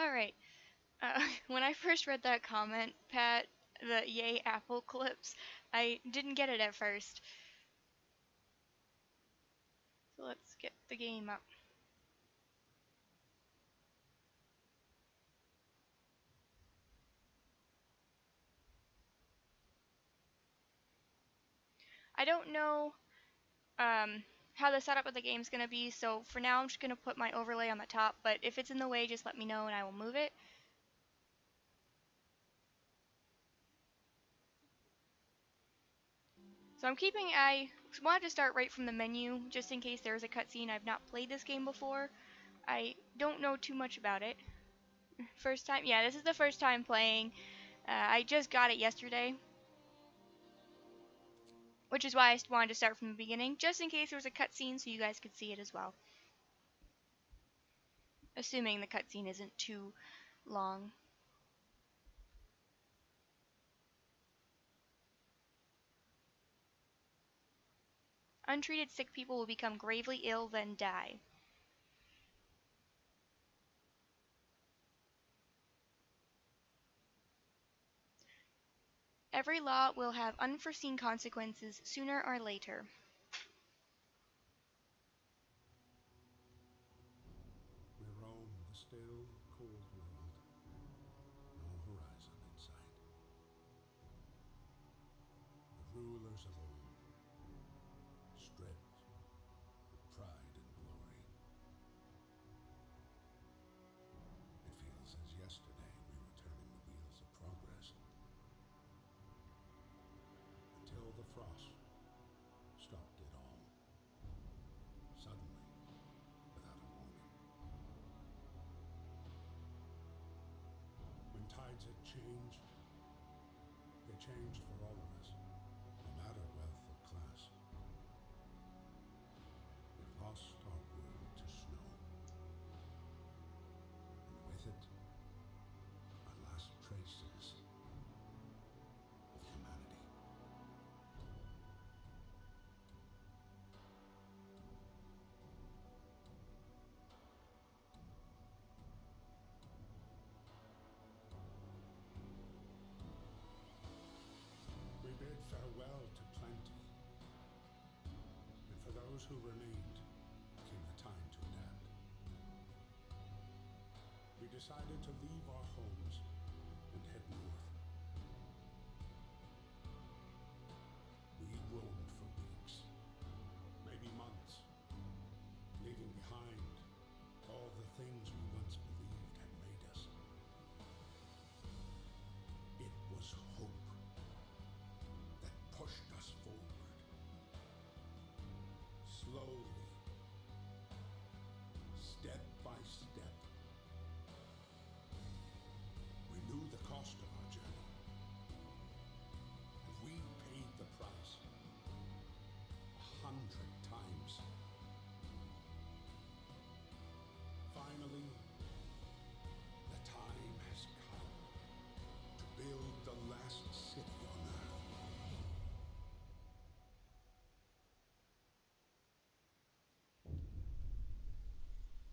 Alright, when I first read that comment, Pat, the yay apple clips, I didn't get it at first. So let's get the game up. I don't know how the setup of the game is going to be, so for now I'm just going to put my overlay on the top, but if it's in the way, just let me know and I will move it. So I wanted to start right from the menu, just in case there is a cutscene. I've not played this game before. I don't know too much about it. First time? Yeah, this is the first time playing. I just got it yesterday, which is why I wanted to start from the beginning, just in case there was a cutscene so you guys could see it as well. Assuming the cutscene isn't too long. Untreated sick people will become gravely ill, then die. Every law will have unforeseen consequences sooner or later. We roam the still, cold world, no horizon in sight. The rulers of old, stripped of pride and glory. It feels as yesterday we were turning the wheels of progress, until the frost stopped it all, suddenly, without a warning. When tides had changed, they changed for all of us, no matter wealth or class. We lost our world to snow, and with it, our last traces of humanity. We bid farewell to plenty, and for those who remained came the time to adapt. We decided to leave our homes and head north. We roamed for weeks, maybe months, leaving behind all the things we once believed had made us. It was hope that pushed us forward. Slowly, step by step, we knew the cost of our journey, and we paid the price 100 times. Finally, the time has come to build the last city on Earth.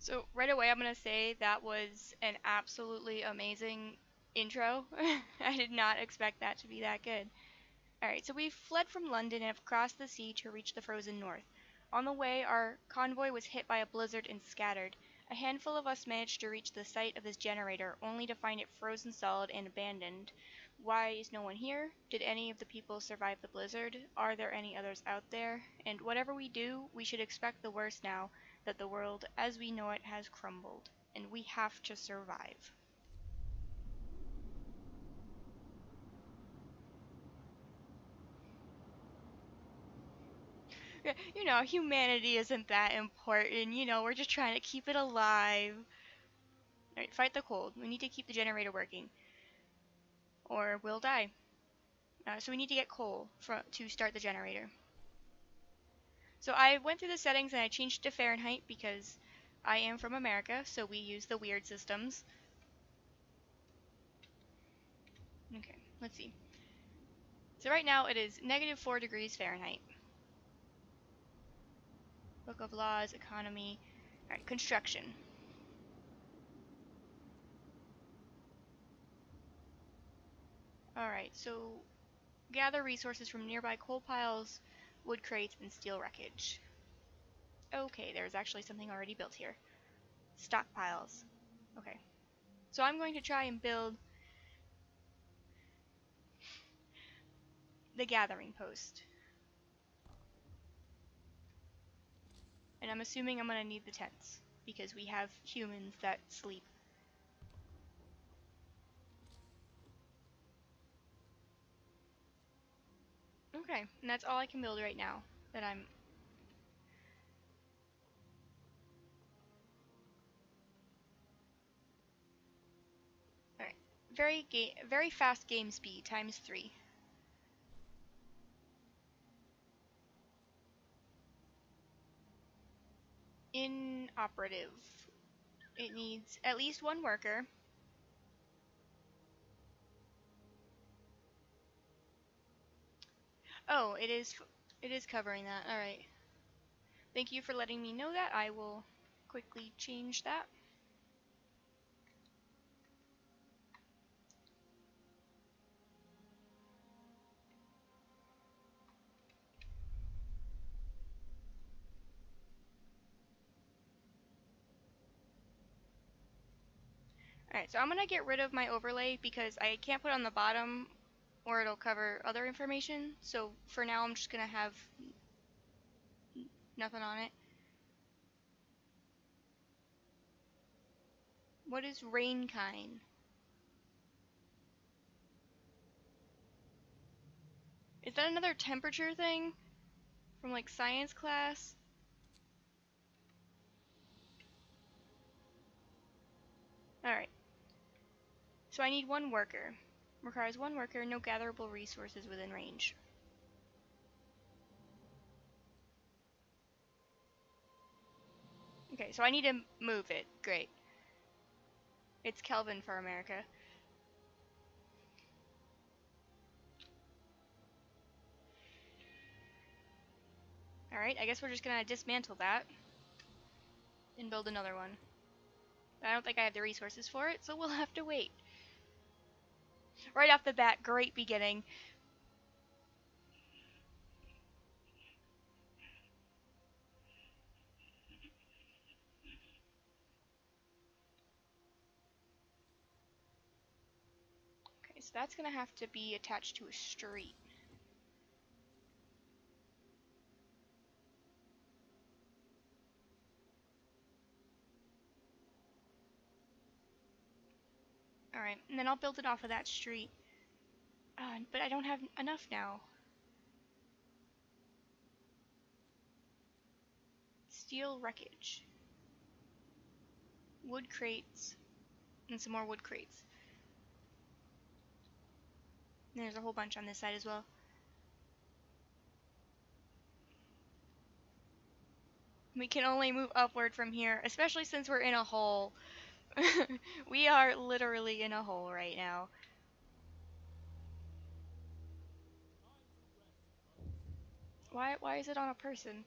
So right away I'm going to say that was an absolutely amazing intro. I did not expect that to be that good. Alright, so we fled from London and have crossed the sea to reach the frozen north. On the way, our convoy was hit by a blizzard and scattered. A handful of us managed to reach the site of this generator, only to find it frozen solid and abandoned. Why is no one here? Did any of the people survive the blizzard? Are there any others out there? And whatever we do, we should expect the worst now that the world as we know it has crumbled, and we have to survive. You know, humanity isn't that important. You know, we're just trying to keep it alive. Alright, fight the cold. We need to keep the generator working, or we'll die. So we need to get coal to start the generator. So I went through the settings and I changed to Fahrenheit because I am from America, so we use the weird systems. Okay, let's see. So right now it is -4 degrees Fahrenheit. Book of Laws, Economy. Alright, construction. Alright, so gather resources from nearby coal piles, wood crates, and steel wreckage. Okay, there's actually something already built here. Stockpiles. Okay. So I'm going to try and build the gathering post. And I'm assuming I'm going to need the tents, because we have humans that sleep. Okay, and that's all I can build right now. That I'm... Alright. Very fast game speed, times 3. Inoperative. It needs at least 1 worker. Oh, it is covering that. Alright. Thank you for letting me know that. I will quickly change that. Alright, so I'm going to get rid of my overlay because I can't put it on the bottom or it'll cover other information. So for now I'm just going to have nothing on it. What is rain kind? Is that another temperature thing from like science class? Alright. So I need 1 worker. Requires 1 worker, no gatherable resources within range. Okay, so I need to move it. Great. It's Kelvin for America. Alright, I guess we're just gonna dismantle that and build another one. I don't think I have the resources for it, so we'll have to wait. Right off the bat, great beginning. Okay, so that's gonna have to be attached to a street. Alright, and then I'll build it off of that street. But I don't have enough now. Steel wreckage. Wood crates. And some more wood crates. And there's a whole bunch on this side as well. We can only move upward from here, especially since we're in a hole. We are literally in a hole right now. Why is it on a person?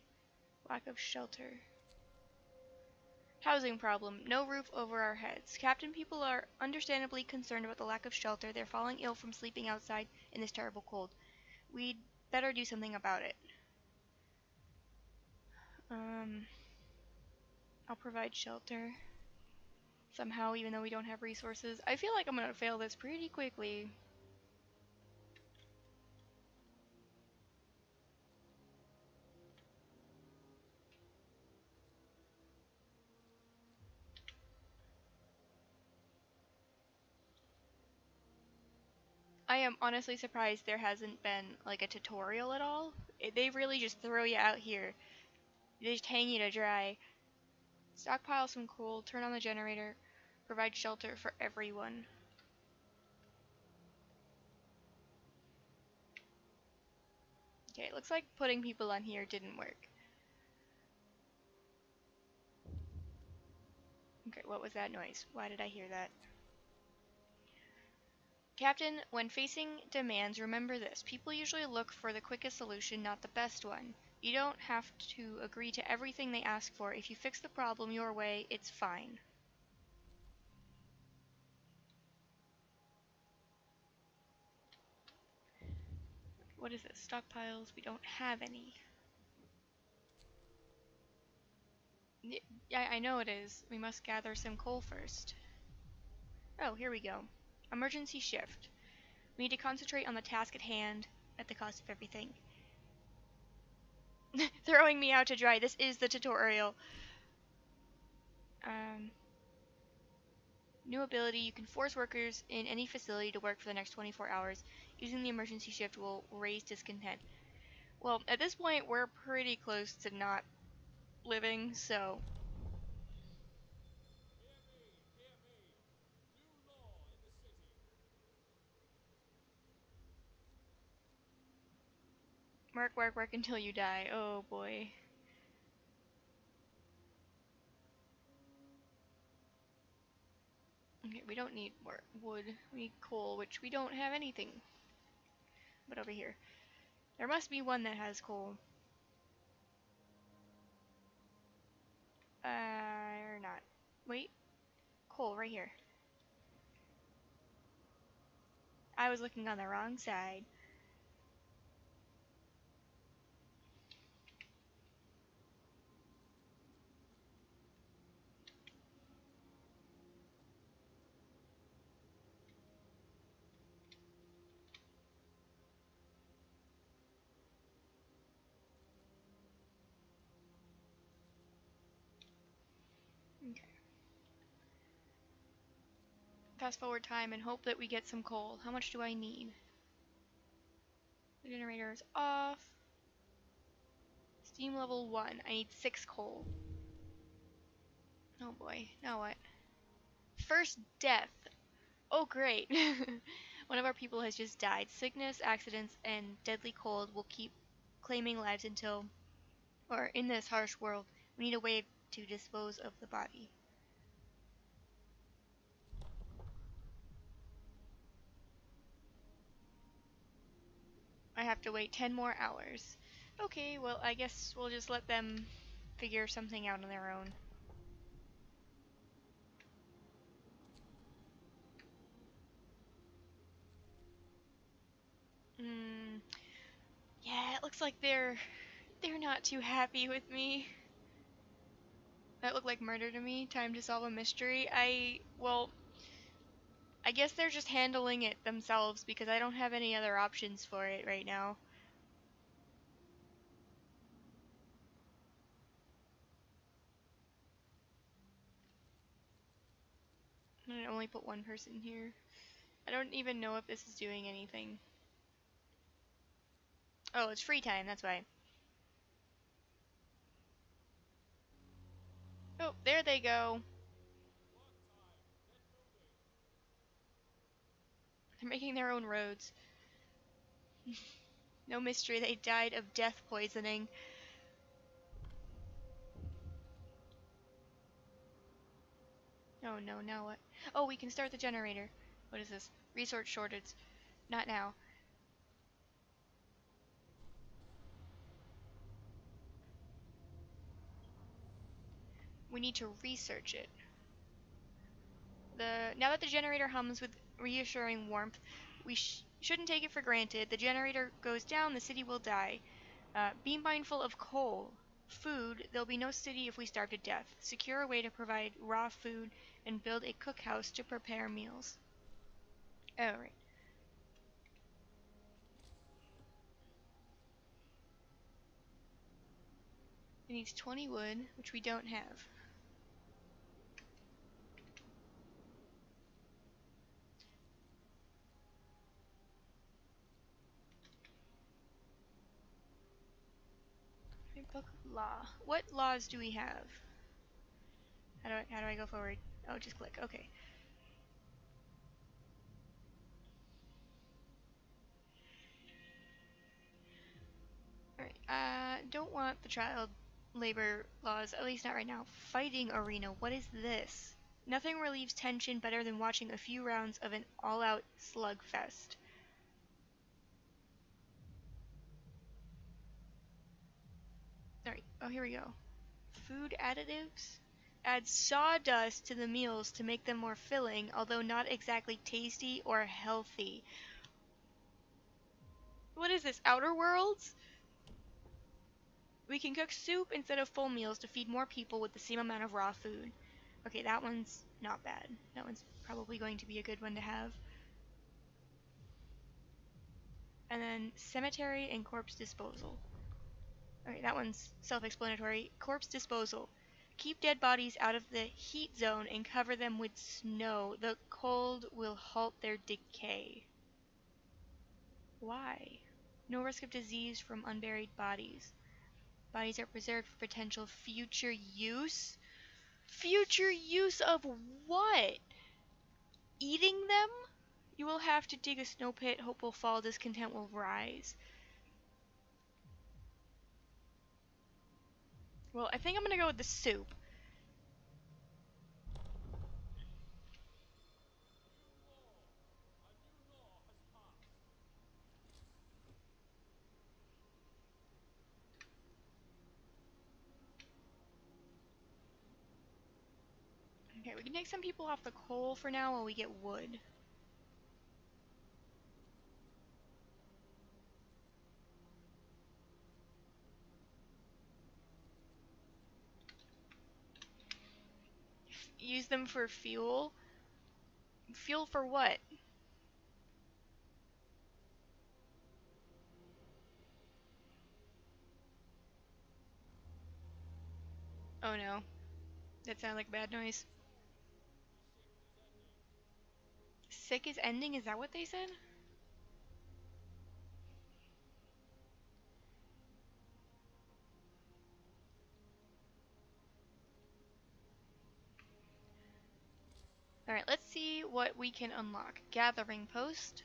Lack of shelter. Housing problem. No roof over our heads. Captain, people are understandably concerned about the lack of shelter. They're falling ill from sleeping outside in this terrible cold. We'd better do something about it. I'll provide shelter. Somehow, even though we don't have resources. I feel like I'm gonna fail this pretty quickly. I am honestly surprised there hasn't been like a tutorial at all. They really just throw you out here. They just hang you to dry. Stockpile some coal, turn on the generator, provide shelter for everyone. Okay, it looks like putting people on here didn't work. Okay, what was that noise? Why did I hear that? Captain, when facing demands, remember this. People usually look for the quickest solution, not the best one. You don't have to agree to everything they ask for. If you fix the problem your way, it's fine. What is this? Stockpiles? We don't have any. Yeah, I know it is. We must gather some coal first. Oh, here we go. Emergency shift. We need to concentrate on the task at hand at the cost of everything. Throwing me out to dry. This is the tutorial. Um, New ability. You can force workers in any facility to work for the next 24 hours. Using the emergency shift will raise discontent. Well, at this point, we're pretty close to not living, so... Work, work, work until you die. Oh boy. Okay, we don't need more wood. We need coal, which we don't have anything. But over here. There must be one that has coal. Or not. Wait. Coal, right here. I was looking on the wrong side. Okay. Fast forward time and hope that we get some coal. How much do I need? The generator is off. Steam level 1. I need 6 coal. Oh boy. Now what? First death. Oh great. One of our people has just died. Sickness, accidents, and deadly cold will keep claiming lives until... Or in this harsh world, we need a way to dispose of the body. I have to wait 10 more hours. Okay, well, I guess we'll just let them figure something out on their own. Hmm. Yeah, it looks like they're not too happy with me. That looked like murder to me. Time to solve a mystery. Well, I guess they're just handling it themselves because I don't have any other options for it right now. I only put one person here. I don't even know if this is doing anything. Oh, it's free time, that's why. Oh, there they go. They're making their own roads. No mystery, they died of death poisoning. Oh no, now what? Oh, we can start the generator. What is this? Resource shortage. Not now. We need to research it. Now that the generator hums with reassuring warmth, we shouldn't take it for granted. The generator goes down, the city will die. Be mindful of coal. Food. There'll be no city if we starve to death. Secure a way to provide raw food and build a cookhouse to prepare meals. Oh, right. It needs 20 wood, which we don't have. Book of law. What laws do we have? How do I go forward? Oh, just click. Okay. Alright. Don't want the child labor laws, at least not right now. Fighting arena. What is this? Nothing relieves tension better than watching a few rounds of an all-out slugfest. Alright. Oh, here we go. Food additives? Add sawdust to the meals to make them more filling, although not exactly tasty or healthy. What is this, Outer Worlds? We can cook soup instead of full meals to feed more people with the same amount of raw food. Okay, that one's not bad. That one's probably going to be a good one to have. And then cemetery and corpse disposal. Okay, that one's self-explanatory. Corpse disposal. Keep dead bodies out of the heat zone and cover them with snow. The cold will halt their decay. Why? No risk of disease from unburied bodies. Bodies are preserved for potential future use. Future use of what? Eating them? You will have to dig a snow pit, hope will fall, discontent will rise. Well, I think I'm gonna go with the soup. Okay, we can take some people off the coal for now while we get wood. Use them for fuel. Fuel for what? Oh no. That sounded like bad noise. Sick is ending? Is that what they said? Alright, let's see what we can unlock. Gathering post.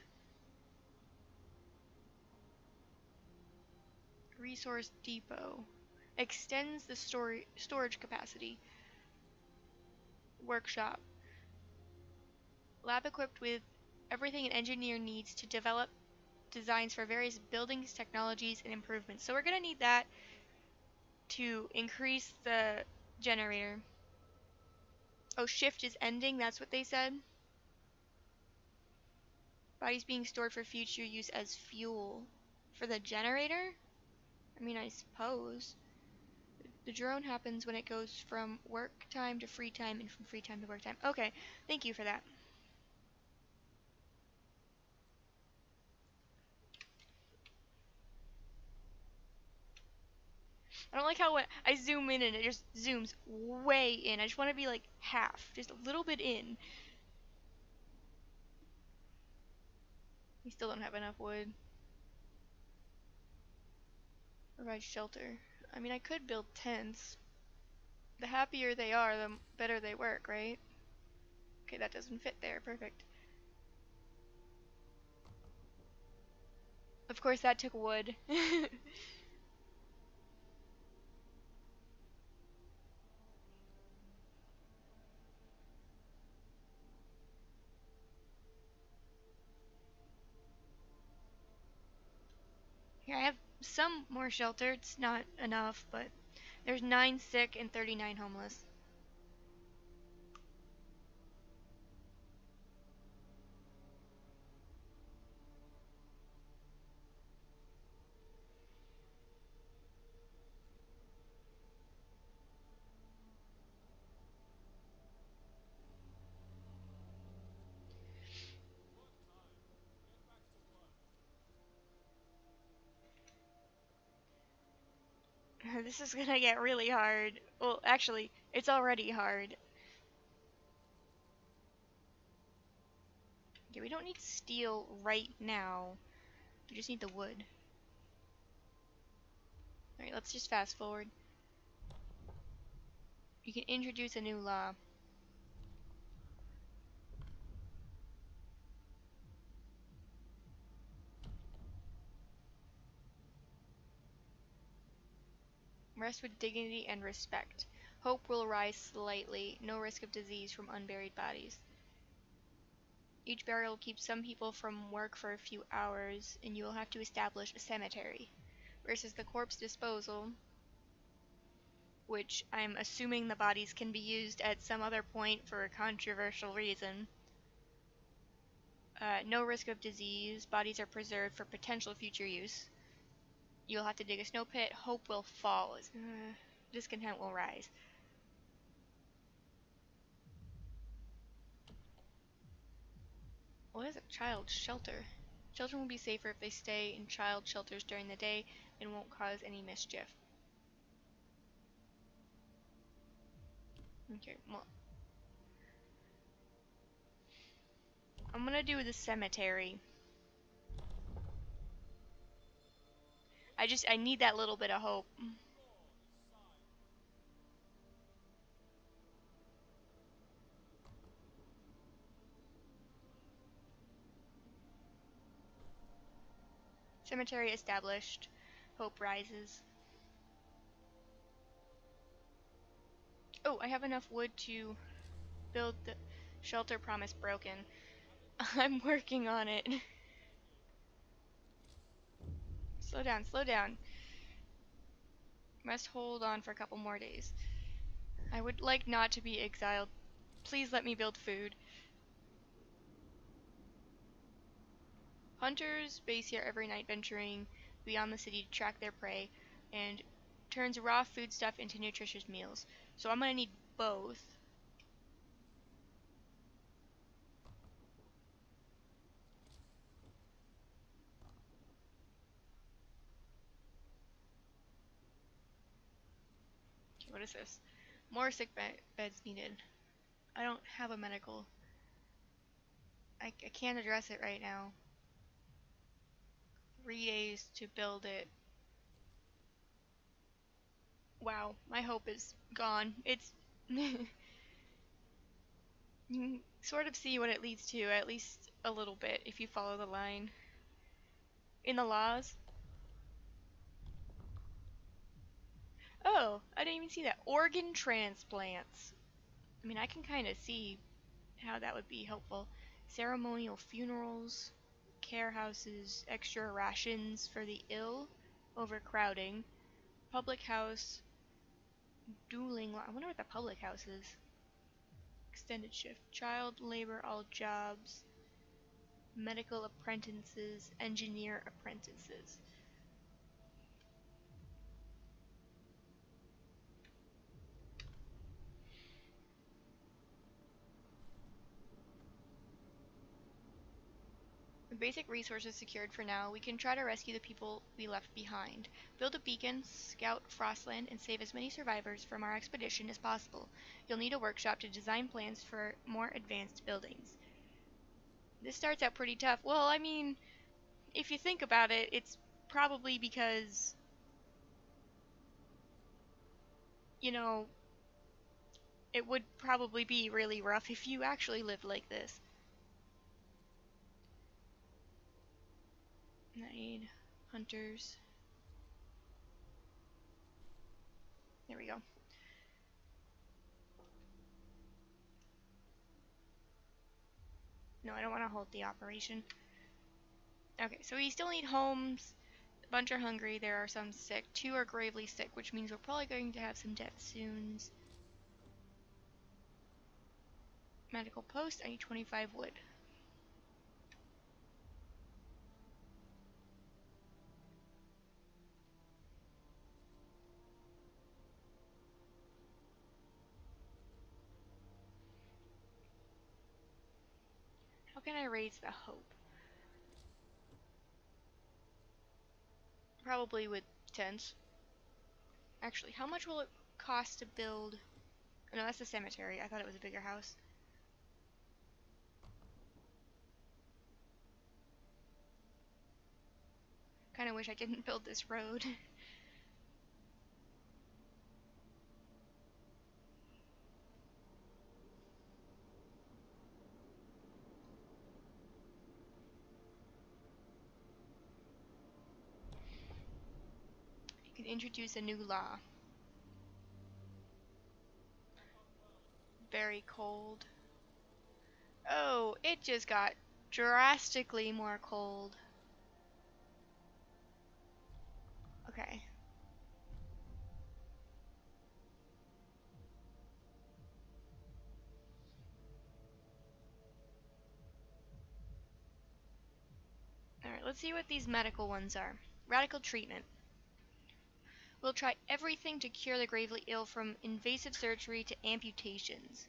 Resource depot. Extends the storage capacity. Workshop. Lab equipped with everything an engineer needs to develop designs for various buildings, technologies, and improvements. So we're going to need that to increase the generator. Oh, shift is ending, that's what they said. Bodies being stored for future use as fuel. For the generator? I mean, I suppose. The drone happens when it goes from work time to free time and from free time to work time. Okay, thank you for that. I don't like how when I zoom in and it just zooms way in. I just want to be like half, just a little bit in. We still don't have enough wood. Provide shelter. I mean, I could build tents. The happier they are, the better they work, right? Okay, that doesn't fit there. Perfect. Of course, that took wood. Here, I have some more shelter. It's not enough, but there's 9 sick and 39 homeless. This is gonna get really hard. Well, actually, it's already hard. Okay, we don't need steel right now. We just need the wood. Alright, let's just fast forward. You can introduce a new law. Rest with dignity and respect. Hope will rise slightly. No risk of disease from unburied bodies. Each burial will keep some people from work for a few hours, and you will have to establish a cemetery. Versus the corpse disposal, which I'm assuming the bodies can be used at some other point for a controversial reason. No risk of disease. Bodies are preserved for potential future use. You'll have to dig a snow pit. Hope will fall. Discontent will rise. What is a child shelter? Children will be safer if they stay in child shelters during the day and won't cause any mischief. Okay, well, I'm gonna do the cemetery. I need that little bit of hope. Cemetery established. Hope rises. Oh, I have enough wood to build the shelter. Promise broken. I'm working on it. Slow down, slow down. Must hold on for a couple more days. I would like not to be exiled. Please let me build food. Hunters base here every night, venturing beyond the city to track their prey, and turns raw foodstuff into nutritious meals. So I'm gonna need both. Okay, what is this? More sick beds needed. I don't have a medical. I can't address it right now. 3 days to build it. Wow, my hope is gone. It's you can sort of see what it leads to, at least a little bit, if you follow the line. In the laws. Oh, I didn't even see that. Organ transplants. I mean, I can kind of see how that would be helpful. Ceremonial funerals, care houses, extra rations for the ill, overcrowding, public house, dueling. I wonder what the public house is. Extended shift, child labor, all jobs, medical apprentices, engineer apprentices. With basic resources secured for now, we can try to rescue the people we left behind. Build a beacon, scout Frostland, and save as many survivors from our expedition as possible. You'll need a workshop to design plans for more advanced buildings. This starts out pretty tough. Well, I mean, if you think about it, it's probably because, you know, it would probably be really rough if you actually lived like this. Need hunters. There we go. No, I don't want to hold the operation. Okay, so we still need homes. A bunch are hungry. There are some sick. 2 are gravely sick, which means we're probably going to have some deaths soon. Medical post. I need 25 wood. How can I raise the hope? Probably with tents. Actually, how much will it cost to build? Oh, no, that's the cemetery. I thought it was a bigger house. Kind of wish I didn't build this road. You can introduce a new law. Very cold. Oh, it just got drastically more cold. Okay. let's see what these medical ones are. Radical treatment. We'll try everything to cure the gravely ill, from invasive surgery to amputations.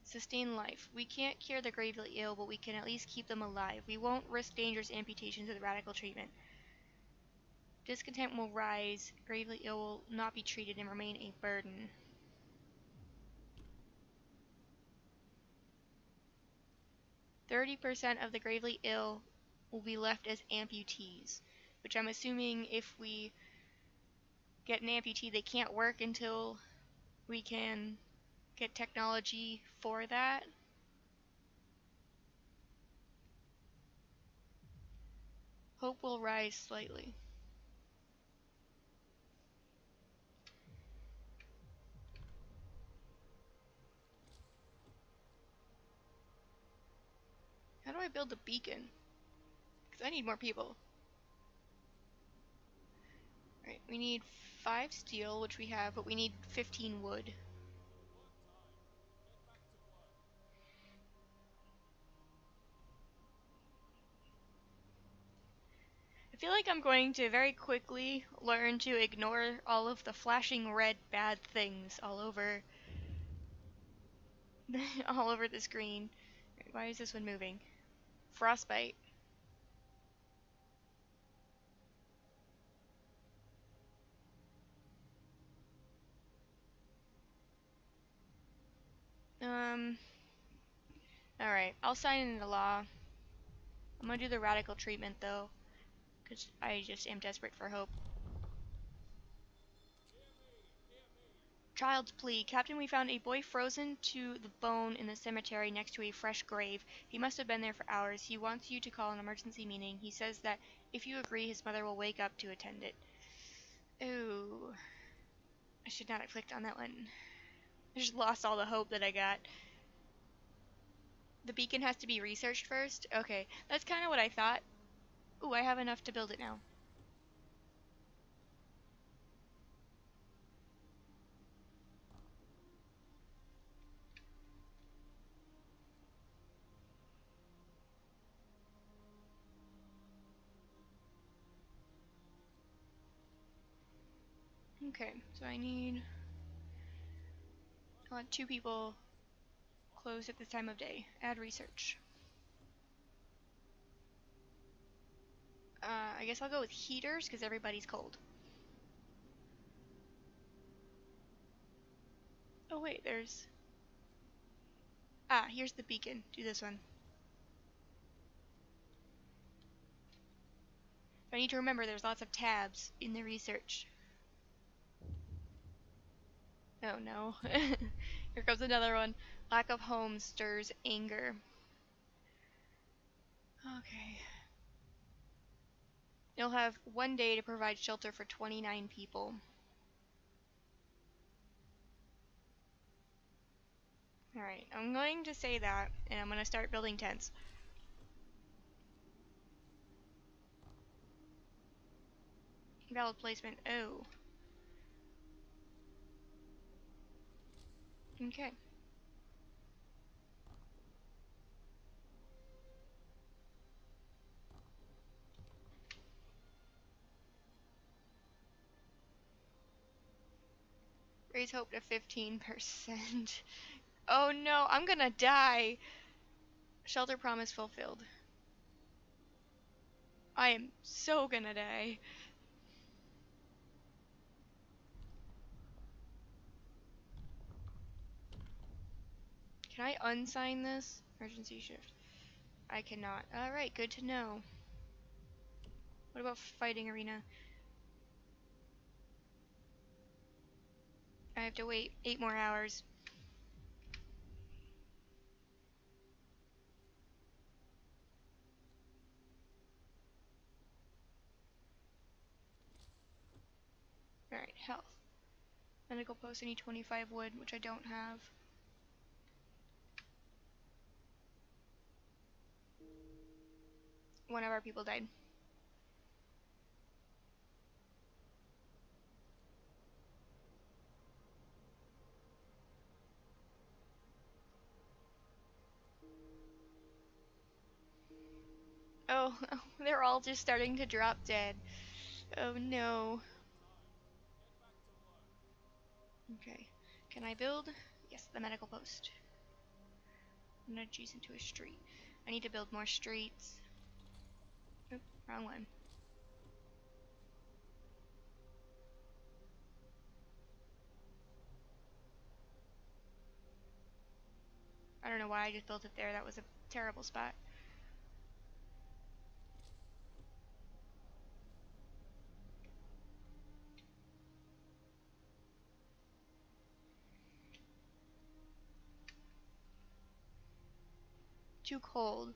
Sustain life. We can't cure the gravely ill, but we can at least keep them alive. We won't risk dangerous amputations with radical treatment. Discontent will rise. Gravely ill will not be treated and remain a burden. 30% of the gravely ill will be left as amputees, which I'm assuming if we get an amputee, they can't work until we can get technology for that. Hope will rise slightly. How do I build a beacon? Because I need more people. Alright, we need 5 steel, which we have, but we need 15 wood. I feel like I'm going to very quickly learn to ignore all of the flashing red bad things all over all over the screen. Why is this one moving? Frostbite. Alright, I'll sign into law. I'm gonna do the radical treatment though, because I just am desperate for hope. Child's plea. Captain, we found a boy frozen to the bone in the cemetery next to a fresh grave. He must have been there for hours. He wants you to call an emergency meeting. He says that if you agree, his mother will wake up to attend it. Ooh. I should not have clicked on that one. I just lost all the hope that I got. The beacon has to be researched first? Okay, that's kind of what I thought. Ooh, I have enough to build it now. Okay, so I want 2 people closed at this time of day. Add research. I guess I'll go with heaters because everybody's cold. Oh wait, there's... Ah, here's the beacon. Do this one. I need to remember there's lots of tabs in the research. Oh no. Here comes another one. Lack of home stirs anger. Okay. You'll have 1 day to provide shelter for 29 people. Alright, I'm going to say that, and I'm going to start building tents. Valid placement. Oh. Okay. Raise hope to 15%. Oh no, I'm gonna die. Shelter promise fulfilled. I am so gonna die. Can I unsign this? Emergency shift. I cannot. Alright, good to know. What about fighting arena? I have to wait 8 more hours. Alright, health. Medical post, I need 25 wood, which I don't have. One of our people died. Oh, they're all just starting to drop dead. Oh no. Okay. Can I build? Yes, the medical post. I'm gonna choose into a street. I need to build more streets. Oop, wrong one. I don't know why I just built it there. That was a terrible spot. Too cold.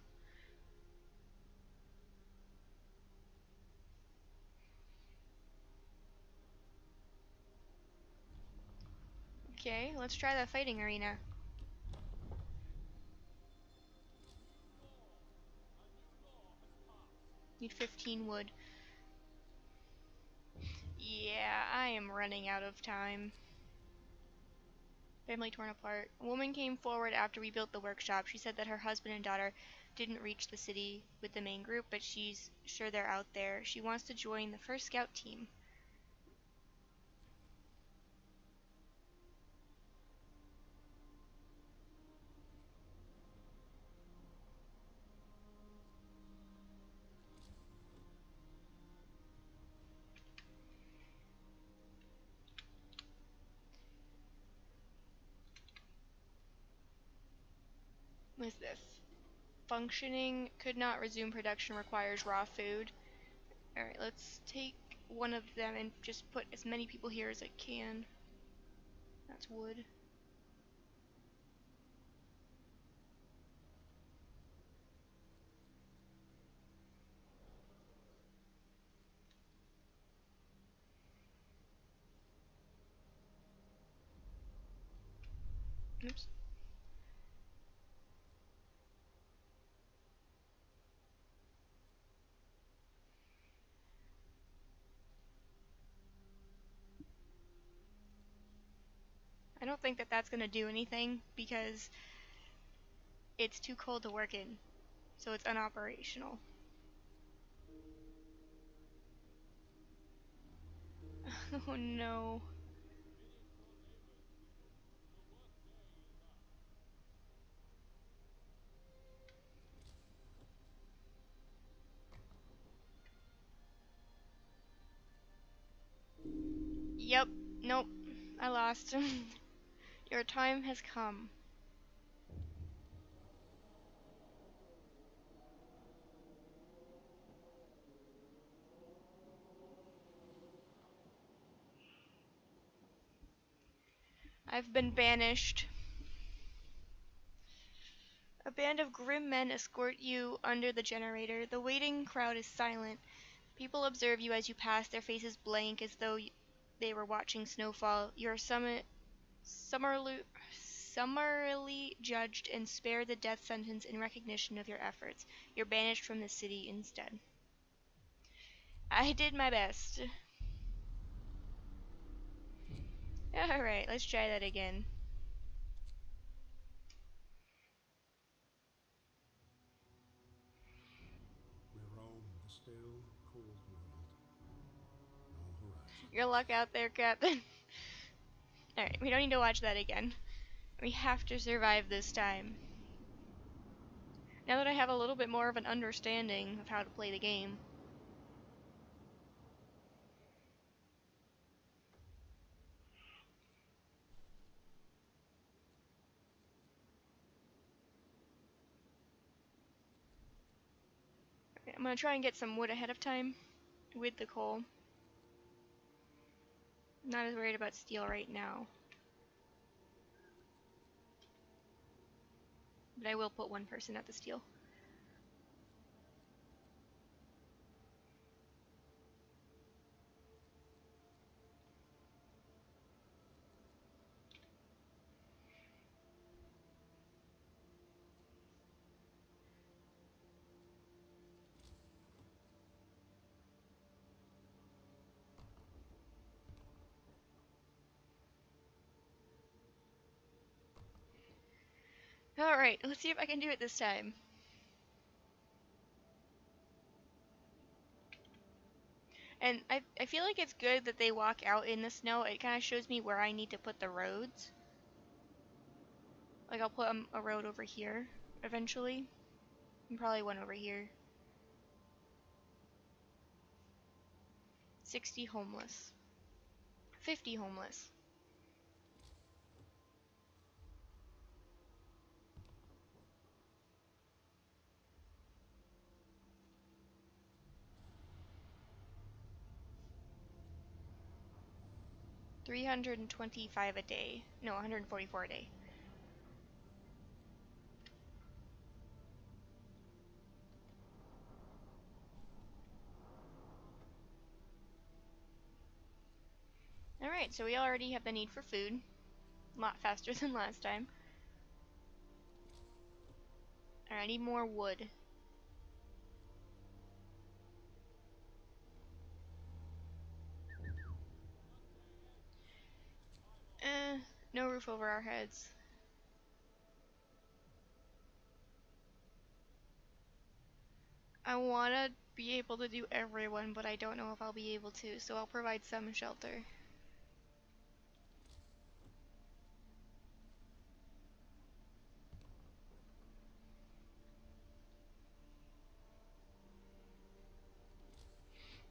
Okay, let's try the fighting arena. Need 15 wood. Yeah, I am running out of time. Family torn apart. A woman came forward after we built the workshop. She said that her husband and daughter didn't reach the city with the main group, but she's sure they're out there. She wants to join the first scout team. What is this? Functioning could not resume production, requires raw food. Alright, let's take one of them and just put as many people here as I can. That's wood. Oops. I don't think that that's gonna do anything because it's too cold to work in, so it's unoperational. Oh no. Yep. Nope. I lost. Your time has come. I've been banished. A band of grim men escort you under the generator. The waiting crowd is silent. People observe you as you pass, their faces blank as though they were watching snowfall. You are summarily, summarily judged and spared the death sentence in recognition of your efforts. You're banished from the city instead. I did my best. Alright, let's try that again. We roam the still, cold world. No horizon. Your luck out there, Captain. Alright, we don't need to watch that again. We have to survive this time. Now that I have a little bit more of an understanding of how to play the game. Okay, I'm gonna try and get some wood ahead of time with the coal. Not as worried about steel right now. But I will put one person at the steel. Alright, let's see if I can do it this time. And I feel like it's good that they walk out in the snow. It kind of shows me where I need to put the roads. Like I'll put a road over here eventually. And probably one over here. 60 homeless. 50 homeless. $325 a day. No, 144 a day. Alright, so we already have the need for food. A lot faster than last time. Alright, I need more wood. No roof over our heads. I wanna be able to do everyone, but I don't know if I'll be able to, so I'll provide some shelter.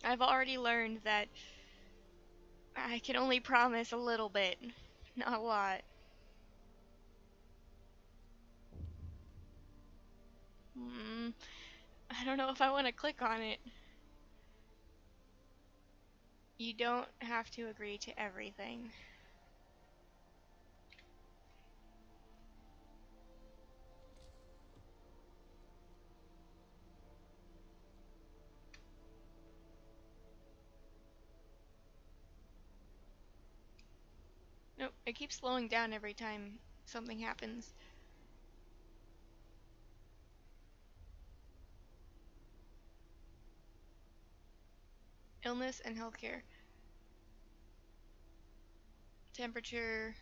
I've already learned that I can only promise a little bit, not a lot. Hmm, I don't know if I want to click on it. You don't have to agree to everything. Nope, it keeps slowing down every time something happens. Illness and healthcare. Temperature.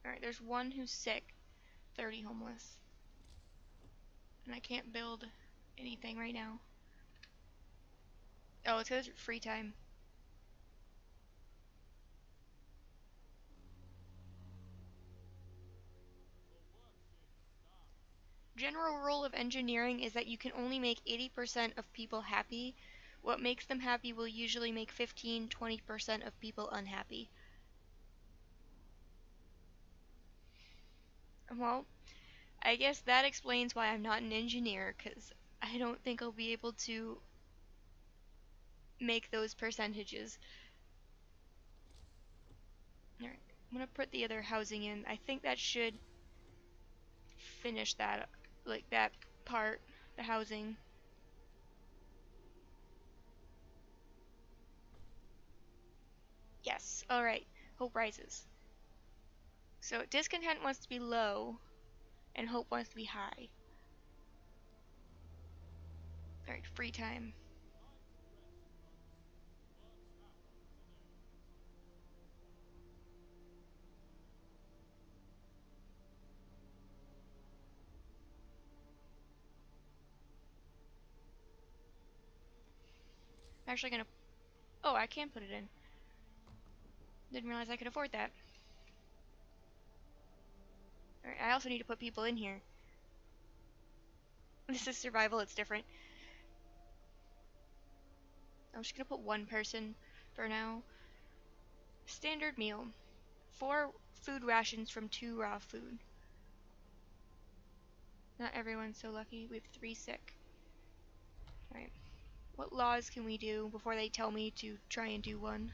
Alright, there's one who's sick. 30 homeless. And I can't build anything right now. Oh, it says free time. General rule of engineering is that you can only make 80% of people happy. What makes them happy will usually make 15-20% of people unhappy. Well, I guess that explains why I'm not an engineer, because I don't think I'll be able to make those percentages. Alright, I'm gonna put the other housing in. I think that should finish that, like that part, the housing. Yes, alright, hope rises. So discontent wants to be low, and hope wants to be high. Alright, free time. I'm actually gonna... Oh, I can put it in. Didn't realize I could afford that. Alright, I also need to put people in here. This is survival, it's different. I'm just gonna put one person for now. Standard meal. 4 food rations from 2 raw food. Not everyone's so lucky. We have 3 sick. Alright. What laws can we do before they tell me to try and do one?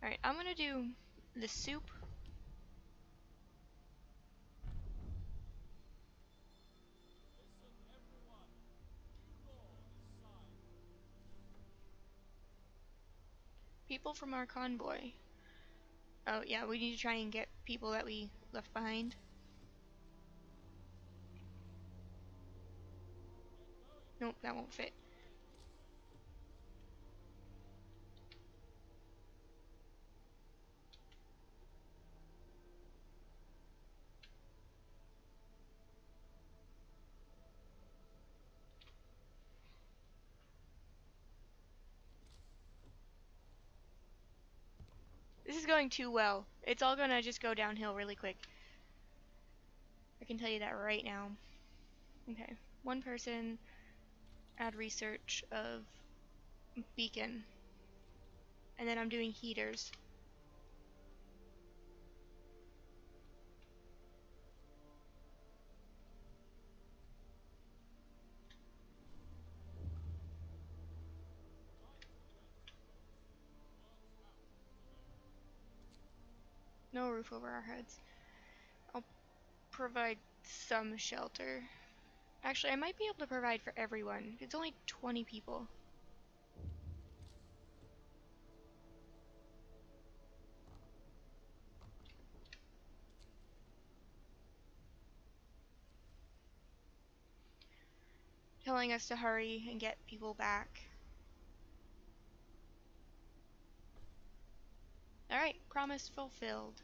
Alright, I'm gonna do the soup. People from our convoy. Oh, yeah, we need to try and get people that we left behind. Nope, that won't fit. going too well. It's all gonna just go downhill really quick. I can tell you that right now. Okay, one person, add research of beacon. And then I'm doing heaters. No roof over our heads. I'll provide some shelter. Actually, I might be able to provide for everyone. It's only 20 people. Telling us to hurry and get people back. Alright, promise fulfilled.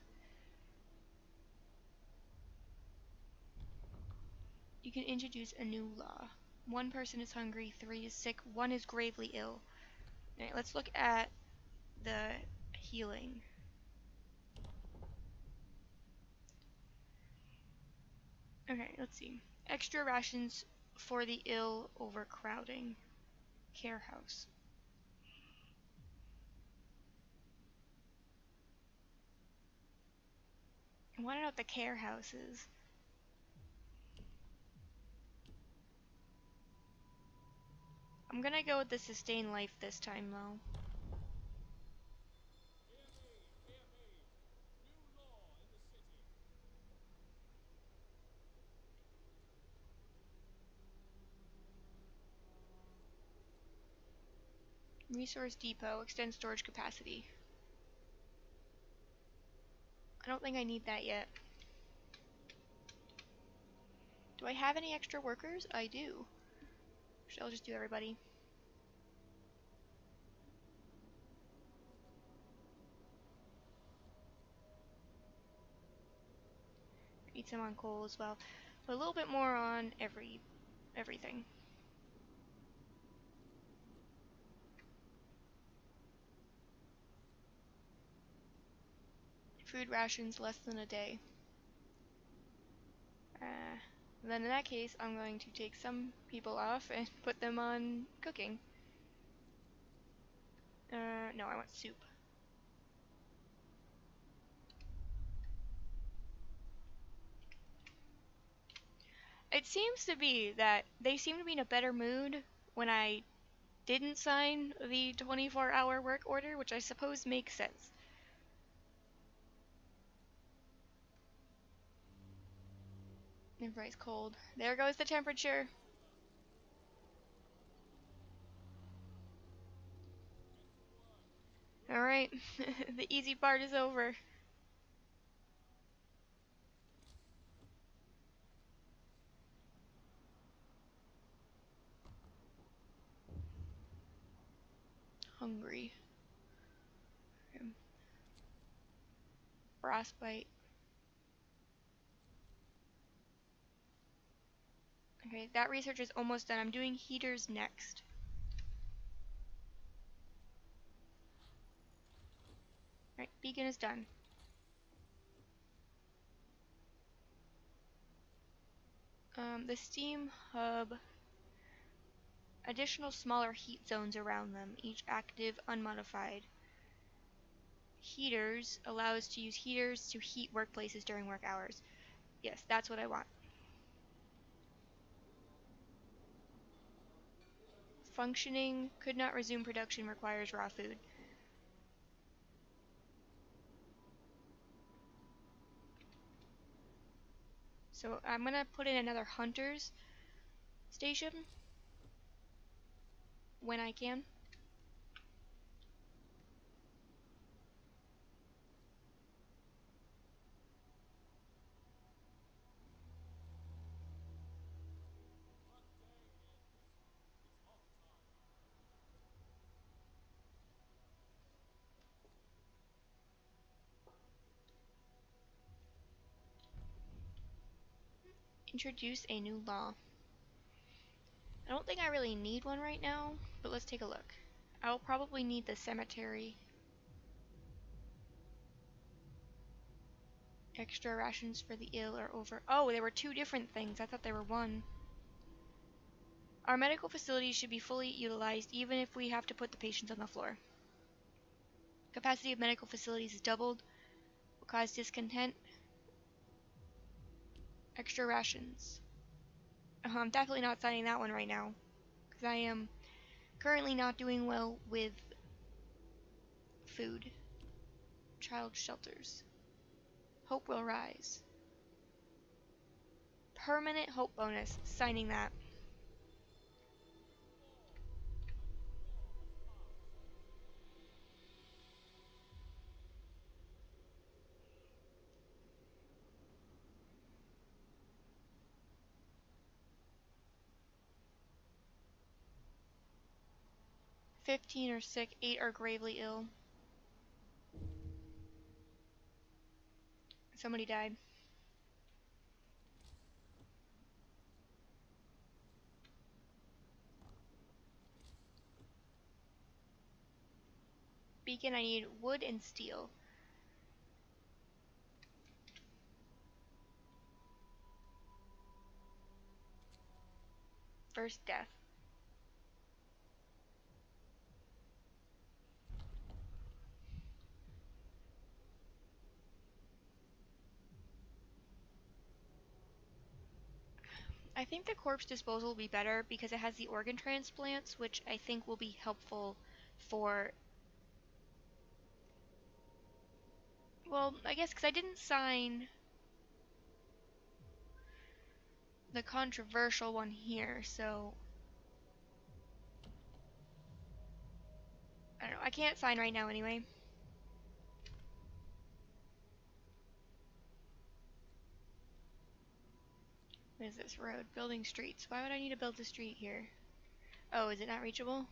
You can introduce a new law. One person is hungry, 3 is sick, 1 is gravely ill. Alright, let's look at the healing. Okay, let's see. Extra rations for the ill, overcrowding. Care house. I want to know what the care house is. I'm gonna go with the sustain life this time though. Resource depot, extend storage capacity. I don't think I need that yet. Do I have any extra workers? I do. Actually, I'll just do everybody. Need some on coal as well. But a little bit more on everything. Food rations less than a day. Then in that case, I'm going to take some people off and put them on cooking. No, I want soup. It seems to be that they seem to be in a better mood when I didn't sign the 24-hour work order, which I suppose makes sense. Everybody's cold. There goes the temperature. Alright, the easy part is over. Hungry. Frostbite. Okay, that research is almost done. I'm doing heaters next. Alright, beacon is done. The steam hub. Additional smaller heat zones around them, each active, unmodified. Heaters allow us to use heaters to heat workplaces during work hours. Yes, that's what I want. Functioning, could not resume production, requires raw food. So I'm gonna put in another hunter's station when I can. Introduce a new law. I don't think I really need one right now, but let's take a look. I'll probably need the cemetery. Extra rations for the ill are over. Oh, there were two different things. I thought there were one. Our medical facilities should be fully utilized even if we have to put the patients on the floor. Capacity of medical facilities is doubled. Will cause discontent. Extra rations. I'm definitely not signing that one right now. Because I am currently not doing well with food. Child shelters. Hope will rise. Permanent hope bonus. Signing that. "15 are sick, 8 are gravely ill." Somebody died. Beacon, I need wood and steel. First death. I think the corpse disposal will be better because it has the organ transplants, which I think will be helpful for. Well, I guess because I didn't sign the controversial one here, so I don't know. I can't sign right now anyway. What is this road? Building streets. Why would I need to build a street here? Oh, is it not reachable?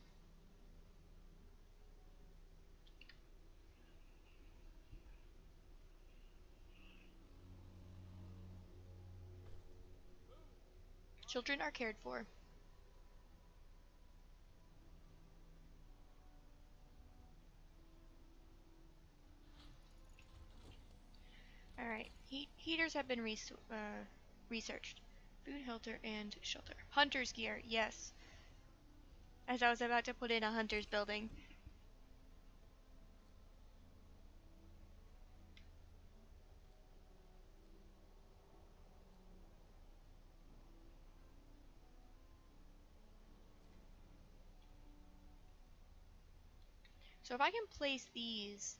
Children are cared for. Alright. Heaters have been researched. Food, shelter, and shelter. Hunter's gear. Yes. As I was about to put in a hunter's building. So if I can place these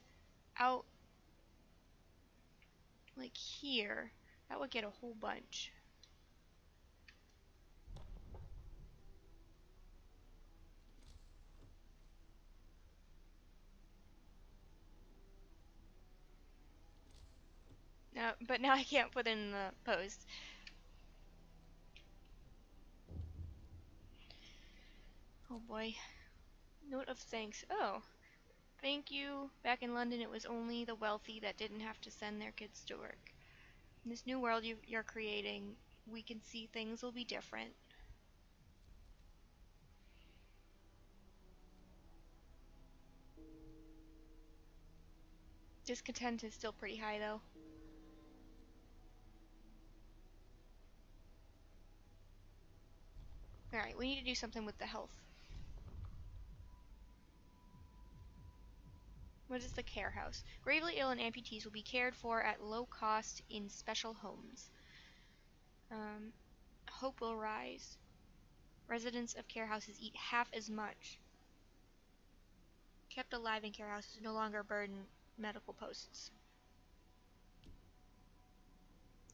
out like here, that would get a whole bunch. No, but now I can't put in the post. Oh boy. Note of thanks. Oh, thank you. Back in London, it was only the wealthy that didn't have to send their kids to work. In this new world you're creating, we can see things will be different. Discontent is still pretty high though. Alright, we need to do something with the health. What is the care house? Gravely ill and amputees will be cared for at low cost in special homes. Hope will rise. Residents of care houses eat half as much. Kept alive in care houses no longer burden medical posts.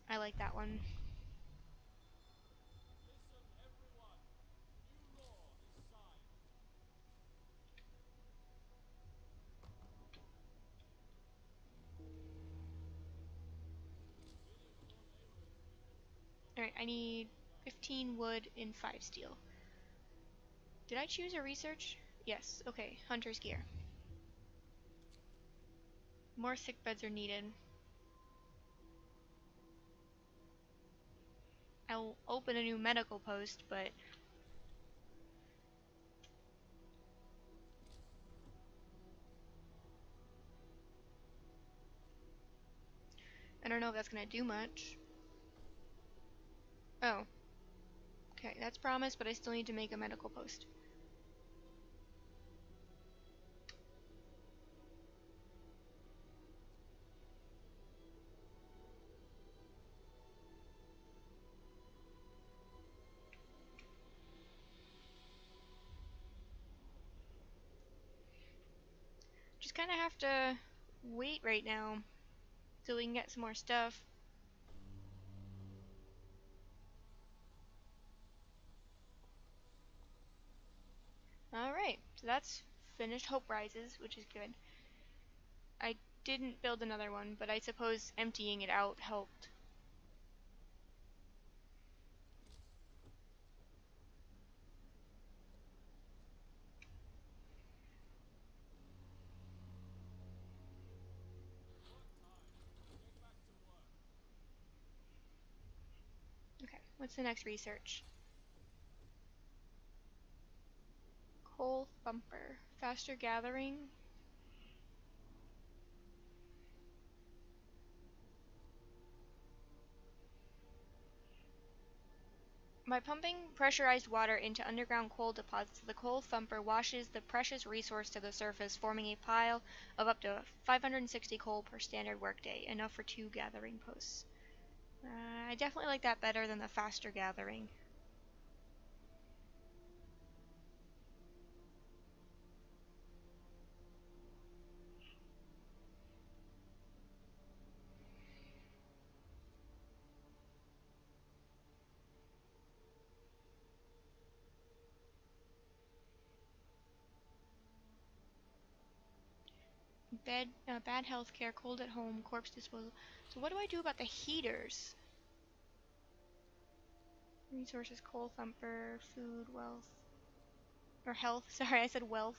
I like that one. Alright, I need 15 wood and 5 steel. Did I choose a research? Yes, okay. Hunter's gear. More sick beds are needed. I'll open a new medical post, but don't know if that's gonna do much. Oh, okay, that's promised, but I still need to make a medical post. Just kind of have to wait right now till we can get some more stuff. Alright, so that's finished Hope Rises, which is good. I didn't build another one, but I suppose emptying it out helped. Okay, what's the next research? Coal thumper. Faster gathering. By pumping pressurized water into underground coal deposits, the coal thumper washes the precious resource to the surface, forming a pile of up to 560 coal per standard workday, enough for 2 gathering posts. I definitely like that better than the faster gathering. Bad health care, cold at home, corpse disposal. So what do I do about the heaters? Resources, coal thumper, food, wealth. Or health. Sorry, I said wealth.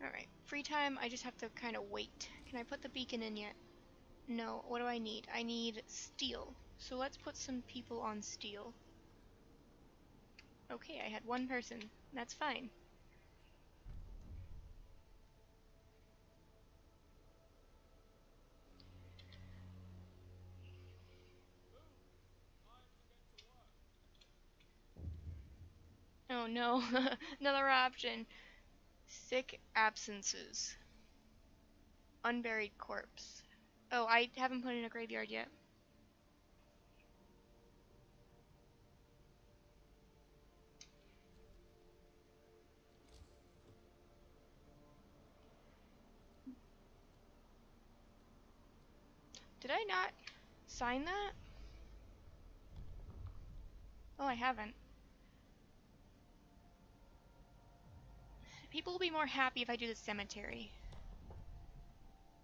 Alright, free time, I just have to kind of wait. Can I put the beacon in yet? No, what do I need? I need steel. So let's put some people on steel. Okay, I had one person. That's fine. Oh no, another option. Sick absences. Unburied corpse. Oh, I haven't put in a graveyard yet. Did I not sign that? Oh, I haven't. People will be more happy if I do the cemetery.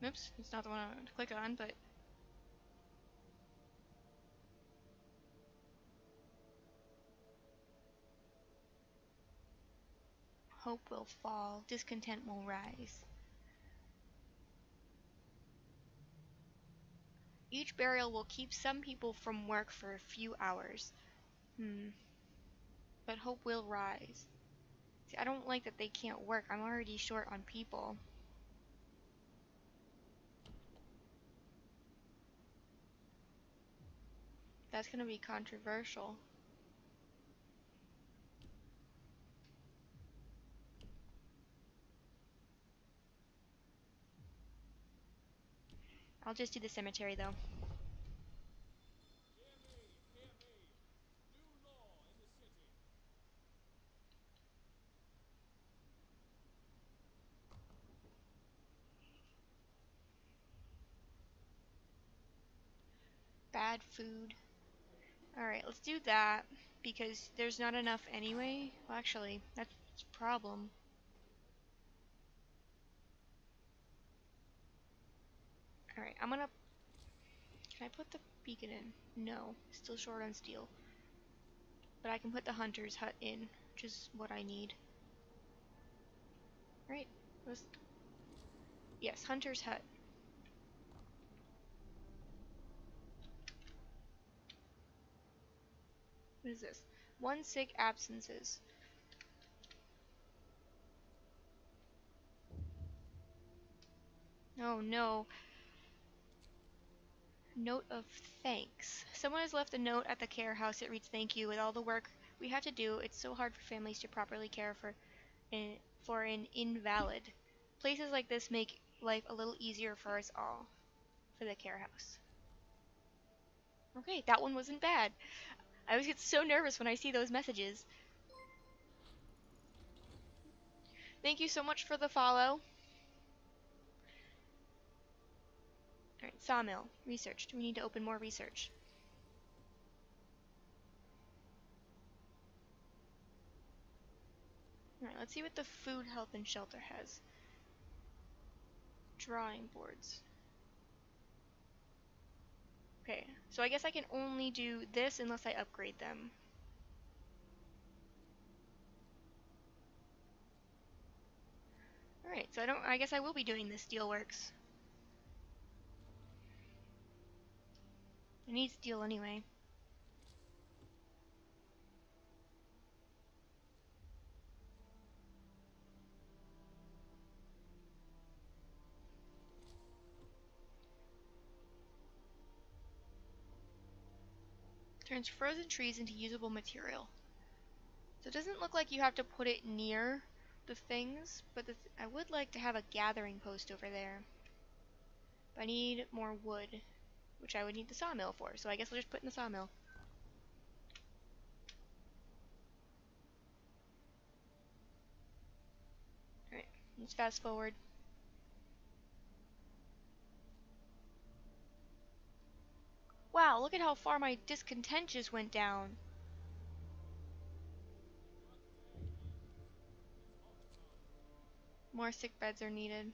Oops, it's not the one I wanted to click on, but... Hope will fall, discontent will rise. Each burial will keep some people from work for a few hours. But hope will rise. See, I don't like that they can't work. I'm already short on people. That's gonna be controversial. I'll just do the cemetery though. Bad food. Alright, let's do that, because there's not enough anyway. Well, actually, that's a problem. Alright, I'm gonna... Can I put the beacon in? No, still short on steel. But I can put the hunter's hut in, which is what I need. Right, let's... Yes, hunter's hut. What is this? 1 sick absences. Oh no. Note of thanks. Someone has left a note at the care house. It reads, "Thank you. With all the work we have to do, it's so hard for families to properly care for an invalid. Places like this make life a little easier for us all." For the care house. Okay, that one wasn't bad. I always get so nervous when I see those messages. Thank you so much for the follow. Alright, sawmill. Research. Do we need to open more research? Alright, let's see what the food, health, and shelter has. Drawing boards. Okay, so I guess I can only do this unless I upgrade them. Alright, so I guess I will be doing this steelworks. I need steel anyway. Turns frozen trees into usable material. So it doesn't look like you have to put it near the things, but I would like to have a gathering post over there. But I need more wood, which I would need the sawmill for, so I guess I'll just put in the sawmill. Alright, let's fast forward. Wow, look at how far my discontent just went down. More sick beds are needed.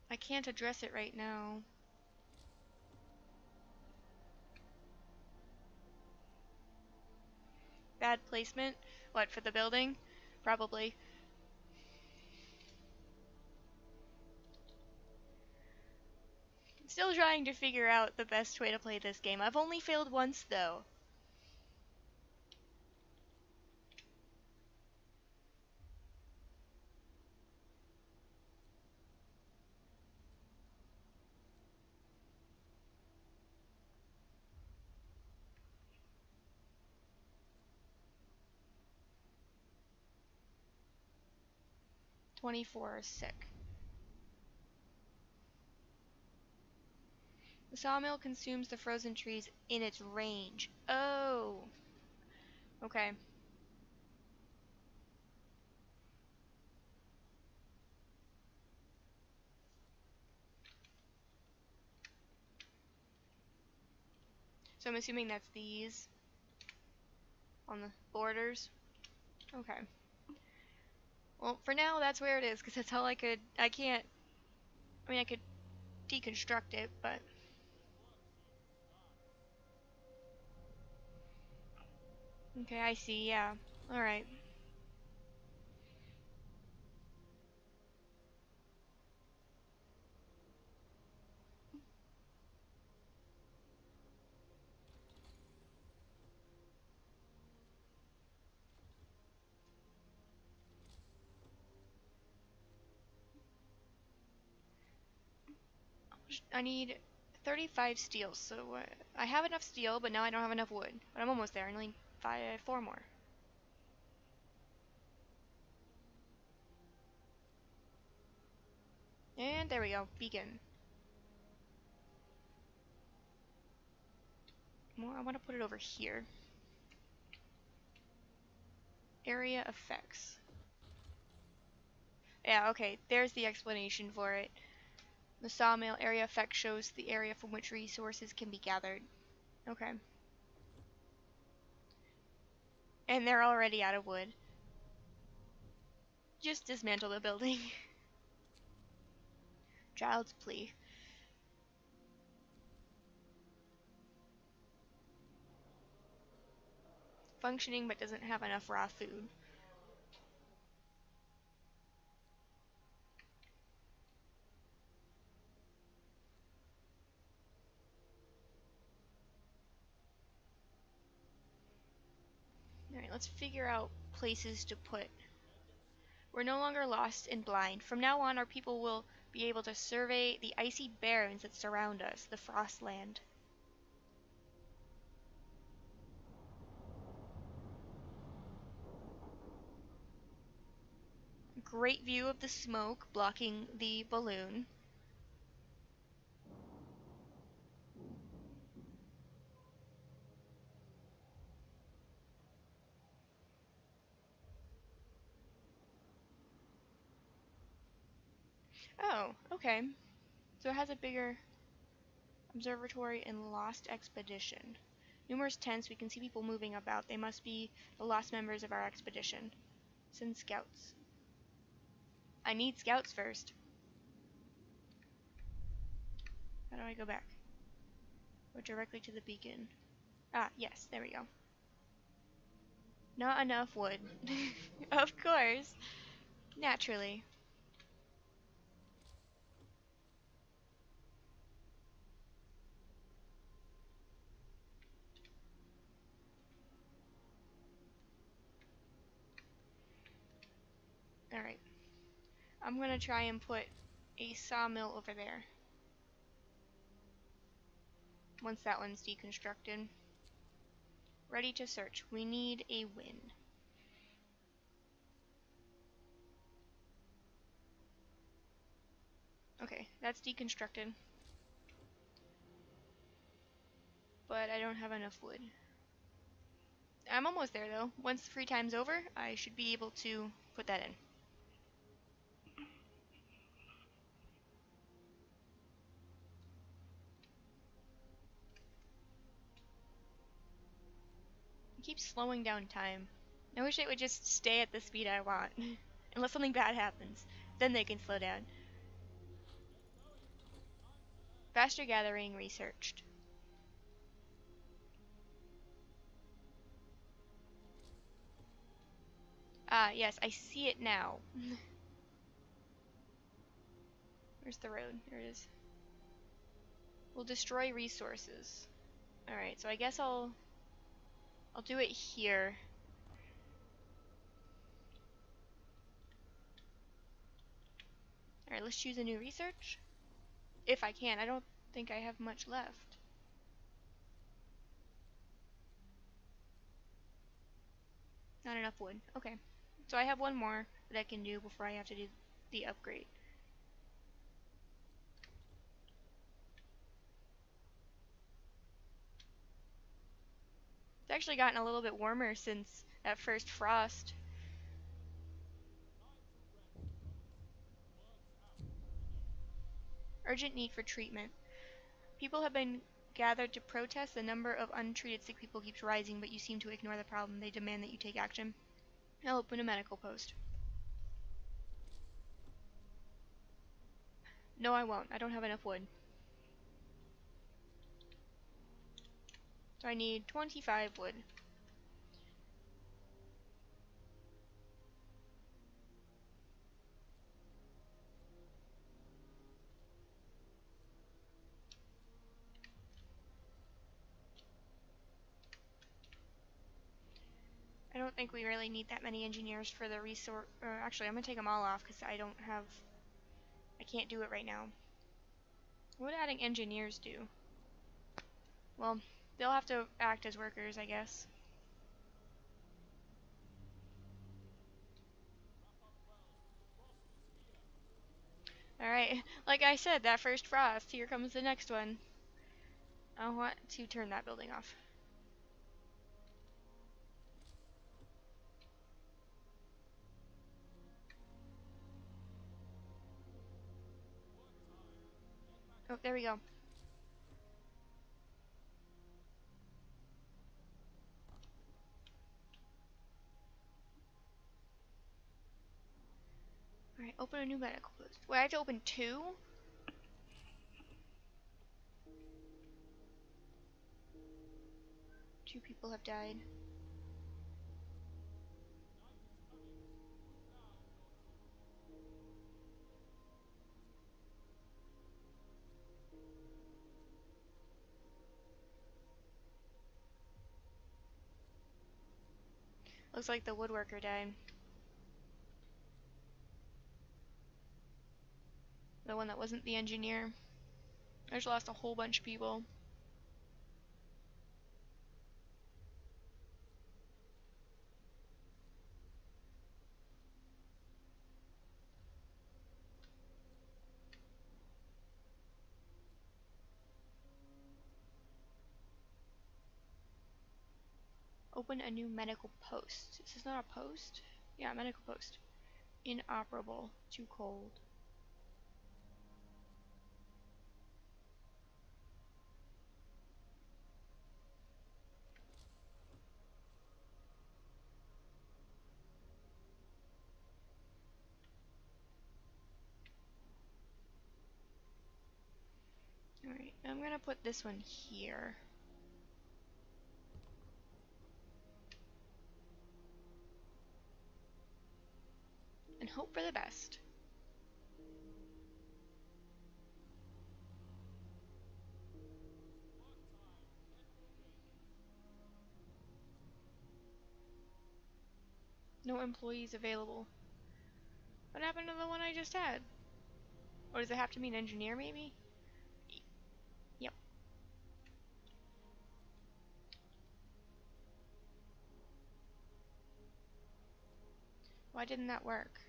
I can't address it right now. Bad placement? What, for the building? Probably. Still trying to figure out the best way to play this game. I've only failed once, though. "24 are sick." The sawmill consumes the frozen trees in its range. Oh. Okay. So I'm assuming that's these on the borders. Okay. Well, for now, that's where it is, because that's all I could... I can't... I mean, I could deconstruct it, but... Okay, I see, yeah. Alright. I need 35 steel, so I have enough steel, but now I don't have enough wood. But I'm almost there. I need 4 more. And there we go. Beacon. Well, I want to put it over here. Area effects. Yeah, okay, there's the explanation for it. The sawmill area effect shows the area from which resources can be gathered. Okay. And they're already out of wood. Just dismantle the building. Child's plea. Functioning but doesn't have enough raw food. Alright, let's figure out places to put. We're no longer lost and blind. From now on, our people will be able to survey the icy barrens that surround us, the Frostland. Great view of the smoke blocking the balloon. Oh, okay. So it has a bigger observatory and lost expedition. Numerous tents, we can see people moving about. They must be the lost members of our expedition. Send scouts. I need scouts first. How do I go back? Go directly to the beacon. Ah, yes, there we go. Not enough wood. Of course. Naturally. Alright. I'm gonna try and put a sawmill over there. Once that one's deconstructed. Ready to search. We need a win. Okay, that's deconstructed. But I don't have enough wood. I'm almost there though. Once the free time's over, I should be able to put that in. It keeps slowing down time. I wish it would just stay at the speed I want. Unless something bad happens. Then they can slow down. Faster gathering researched. Ah, yes, I see it now. Where's the road? There it is. Will destroy resources. Alright, so I guess I'll do it here. Alright, let's choose a new research. If I can. I don't think I have much left. Not enough wood. Okay. So I have one more that I can do before I have to do the upgrade. It's actually gotten a little bit warmer since that first frost. Urgent need for treatment. People have been gathered to protest. The number of untreated sick people keeps rising, but you seem to ignore the problem. They demand that you take action. I'll open a medical post. No, I won't. I don't have enough wood. So I need 25 wood. I don't think we really need that many engineers for the resource. Actually, I'm gonna take them all off because I can't do it right now. What would adding engineers do? Well, they'll have to act as workers, I guess. Alright, like I said, that first frost, here comes the next one. I want to turn that building off. Oh, there we go. Alright, open a new medical post. Wait, I have to open 2? 2 people have died. Looks like the woodworker died. The one that wasn't the engineer. I just lost a whole bunch of people. Open a new medical post. Is this not a post? Yeah, medical post. Inoperable. Too cold. Alright, I'm gonna put this one here. And hope for the best. No employees available. What happened to the one I just had? Or does it have to be an engineer, maybe? Yep. Why didn't that work?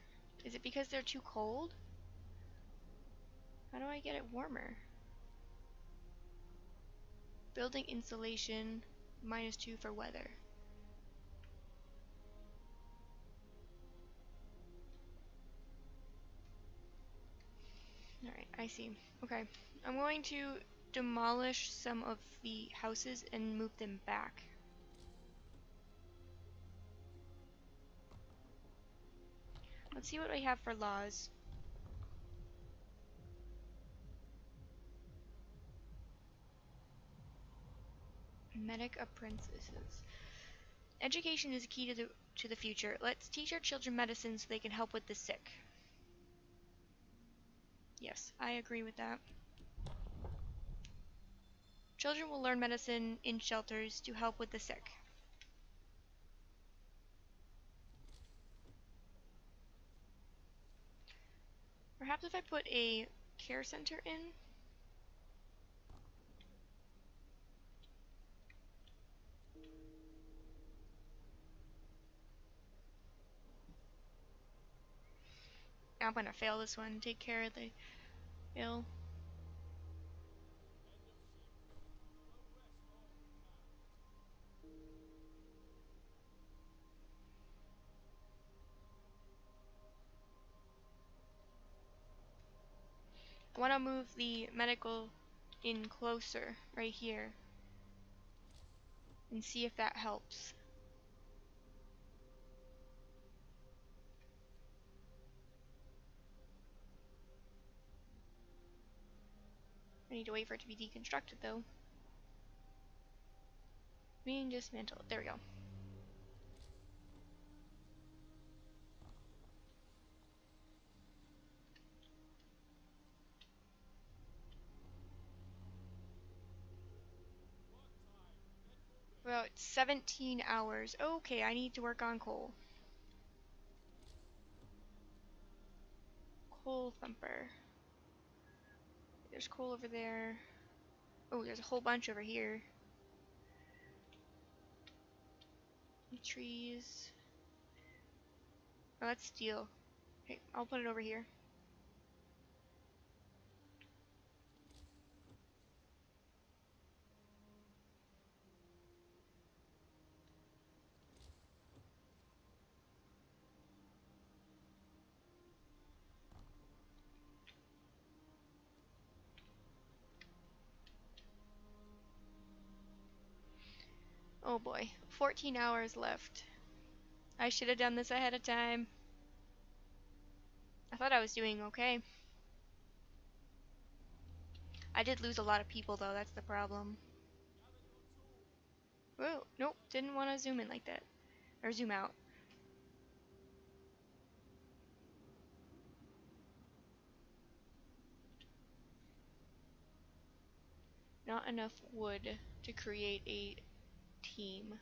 Is it because they're too cold? How do I get it warmer? Building insulation, -2 for weather. Alright, I see. Okay. I'm going to demolish some of the houses and move them back. Let's see what I have for laws. Medic apprentices. Education is a key to the future. Let's teach our children medicine so they can help with the sick. Yes, I agree with that. Children will learn medicine in shelters to help with the sick. Perhaps if I put a care center in? I'm gonna fail this one. Take care of the ill. I want to move the medical in closer, right here, and see if that helps. I need to wait for it to be deconstructed, though. Being dismantled. There we go. About 17 hours. Okay, I need to work on coal. Coal thumper. There's coal over there. Oh, there's a whole bunch over here. Trees. Oh, that's steel. Okay, I'll put it over here. Oh boy, 14 hours left. I should have done this ahead of time. I thought I was doing okay. I did lose a lot of people though, that's the problem. Whoa, nope, didn't want to zoom in like that. Or zoom out. Not enough wood to create a team.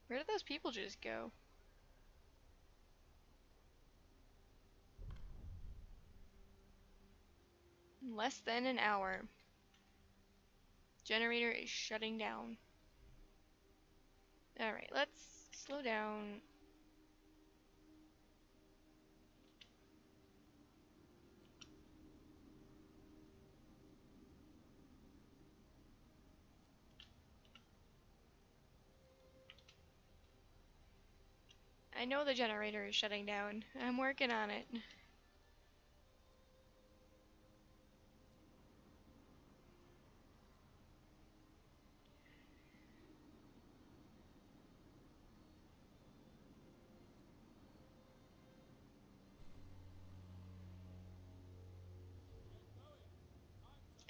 Where did those people just go? Less than an hour. Generator is shutting down. Alright, let's slow down. I know the generator is shutting down. I'm working on it.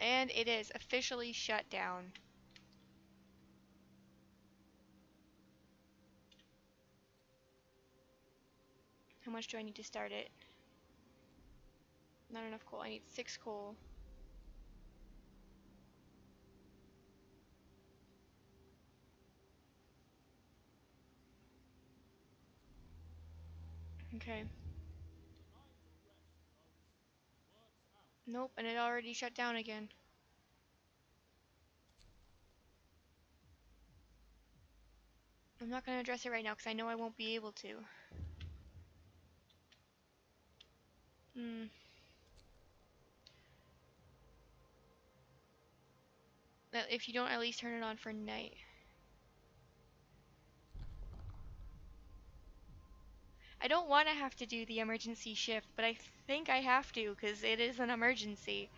And it is officially shut down. How much do I need to start it? Not enough coal. I need 6 coal. Okay. Nope, and it already shut down again. I'm not going to address it right now because I know I won't be able to. Hmm. If you don't at least turn it on for night. I don't want to have to do the emergency shift, but I think I have to because it is an emergency.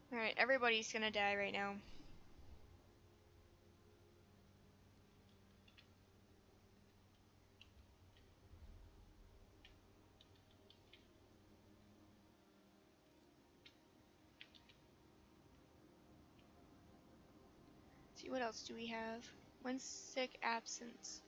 Alright, everybody's gonna die right now. Let's see, what else do we have? One sick absence.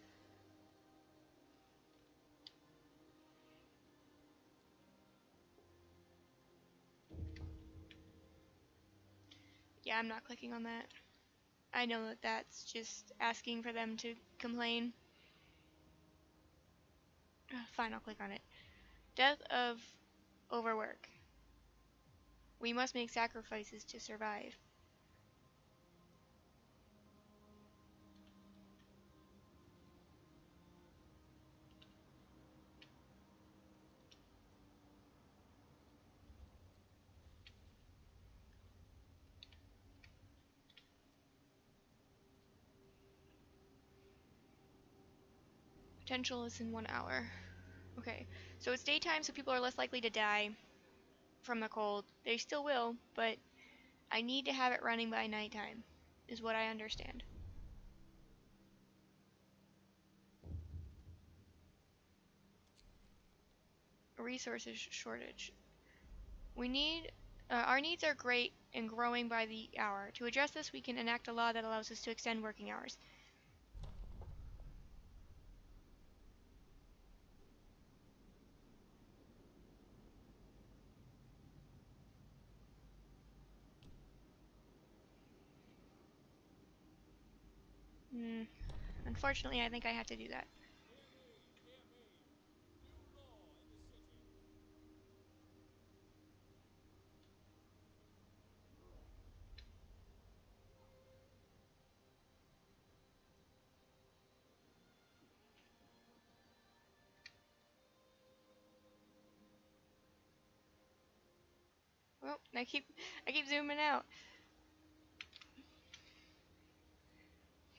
Yeah, I'm not clicking on that. I know that that's just asking for them to complain. Fine, I'll click on it. Death of overwork. We must make sacrifices to survive. Potential is in 1 hour. Okay, so it's daytime, so people are less likely to die from the cold. They still will, but I need to have it running by nighttime, is what I understand. Resources shortage. We need our needs are great and growing by the hour. To address this, we can enact a law that allows us to extend working hours. Hmm. Unfortunately, I think I have to do that. Oh, I keep zooming out.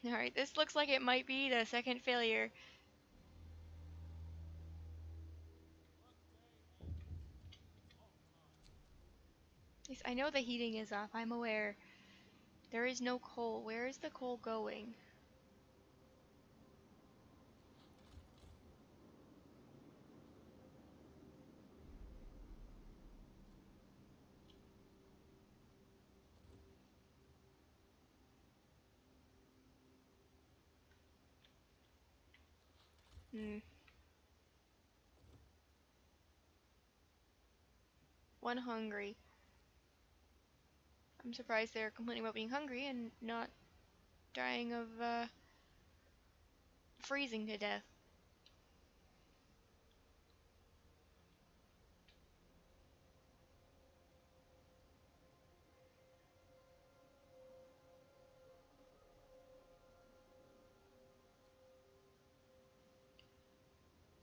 All right, this looks like it might be the second failure. Yes, I know the heating is off. I'm aware. There is no coal. Where is the coal going? Hmm. One hungry. I'm surprised they're complaining about being hungry and not dying of freezing to death.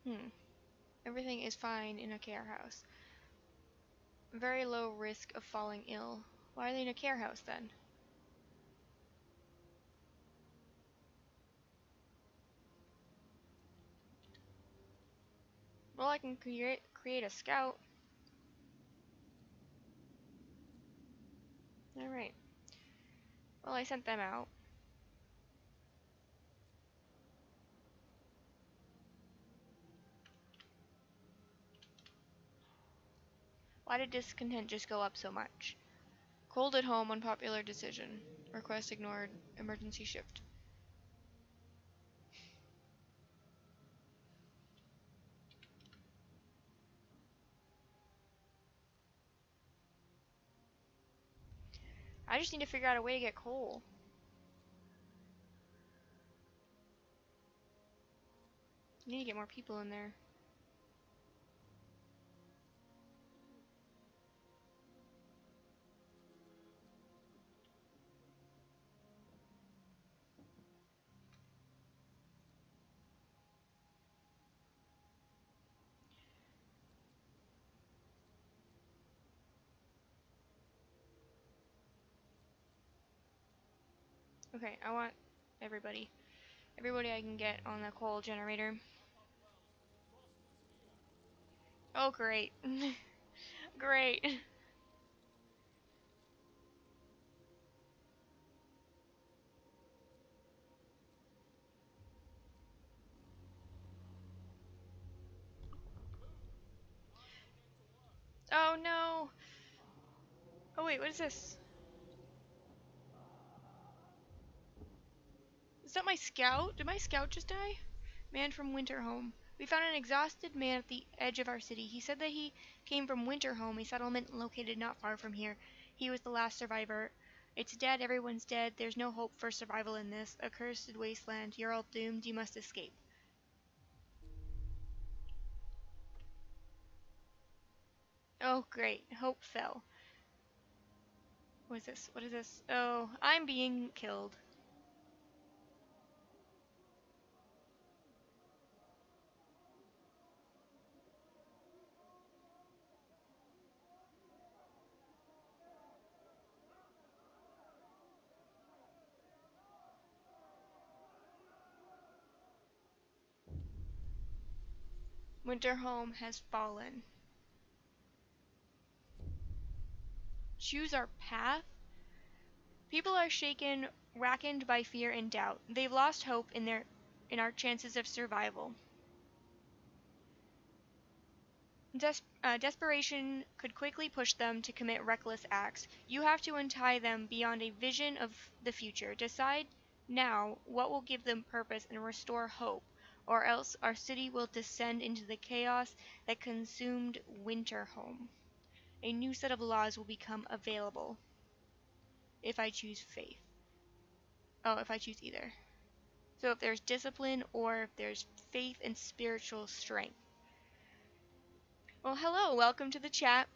Hmm. Everything is fine in a care house. Very low risk of falling ill. Why are they in a care house then? Well, I can create a scout. Alright. Well, I sent them out. Why did discontent just go up so much? Cold at home, unpopular decision. Request ignored. Emergency shift. I just need to figure out a way to get coal. I need to get more people in there. Okay, I want everybody. Everybody I can get on the coal generator. Oh, great. Great. Oh, no. Oh, wait, what is this? Is that my scout? Did my scout just die? Man from Winterhome. We found an exhausted man at the edge of our city. He said that he came from Winterhome, a settlement located not far from here. He was the last survivor. It's dead, everyone's dead. There's no hope for survival in this accursed wasteland. You're all doomed. You must escape. Oh, great. Hope fell. What is this? What is this? Oh, I'm being killed. Winterhome has fallen. Choose our path? People are shaken, rackened by fear and doubt. They've lost hope in our chances of survival. Desperation could quickly push them to commit reckless acts. You have to untie them beyond a vision of the future. Decide now what will give them purpose and restore hope, or else our city will descend into the chaos that consumed Winterhome. A new set of laws will become available if I choose faith. Oh, if I choose either. So if there's discipline or if there's faith and spiritual strength. Well, hello, welcome to the chat.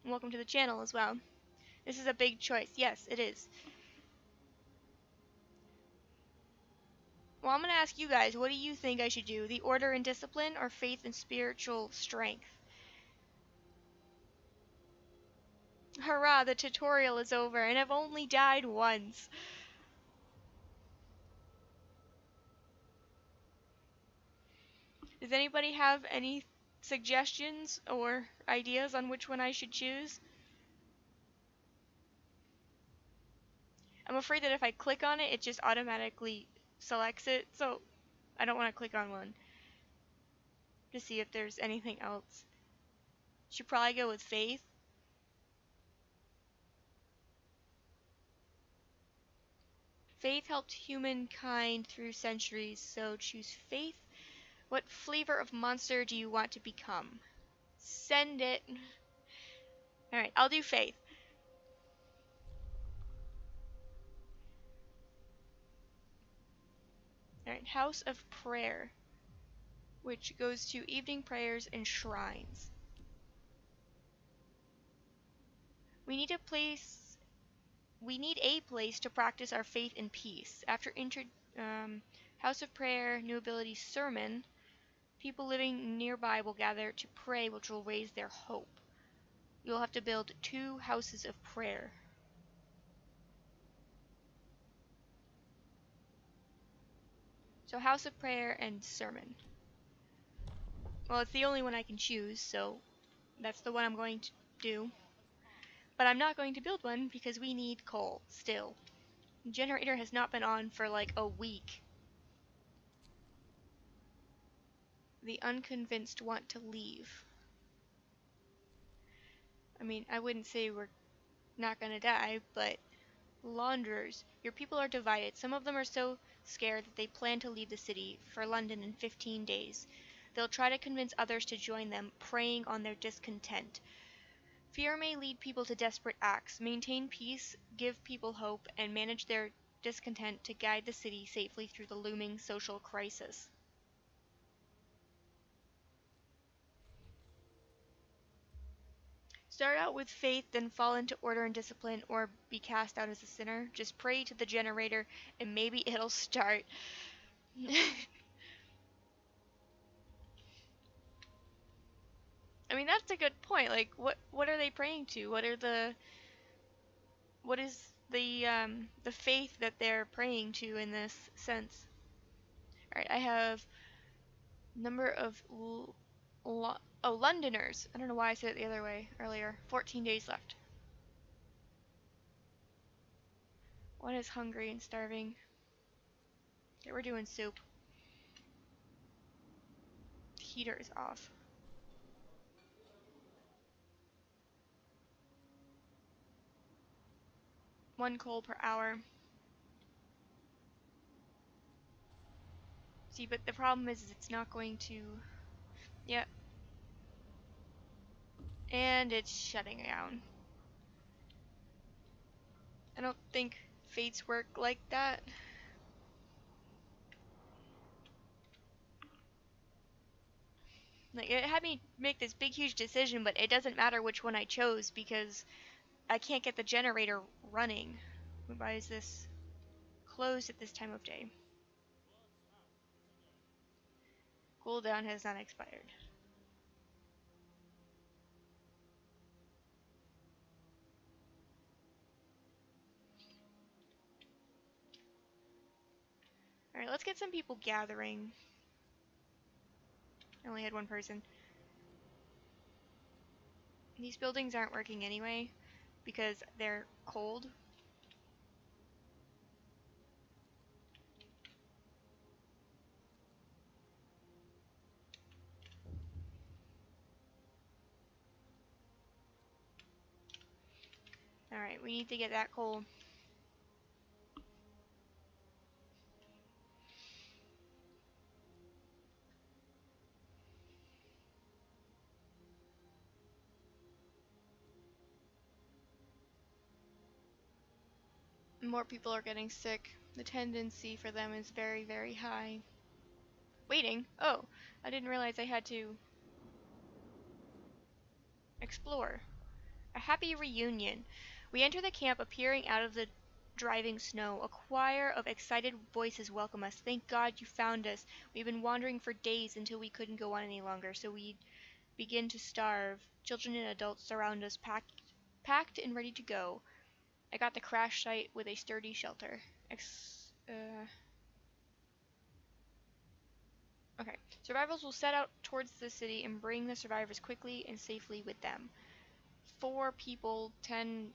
Welcome to the channel as well. This is a big choice. Yes, it is. Well, I'm going to ask you guys, what do you think I should do? The order and discipline or faith and spiritual strength? Hurrah, the tutorial is over, and I've only died once. Does anybody have any suggestions or ideas on which one I should choose? I'm afraid that if I click on it, it just automatically selects it, so I don't want to click on one to see if there's anything else. Should probably go with faith. Faith helped humankind through centuries, so choose faith. What flavor of monster do you want to become? Send it. Alright, I'll do faith. Alright, House of Prayer, which goes to evening prayers and shrines. We need a place to practice our faith and peace. After House of Prayer, New Ability Sermon, people living nearby will gather to pray, which will raise their hope. You'll have to build 2 houses of prayer. So House of Prayer and Sermon. Well, it's the only one I can choose, so that's the one I'm going to do. But I'm not going to build one because we need coal still. The generator has not been on for like a week. The unconvinced want to leave. I mean, I wouldn't say we're not gonna die, but launderers, your people are divided. Some of them are so scared that they plan to leave the city for London in 15 days. They'll try to convince others to join them, preying on their discontent. Fear may lead people to desperate acts. Maintain peace, give people hope, and manage their discontent to guide the city safely through the looming social crisis. Start out with faith, then fall into order and discipline, or be cast out as a sinner. Just pray to the generator, and maybe it'll start. I mean, that's a good point. Like, what are they praying to? What is the faith that they're praying to in this sense? All right, I have number of Londoners. I don't know why I said it the other way earlier. 14 days left. One is hungry and starving. Okay, we're doing soup. The heater is off. One coal per hour. See, but the problem is it's not going to... Yep. And it's shutting down. I don't think fates work like that. Like, it had me make this big, huge decision, but it doesn't matter which one I chose because I can't get the generator running. Why is this closed at this time of day? Cooldown has not expired. Alright, let's get some people gathering. I only had one person. These buildings aren't working anyway because they're cold. Alright, we need to get that coal. More people are getting sick. The tendency for them is very, very high. Waiting? Oh, I didn't realize I had to explore. A happy reunion. We enter the camp appearing out of the driving snow. A choir of excited voices welcome us. Thank God you found us. We've been wandering for days until we couldn't go on any longer, so we begin to starve. Children and adults surround us, packed Packed and ready to go. I got the crash site with a sturdy shelter. Okay. Survivors will set out towards the city and bring the survivors quickly and safely with them. 4 people, 10,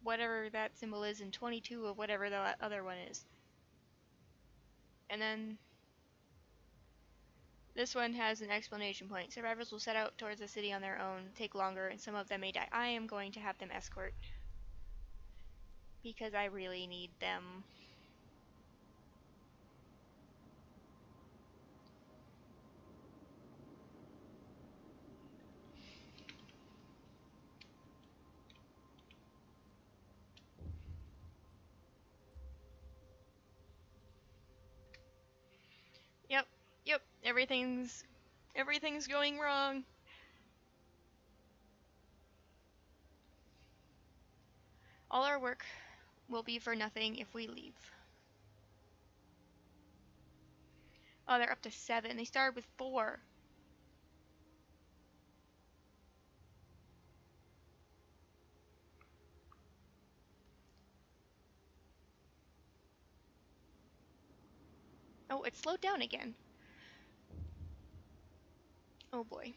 whatever that symbol is, and 22 of whatever the other one is. And then this one has an explanation point. Survivors will set out towards the city on their own, take longer, and some of them may die. I am going to have them escort because I really need them. Yep, yep, everything's going wrong. All our work will be for nothing if we leave. Oh, they're up to 7. They started with 4. Oh, it slowed down again. Oh boy.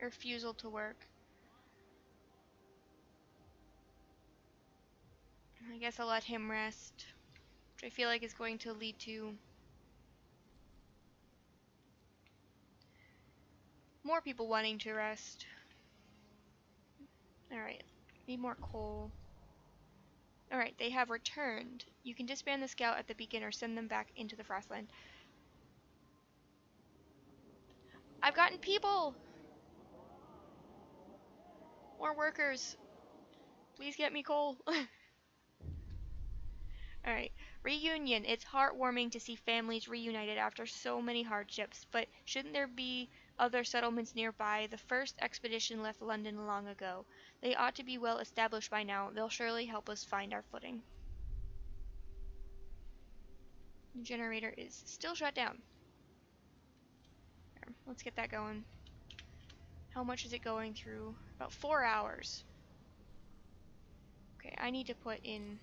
Refusal to work. I guess I'll let him rest, which I feel like is going to lead to more people wanting to rest. Alright, need more coal. Alright, they have returned. You can disband the scout at the beacon or send them back into the Frostland. I've gotten people! More workers! Please get me coal! Alright, reunion. It's heartwarming to see families reunited after so many hardships, but shouldn't there be other settlements nearby? The first expedition left London long ago. They ought to be well established by now. They'll surely help us find our footing. The generator is still shut down. There, let's get that going. How much is it going through? About 4 hours. Okay, I need to put in...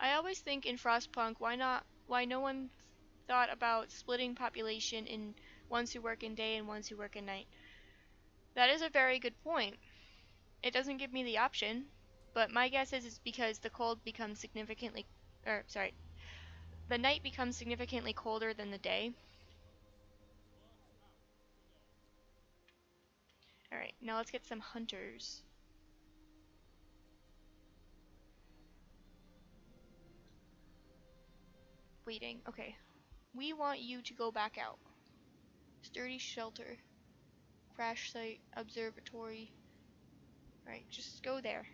I always think in Frostpunk, why no one thought about splitting population in ones who work in day and ones who work in night. That is a very good point. It doesn't give me the option, but my guess is it's because the cold becomes significantly, the night becomes significantly colder than the day. Alright, now let's get some hunters. Waiting, okay. We want you to go back out. Sturdy shelter. Crash site, observatory. Alright, just go there.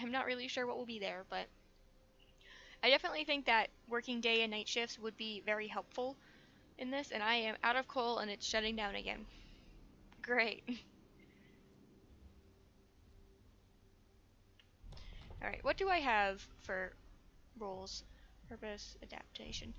I'm not really sure what will be there, but I definitely think that working day and night shifts would be very helpful in this, and I am out of coal and it's shutting down again. Great. Alright, what do I have for roles? Purpose, adaptation.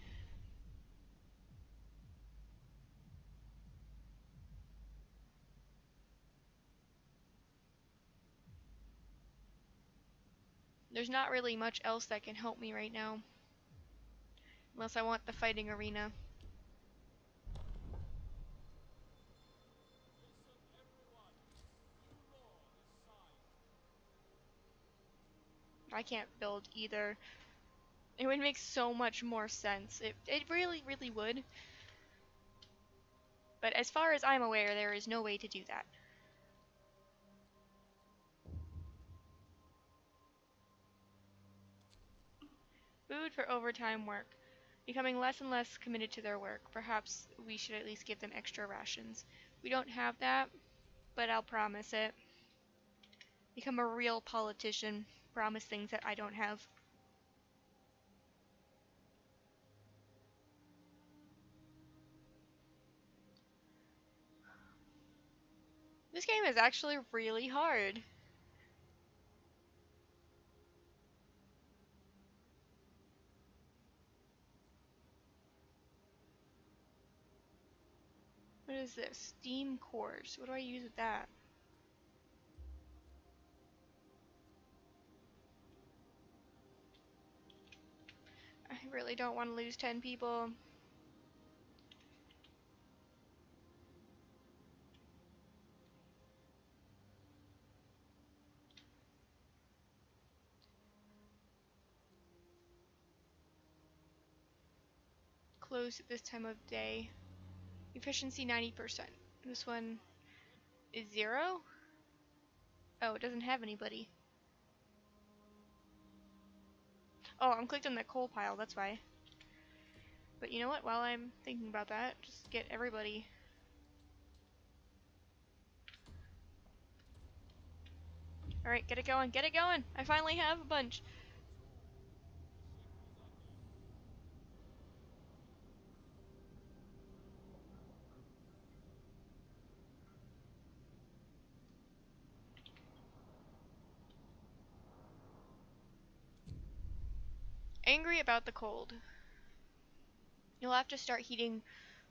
There's not really much else that can help me right now. Unless I want the fighting arena. I can't build either. It would make so much more sense. It really, really would. But as far as I'm aware, there is no way to do that. Food for overtime work. Becoming less and less committed to their work. Perhaps we should at least give them extra rations. We don't have that, but I'll promise it. Become a real politician. promise things that I don't have. This game is actually really hard. What is this? Steam cores. What do I use with that? I really don't want to lose 10 people. Close at this time of day. Efficiency 90%. This one is 0? Oh, it doesn't have anybody. Oh, I'm clicked on the coal pile, that's why. But you know what? While I'm thinking about that, just get everybody. Alright, get it going, get it going! I finally have a bunch. Angry about the cold. You'll have to start heating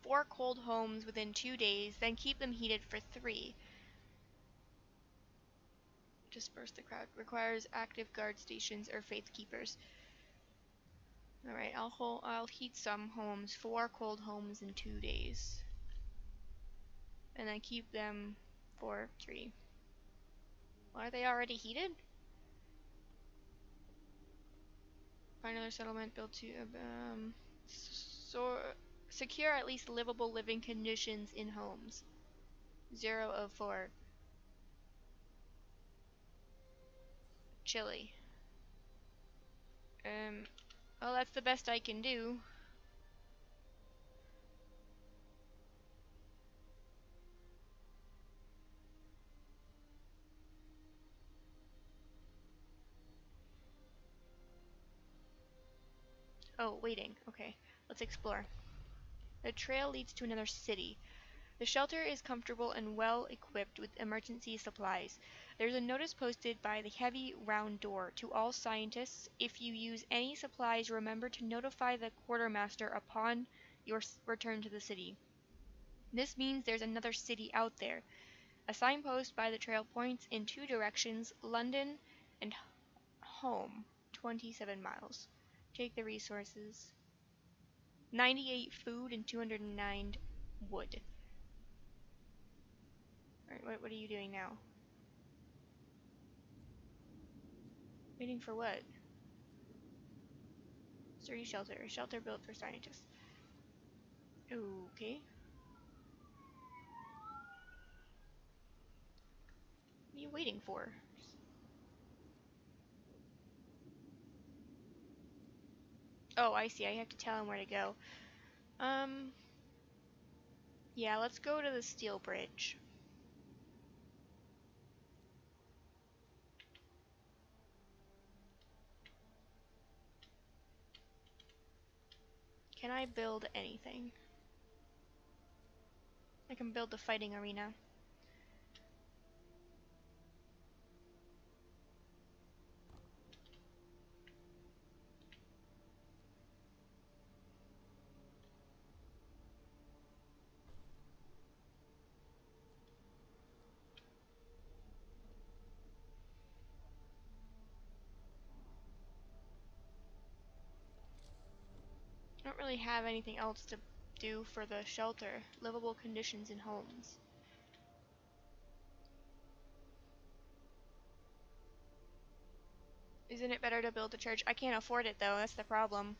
4 cold homes within 2 days, then keep them heated for 3. Disperse the crowd. Requires active guard stations or faith keepers. Alright, I'll heat some homes, 4 cold homes in 2 days. And then keep them for 3. Are they already heated? Find another settlement built to secure at least livable living conditions in homes. 0 of 4. Chilly. Well, that's the best I can do. Oh, waiting. Okay, let's explore. The trail leads to another city. The shelter is comfortable and well equipped with emergency supplies. There's a notice posted by the heavy round door to all scientists. If you use any supplies, remember to notify the quartermaster upon your return to the city. This means there's another city out there. A signpost by the trail points in 2 directions, London and home, 27 miles. Take the resources. 98 food and 209 wood. Alright, what are you doing now? Waiting for what? Sturdy shelter. A shelter built for scientists. Okay. What are you waiting for? Oh, I see. I have to tell him where to go. Yeah, let's go to the steel bridge. Can I build anything? I can build the fighting arena. I don't really have anything else to do for the shelter. Livable conditions in homes. Isn't it better to build a church? I can't afford it though, that's the problem.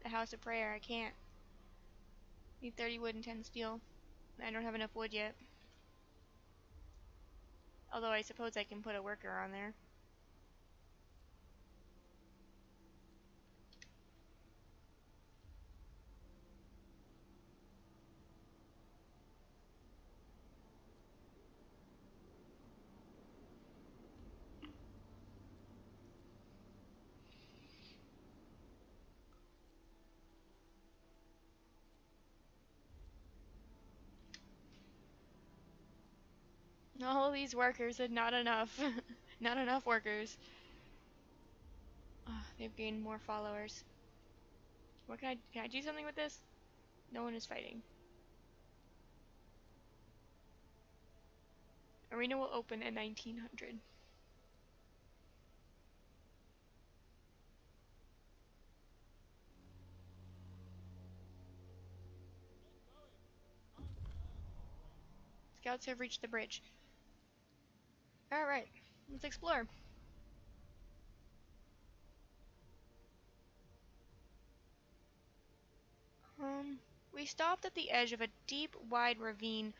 The house of prayer, I can't. Need 30 wood and 10 steel. I don't have enough wood yet. Although I suppose I can put a worker on there. All these workers and not enough. Not enough workers. They've gained more followers. What can I do something with this? No one is fighting. Arena will open in 1900. Scouts have reached the bridge. Alright, let's explore. We stopped at the edge of a deep, wide ravine,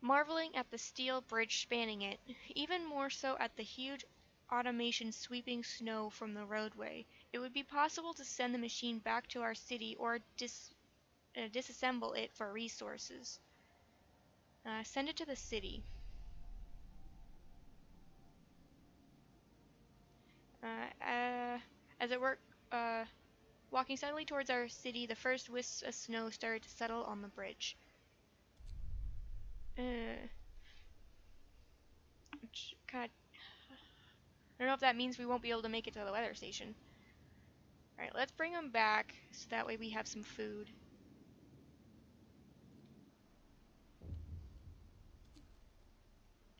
marveling at the steel bridge spanning it, even more so at the huge automation sweeping snow from the roadway. It would be possible to send the machine back to our city or disassemble it for resources. Send it to the city. As it worked, walking steadily towards our city, the first wisps of snow started to settle on the bridge. Which kind of, I don't know if that means we won't be able to make it to the weather station. Alright, let's bring them back so that way we have some food.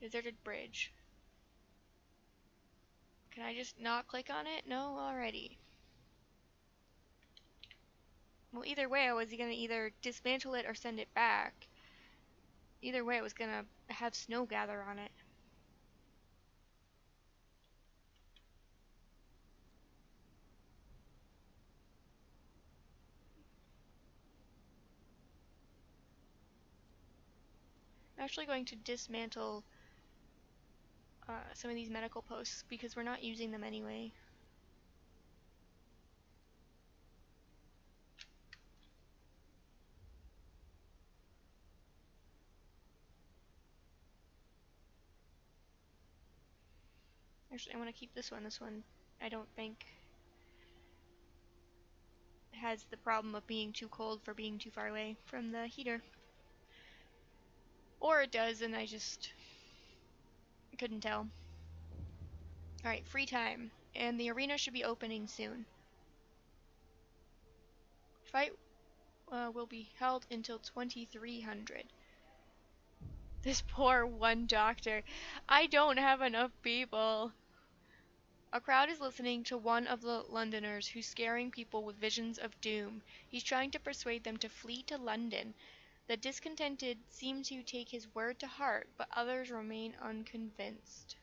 Deserted bridge. Can I just not click on it? No? Alrighty. Well, either way, I was gonna either dismantle it or send it back. Either way, I was gonna have snow gather on it. I'm actually going to dismantle some of these medical posts because we're not using them anyway. Actually, I want to keep this one. This one, I don't think, has the problem of being too cold for being too far away from the heater. Or it does, and I just couldn't tell. Alright, free time. And the arena should be opening soon. Fight will be held until 2300. This poor one doctor. I don't have enough people. A crowd is listening to one of the Londoners who's scaring people with visions of doom. He's trying to persuade them to flee to London. The discontented seem to take his word to heart, but others remain unconvinced.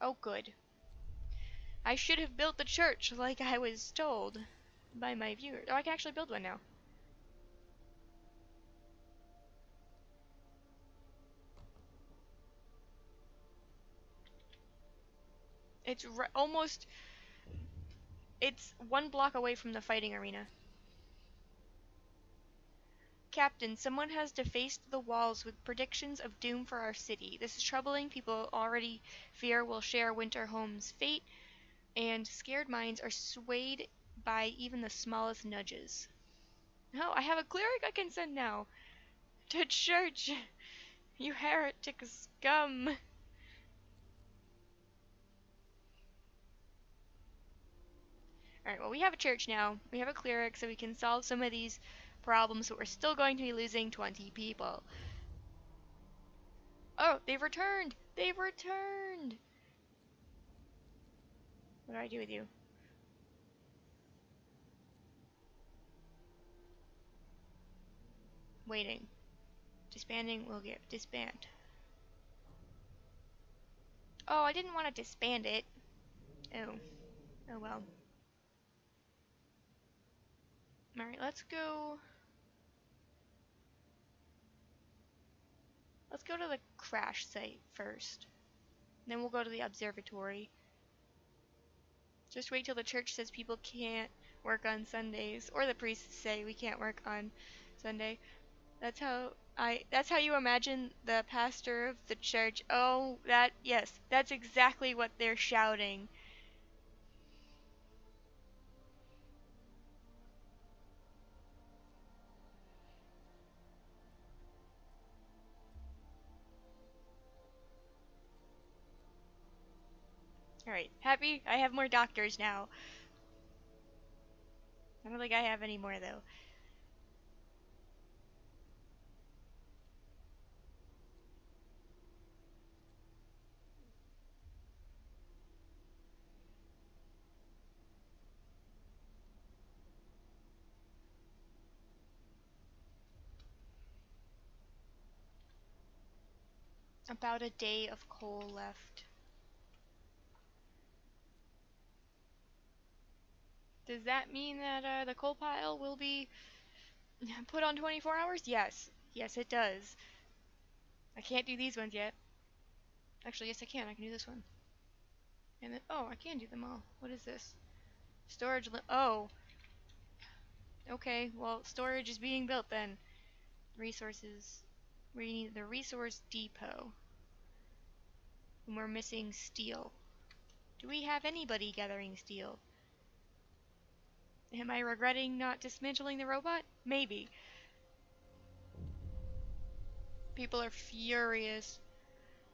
Oh, good. I should have built the church like I was told by my viewers. Oh, I can actually build one now. It's almost... It's 1 block away from the fighting arena. Captain, someone has defaced the walls with predictions of doom for our city. This is troubling. People already fear will share Winterholm's fate, and scared minds are swayed by even the smallest nudges. Oh, I have a cleric I can send now. To church! You heretic scum! Alright, well, we have a church now. We have a cleric, so we can solve some of these problems, but we're still going to be losing 20 people. Oh, they've returned! They've returned! What do I do with you? Waiting. Disbanding will get disband. Oh, I didn't want to disband it. Oh. Oh well. Alright, let's go... Let's go to the crash site first. Then we'll go to the observatory. Just wait till the church says people can't work on Sundays. Or the priests say we can't work on Sunday. That's how you imagine the pastor of the church. Oh, yes, that's exactly what they're shouting. Alright, happy? I have more doctors now. I don't think I have any more, though. About a day of coal left. Does that mean that the coal pile will be put on 24 hours? Yes. Yes, it does. I can't do these ones yet. Actually, yes, I can. I can do this one. And then, oh, I can do them all. What is this? Storage oh. Okay, well, storage is being built then. Resources. We need the resource depot. And we're missing steel. Do we have anybody gathering steel? Am I regretting not dismantling the robot? Maybe. People are furious.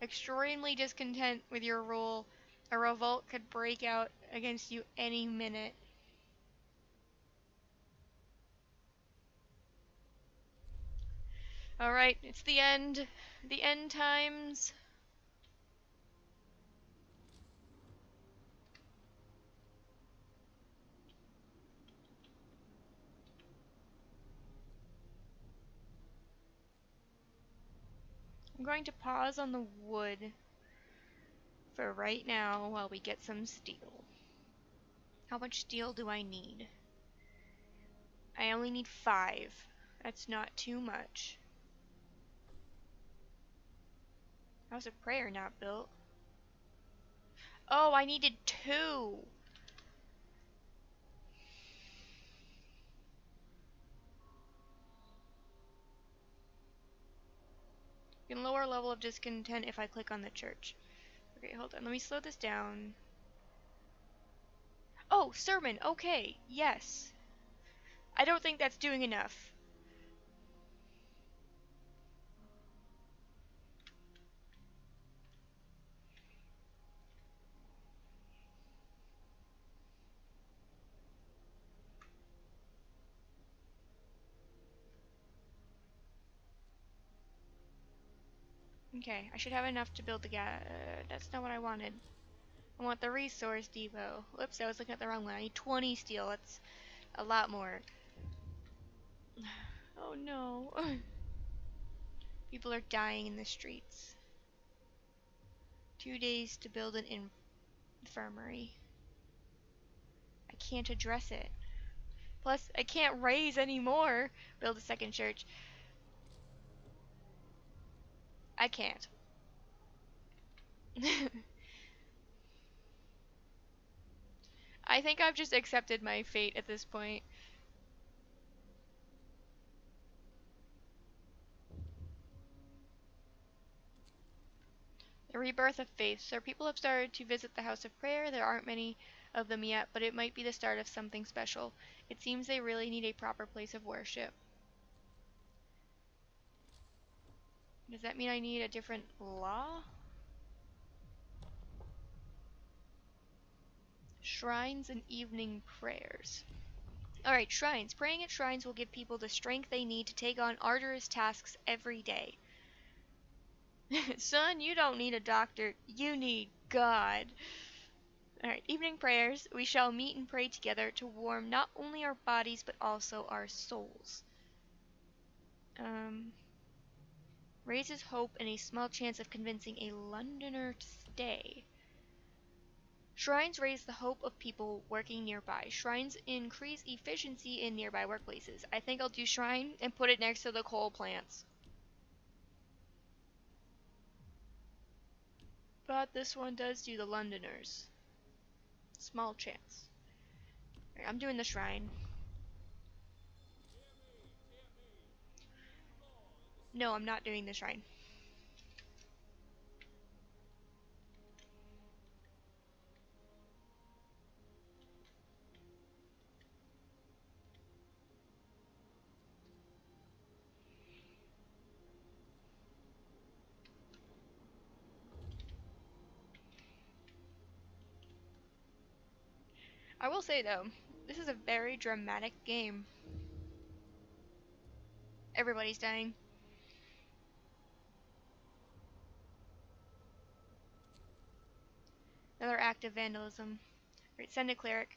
Extremely discontent with your rule. A revolt could break out against you any minute. Alright, it's the end. The end times. I'm going to pause on the wood for right now while we get some steel. How much steel do I need? I only need 5. That's not too much. House of Prayer not built. Oh, I needed 2! You can lower level of discontent if I click on the church. Okay, hold on. Let me slow this down. Oh, sermon! Okay, yes. I don't think that's doing enough. Okay, I should have enough to build the that's not what I wanted. I want the resource depot. Whoops, I was looking at the wrong one. I need 20 steel. That's a lot more. Oh no. People are dying in the streets. 2 days to build an infirmary. I can't address it. Plus, I can't raise anymore. Build a second church. I can't. I think I've just accepted my fate at this point. The rebirth of faith. So people have started to visit the House of Prayer. There aren't many of them yet, but it might be the start of something special. It seems they really need a proper place of worship. Does that mean I need a different law? Shrines and evening prayers. Alright, shrines. Praying at shrines will give people the strength they need to take on arduous tasks every day. Son, you don't need a doctor. You need God. Alright, evening prayers. We shall meet and pray together to warm not only our bodies but also our souls. Raises hope and a small chance of convincing a Londoner to stay. Shrines raise the hope of people working nearby. Shrines increase efficiency in nearby workplaces. I think I'll do shrine and put it next to the coal plants. But this one does do the Londoners. Small chance. Right, I'm doing the shrine. No, I'm not doing the shrine. I will say though, this is a very dramatic game. Everybody's dying. Another act of vandalism. Right, send a cleric.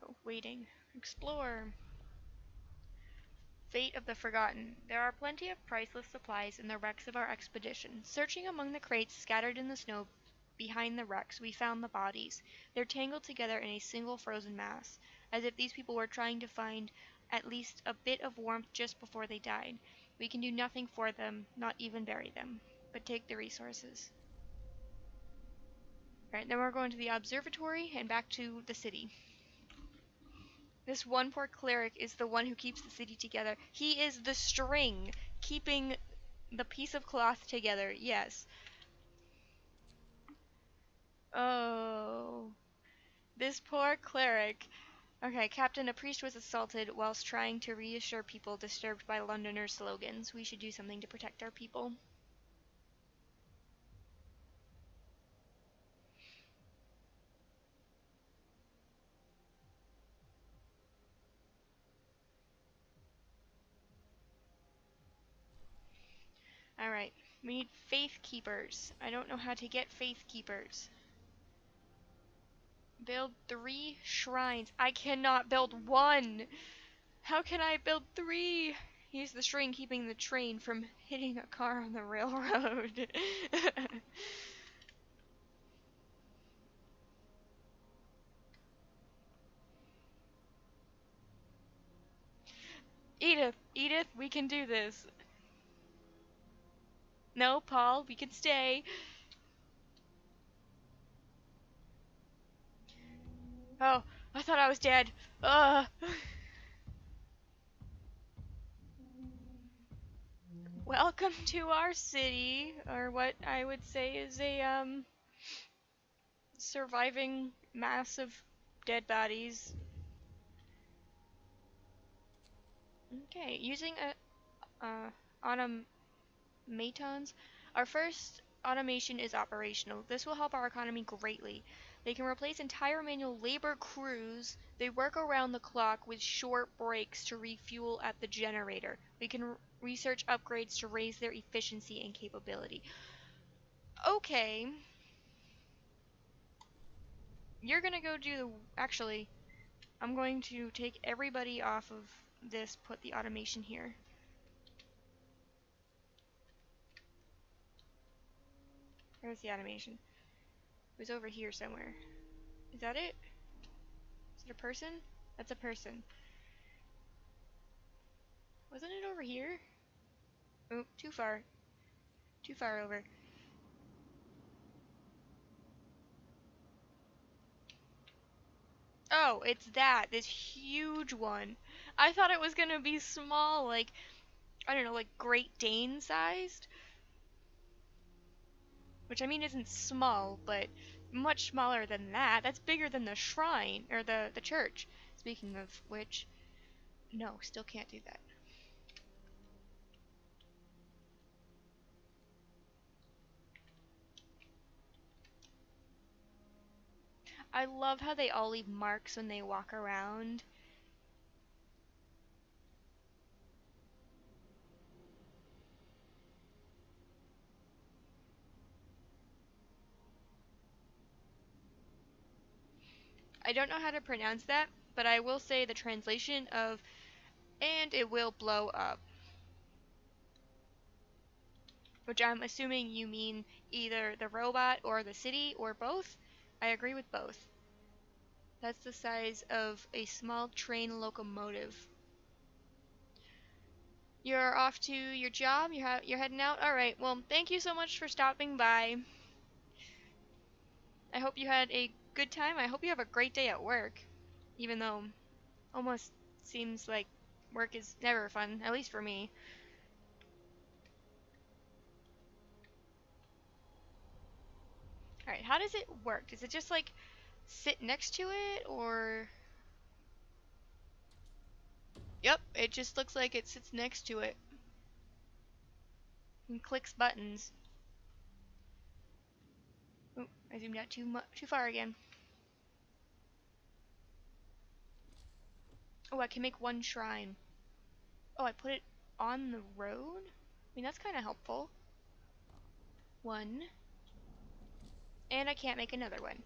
Oh, waiting. Explore. Fate of the Forgotten. There are plenty of priceless supplies in the wrecks of our expedition. Searching among the crates scattered in the snow behind the wrecks, we found the bodies. They're tangled together in a single frozen mass, as if these people were trying to find at least a bit of warmth just before they died. We can do nothing for them, not even bury them, but take the resources. Alright, then we're going to the observatory and back to the city. This one poor cleric is the one who keeps the city together. He is the string keeping the piece of cloth together. Yes. Oh. This poor cleric. Okay, Captain, a priest was assaulted whilst trying to reassure people disturbed by Londoners' slogans. We should do something to protect our people. Alright, we need faith keepers. I don't know how to get faith keepers. Build 3 shrines. I cannot build 1! How can I build 3? He's the string keeping the train from hitting a car on the railroad. Edith, we can do this. No, Paul, we can stay. Oh, I thought I was dead. Ugh. Welcome to our city, or what I would say is a, surviving mass of dead bodies. Okay, using automatons. Our first automation is operational. This will help our economy greatly. They can replace entire manual labor crews. They work around the clock with short breaks to refuel at the generator. We can research upgrades to raise their efficiency and capability. Okay. You're gonna go do the... Actually, I'm going to take everybody off of this, put the automation here. Where's the automation? It was over here somewhere. Is that it? Is it a person? That's a person. Wasn't it over here? Oh, too far. Too far over. Oh, it's that. This huge one. I thought it was gonna be small, like, I don't know, like Great Dane sized. Which I mean isn't small, but much smaller than that. That's bigger than the shrine, or the church. Speaking of which, no, still can't do that. I love how they all leave marks when they walk around. I don't know how to pronounce that, but I will say the translation of "and it will blow up," which I'm assuming you mean either the robot or the city or both. I agree with both. That's the size of a small train locomotive. You're off to your job? You're heading out? Alright, well, thank you so much for stopping by. I hope you had a good time. I hope you have a great day at work. Even though almost seems like work is never fun, at least for me. Alright, how does it work? Does it just like sit next to it, or... Yep, it just looks like it sits next to it. and clicks buttons. Oh, I zoomed out too far again. Oh, I can make one shrine. Oh, I put it on the road? I mean, that's kind of helpful. One. And I can't make another one.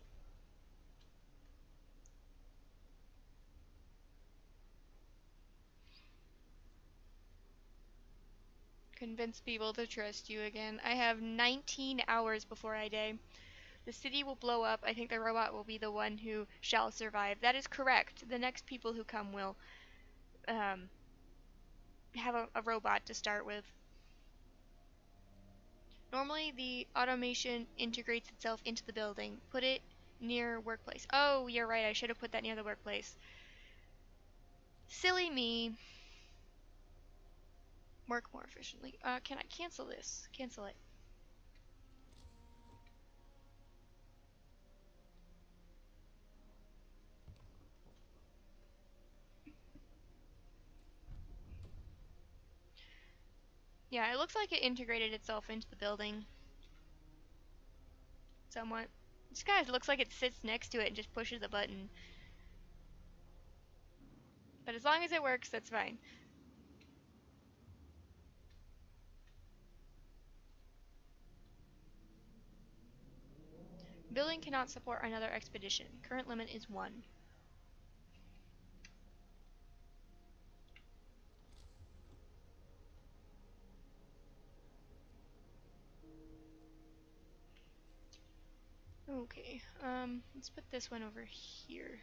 Convince people to trust you again. I have 19 hours before I die. The city will blow up. I think the robot will be the one who shall survive. That is correct. The next people who come will um, have a robot to start with. Normally, the automation integrates itself into the building. Put it near workplace. Oh, you're right. I should have put that near the workplace. Silly me. Work more efficiently. Can I cancel this? Cancel it. Yeah, it looks like it integrated itself into the building. Somewhat. This guy looks like it sits next to it and just pushes a button. But as long as it works, that's fine. Building cannot support another expedition. Current limit is 1. Okay, let's put this one over here.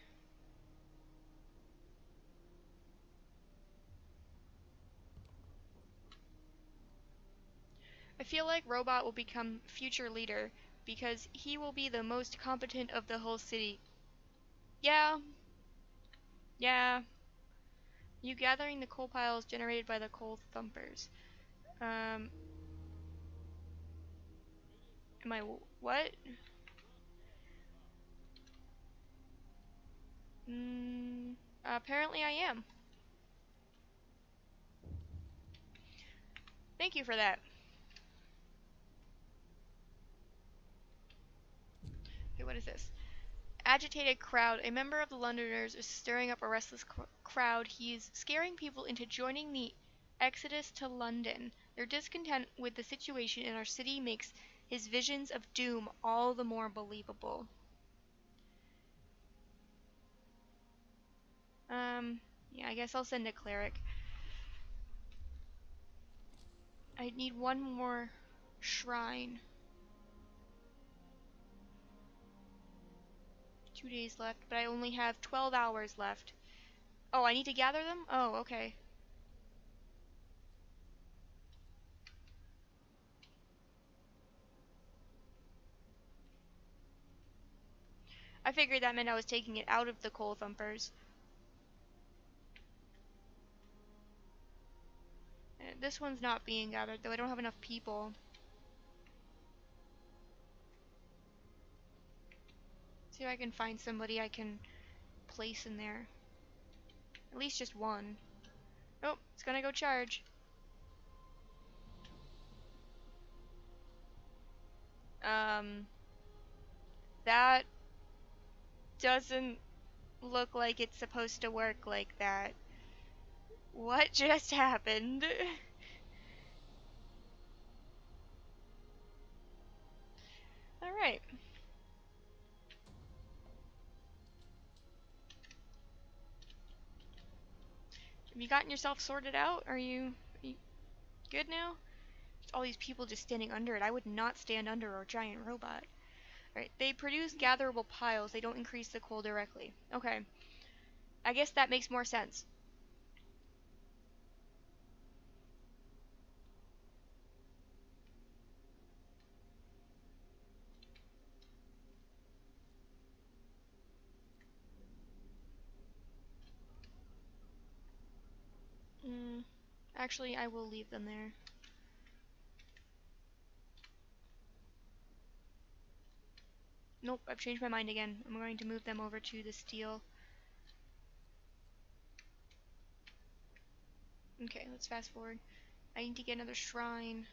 I feel like Robot will become future leader because he will be the most competent of the whole city. Yeah, yeah. You gathering the coal piles generated by the coal thumpers. Um, am I what? Mm, apparently I am. Thank you for that. Okay, what is this? Agitated crowd. A member of the Londoners is stirring up a restless crowd. He is scaring people into joining the exodus to London. Their discontent with the situation in our city makes his visions of doom all the more believable. Yeah, I guess I'll send a cleric. I need one more shrine. 2 days left, but I only have 12 hours left. Oh, I need to gather them? Oh, okay. I figured that meant I was taking it out of the coal thumpers. This one's not being gathered, though I don't have enough people. See if I can find somebody I can place in there. At least just one. Oh, it's gonna go charge. Um, that doesn't look like it's supposed to work like that. What just happened? Alright. Have you gotten yourself sorted out? Are you good now? All these people just standing under it. I would not stand under a giant robot. Alright, they produce gatherable piles. They don't increase the coal directly. Okay. I guess that makes more sense. Actually, I will leave them there. Nope, I've changed my mind again. I'm going to move them over to the steel. Okay, let's fast forward. I need to get another shrine.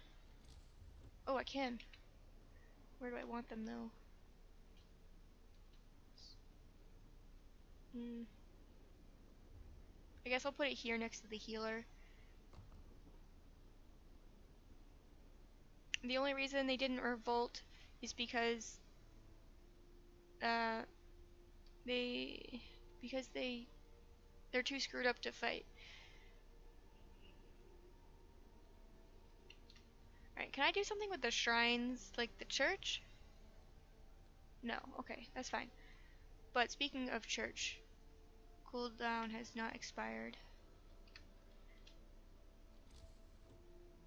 Oh, I can. Where do I want them though? Hmm. I guess I'll put it here next to the healer. The only reason they didn't revolt is because uh they because they're too screwed up to fight. Alright, can I do something with the shrines, like the church? No, okay, that's fine. But speaking of church, cooldown has not expired.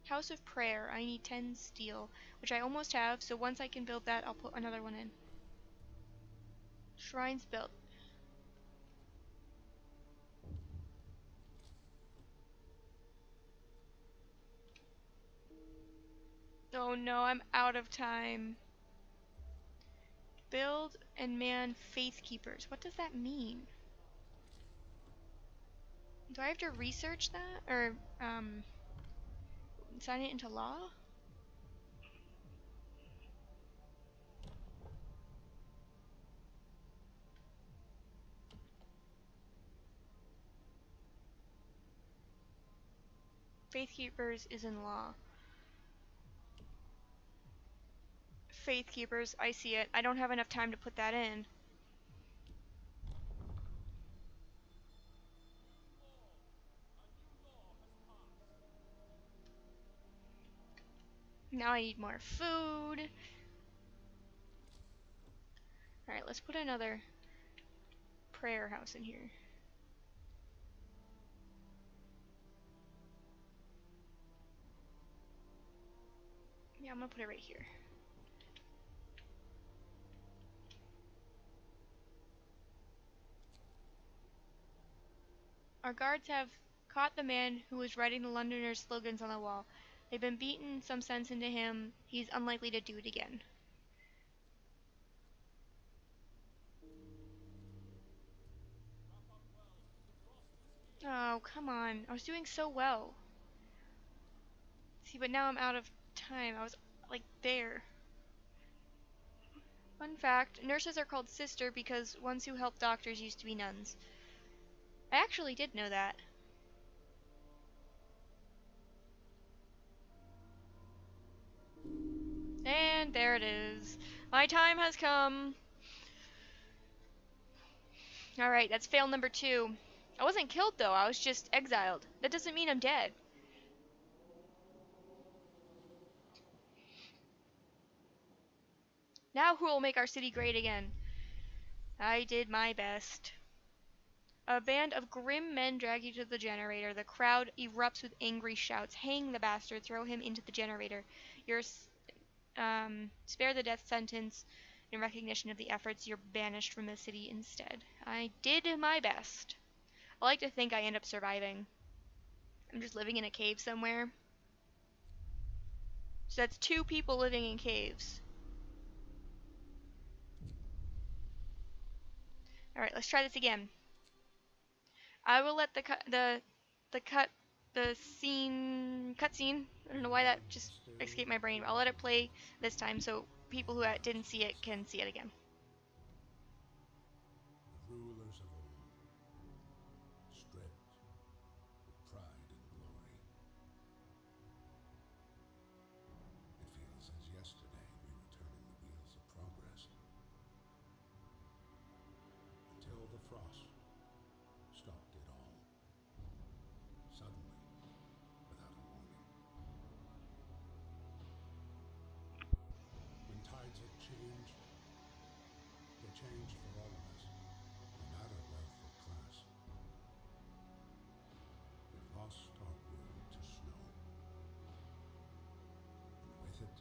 House of Prayer, I need 10 steel, which I almost have, so once I can build that, I'll put another one in. Shrines built. Oh no, I'm out of time. Build and man faith keepers. What does that mean? Do I have to research that? Or, sign it into law? Faith keepers is in law. Faith keepers, I see it. I don't have enough time to put that in. Now I need more food. Alright, let's put another prayer house in here. Yeah, I'm gonna put it right here. Our guards have caught the man who was writing the Londoners' slogans on the wall. They've been beaten some sense into him. He's unlikely to do it again. Oh, come on. I was doing so well. See, but now I'm out of time. I was, like, there. Fun fact, nurses are called sister because ones who help doctors used to be nuns. I actually did know that. And there it is. My time has come. Alright, that's fail number 2. I wasn't killed though, I was just exiled. That doesn't mean I'm dead. Now who will make our city great again? I did my best. A band of grim men drag you to the generator. The crowd erupts with angry shouts. Hang the bastard, throw him into the generator. You're spare the death sentence. In recognition of the efforts, you're banished from the city instead. I did my best. I like to think I end up surviving. I'm just living in a cave somewhere. So that's 2 people living in caves. Alright, let's try this again. I will let the cutscene. I don't know why that just escaped my brain. I'll let it play this time so people who didn't see it can see it again. The rulers of old, stripped of pride and glory. It feels as yesterday we were turning the wheels of progress. Until the frost stopped it all. Suddenly, without a warning. When tides had changed, they changed for all of us, no matter wealth or class. We lost our world to snow, and with it,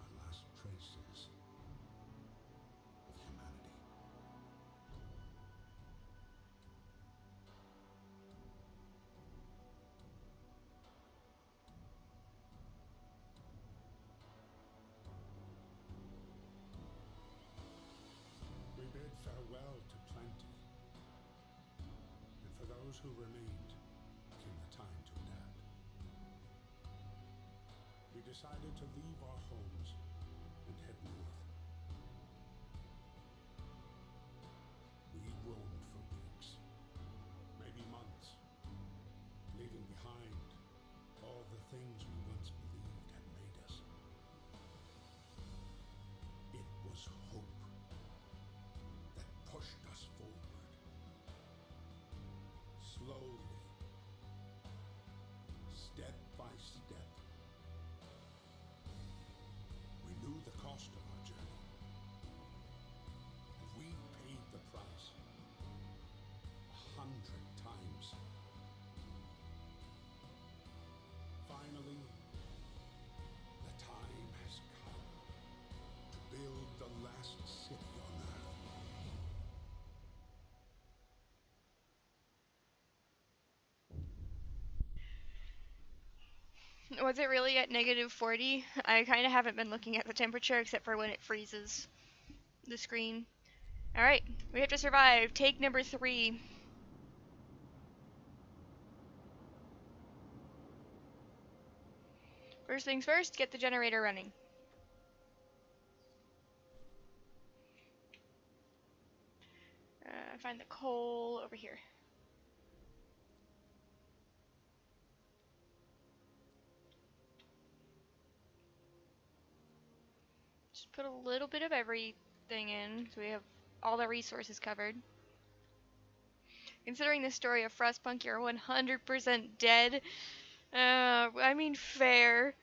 our last traces of humanity. We bid farewell to plenty, and for those who remained came the time to adapt. We decided to leave our homes and head north. We roamed for weeks, maybe months, leaving behind all the things we once believed had made us. It was hope that pushed us forward. Slowly, step by step, we knew the cost of our journey, and we paid the price 100 times. Finally, the time has come to build the last city on Earth. Was it really at -40? I kind of haven't been looking at the temperature except for when it freezes the screen. Alright, we have to survive. Take number 3. First things first, get the generator running. Find the coal over here. Just put a little bit of everything in so we have all the resources covered. Considering the story of Frostpunk, you're 100% dead. I mean, fair.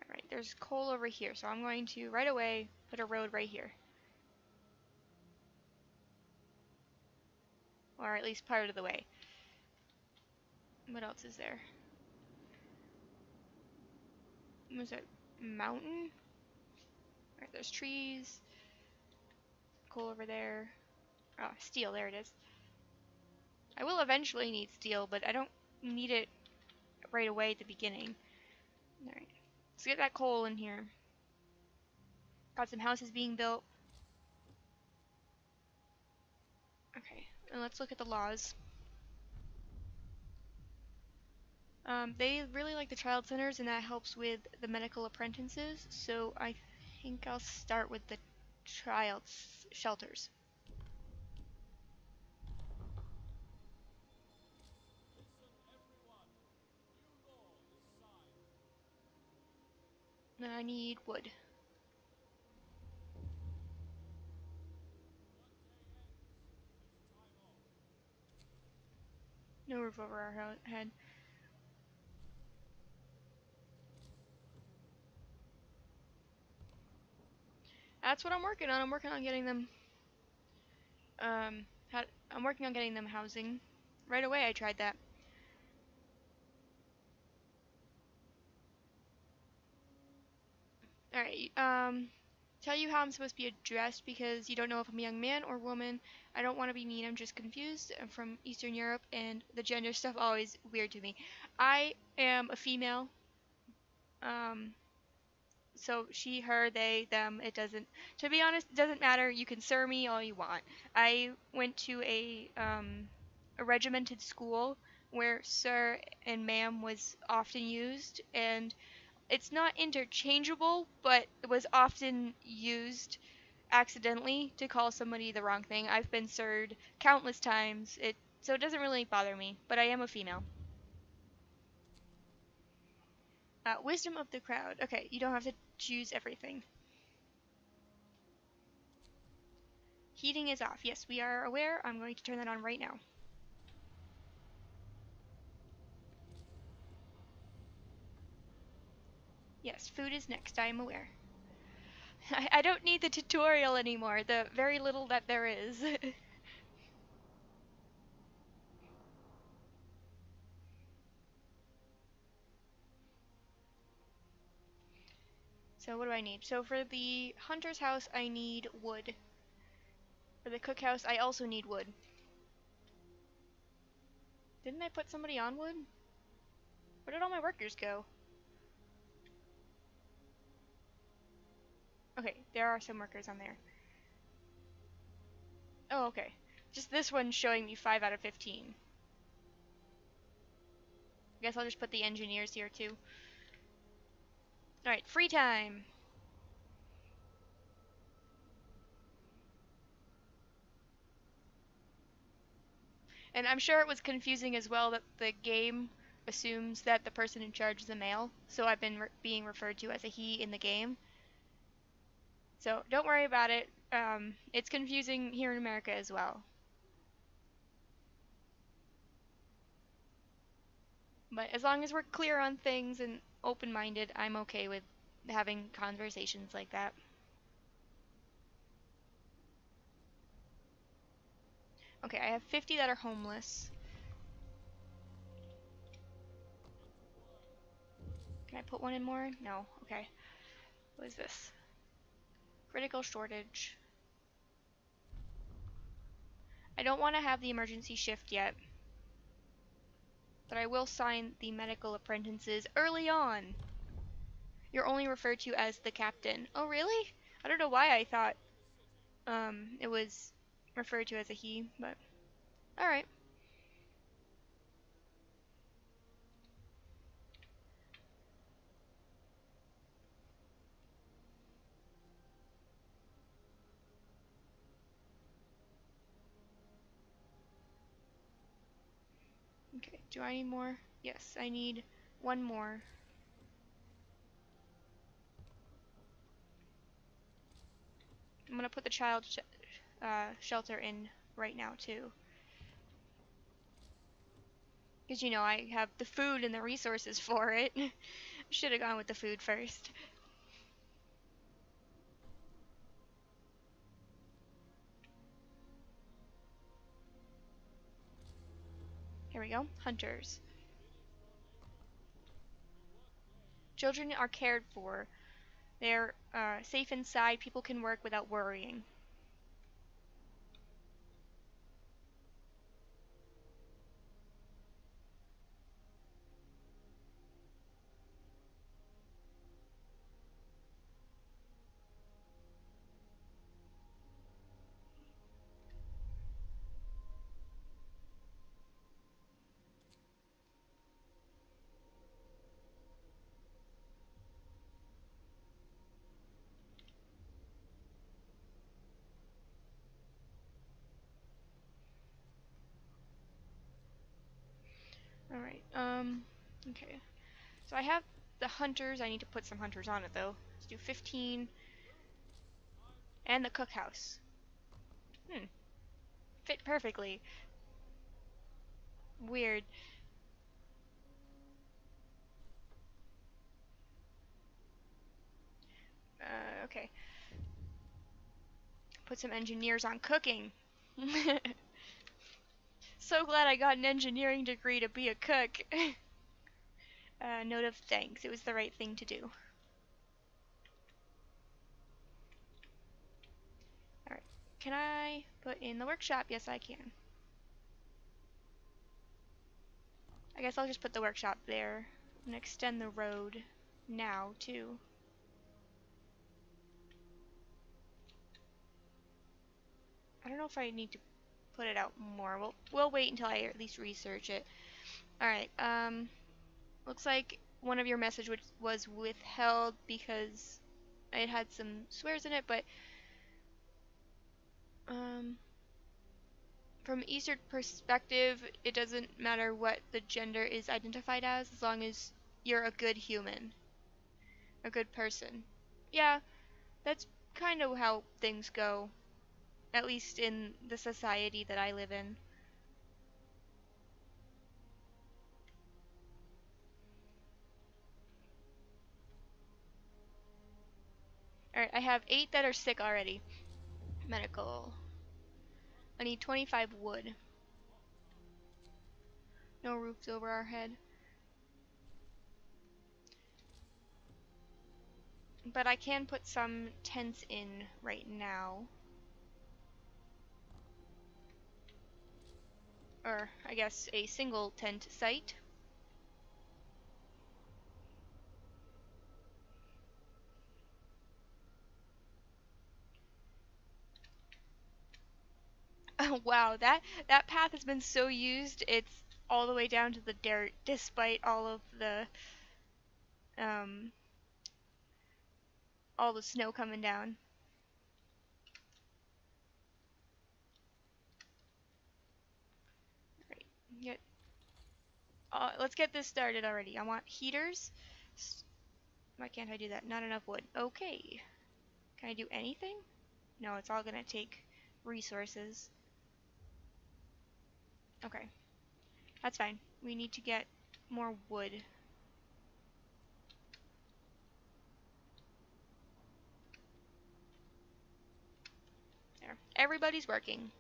Alright, there's coal over here, so I'm going to right away put a road right here. Or at least part of the way. What else is there? Was it mountain? Alright, there's trees. Coal over there. Oh, steel, there it is. I will eventually need steel, but I don't need it right away at the beginning. Alright, let's get that coal in here. Got some houses being built. Okay, and let's look at the laws. They really like the child centers, and that helps with the medical apprentices, so I think I'll start with the child shelters. Then I need wood. No roof over our head. That's what I'm working on. I'm working on getting them. I'm working on getting them housing. Right away, I tried that. All right. Tell you how I'm supposed to be addressed because you don't know if I'm a young man or woman. I don't want to be mean. I'm just confused. I'm from Eastern Europe, and the gender stuff always weird to me. I am a female. Um, so she, her, they, them. It doesn't. To be honest, it doesn't matter. You can sir me all you want. I went to a regimented school where sir and ma'am was often used, and it's not interchangeable, but it was often used accidentally to call somebody the wrong thing. I've been sirred countless times. So it doesn't really bother me, but I am a female. Wisdom of the crowd. Okay, you don't have to choose everything. Heating is off. Yes, we are aware. I'm going to turn that on right now. Yes, food is next. I am aware. I don't need the tutorial anymore. The very little that there is. So what do I need? So for the hunter's house, I need wood. For the cookhouse, I also need wood. Didn't I put somebody on wood? Where did all my workers go? Okay, there are some workers on there. Oh, okay. Just this one's showing me 5 out of 15. I guess I'll just put the engineers here too. Alright, free time. And I'm sure it was confusing as well that the game assumes that the person in charge is a male, so I've been being referred to as a he in the game. So don't worry about it. It's confusing here in America as well. But as long as we're clear on things and open-minded, I'm okay with having conversations like that. Okay, I have 50 that are homeless. Can I put one in more? No. Okay. What is this? Critical shortage. I don't want to have the emergency shift yet, but I will sign the medical apprentices early on. You're only referred to as the captain. Oh, really? I don't know why I thought it was referred to as a he, but alright. Okay, do I need more? Yes, I need one more. I'm gonna put the child shelter in right now too. Because you know, I have the food and the resources for it. Should have gone with the food first. Here we go. Hunters. Children are cared for. They're safe inside. People can work without worrying. Alright, okay. So I have the hunters. I need to put some hunters on it though. Let's do 15. And the cookhouse. Hmm. Fit perfectly. Weird. Okay. Put some engineers on cooking. So glad I got an engineering degree to be a cook. Note of thanks. It was the right thing to do. Alright. Can I put in the workshop? Yes, I can. I guess I'll just put the workshop there. And extend the road now, too. I don't know if I need to put it out more. We'll wait until I at least research it. Alright, looks like one of your message was withheld because it had some swears in it, but from Eastern perspective, it doesn't matter what the gender is identified as long as you're a good human, a good person. Yeah, that's kind of how things go, at least in the society that I live in. Alright, I have 8 that are sick already. Medical. I need 25 wood. No roofs over our head. But I can put some tents in right now. Or, I guess, a single tent site. Wow, that path has been so used. It's all the way down to the dirt, despite um all the snow coming down. Right. Get, let's get this started already. I want heaters. Why can't I do that? Not enough wood. Okay. Can I do anything? No, it's all gonna take resources. Okay, that's fine. We need to get more wood. There. Everybody's working.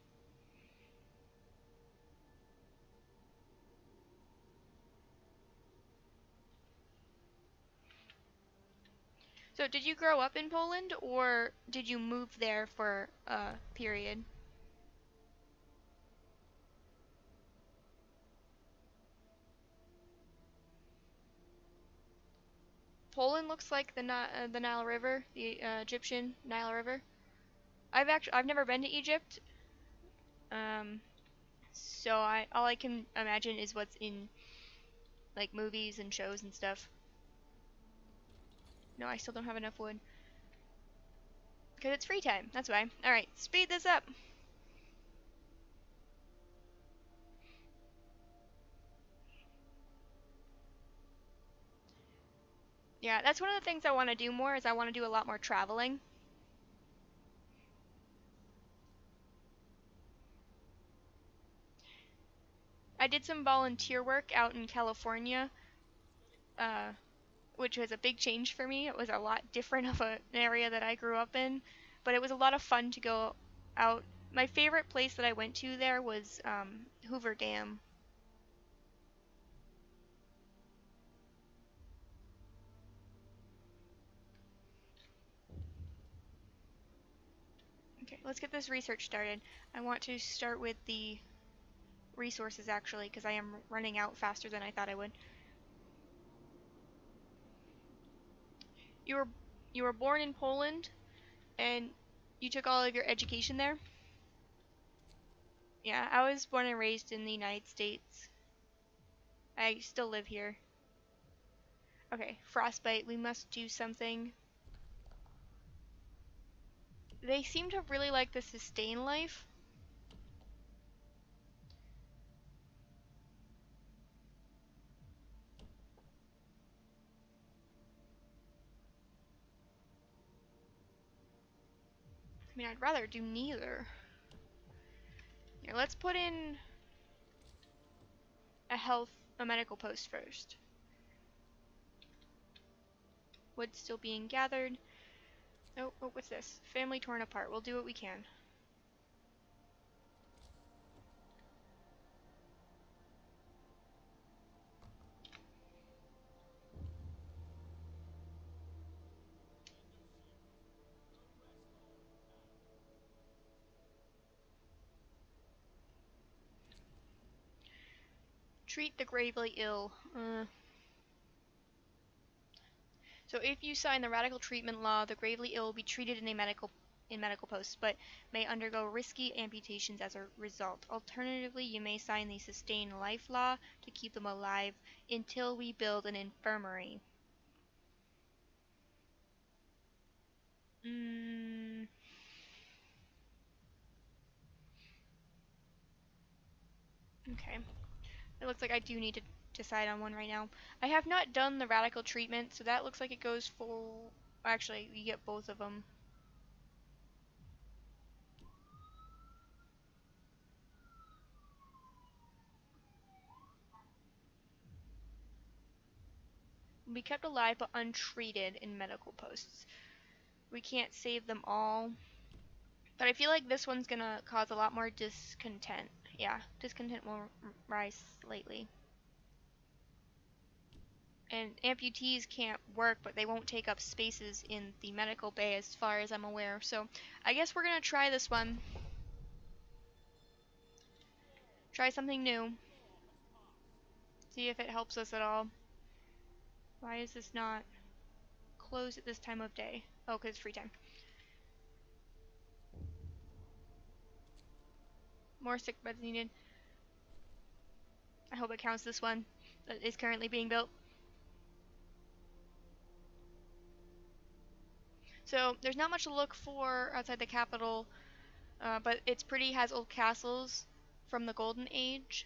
So, did you grow up in Poland or did you move there for a period? Poland looks like the Nile River, the Egyptian Nile River. I've never been to Egypt. Um, so I all I can imagine is what's in like movies and shows and stuff. No, I still don't have enough wood. Because it's free time. That's why. Alright, speed this up. Yeah, that's one of the things I want to do more is I want to do a lot more traveling. I did some volunteer work out in California, uh, which was a big change for me. It was a lot different of an area that I grew up in, but it was a lot of fun to go out. My favorite place that I went to there was Hoover Dam. Okay, let's get this research started. I want to start with the resources actually, because I am running out faster than I thought I would. You were you were born in Poland and you took all of your education there? Yeah, I was born and raised in the United States. I still live here. Okay, frostbite, we must do something. They seem to really like the sustain life. I mean, I'd rather do neither. Here, let's put in a medical post first. Wood still being gathered. Oh, what's this? Family torn apart. We'll do what we can. Treat the gravely ill. So if you sign the radical treatment law, the gravely ill will be treated in medical posts, but may undergo risky amputations as a result. Alternatively, you may sign the sustain life law to keep them alive until we build an infirmary. Mm, okay. It looks like I do need to decide on one right now. I have not done the radical treatment, so that looks like it goes for... Actually, you get both of them. Be kept alive but untreated in medical posts. We can't save them all, but I feel like this one's gonna cause a lot more discontent. Yeah, discontent will rise slightly. And amputees can't work, but they won't take up spaces in the medical bay as far as I'm aware. So I guess we're gonna try this one. Try something new. See if it helps us at all. Why is this not closed at this time of day? Oh, because it's free time. More sick beds needed. I hope it counts this one that is currently being built. So there's not much to look for outside the capital, but it's pretty, has old castles from the Golden Age.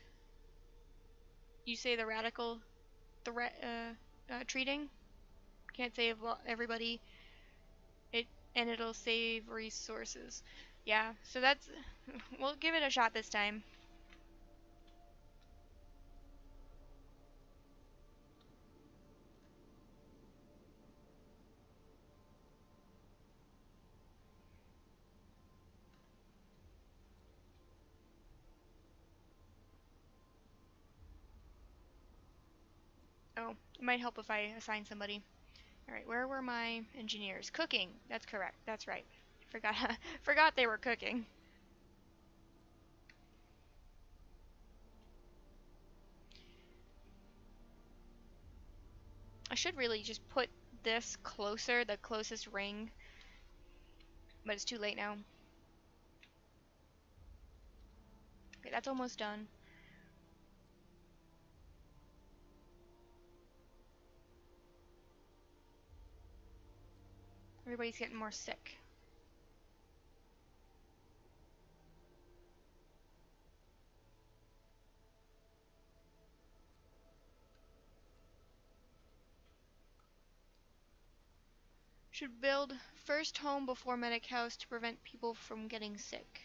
You say the radical treating can't save everybody. And it'll save resources. Yeah, so that's, we'll give it a shot this time. Oh, it might help if I assign somebody. Alright, where were my engineers? Cooking. That's correct. That's right. Forgot forgot they were cooking. I should really just put this closer, the closest ring. But it's too late now. Okay, that's almost done. Everybody's getting more sick. Should build first home before medic house to prevent people from getting sick.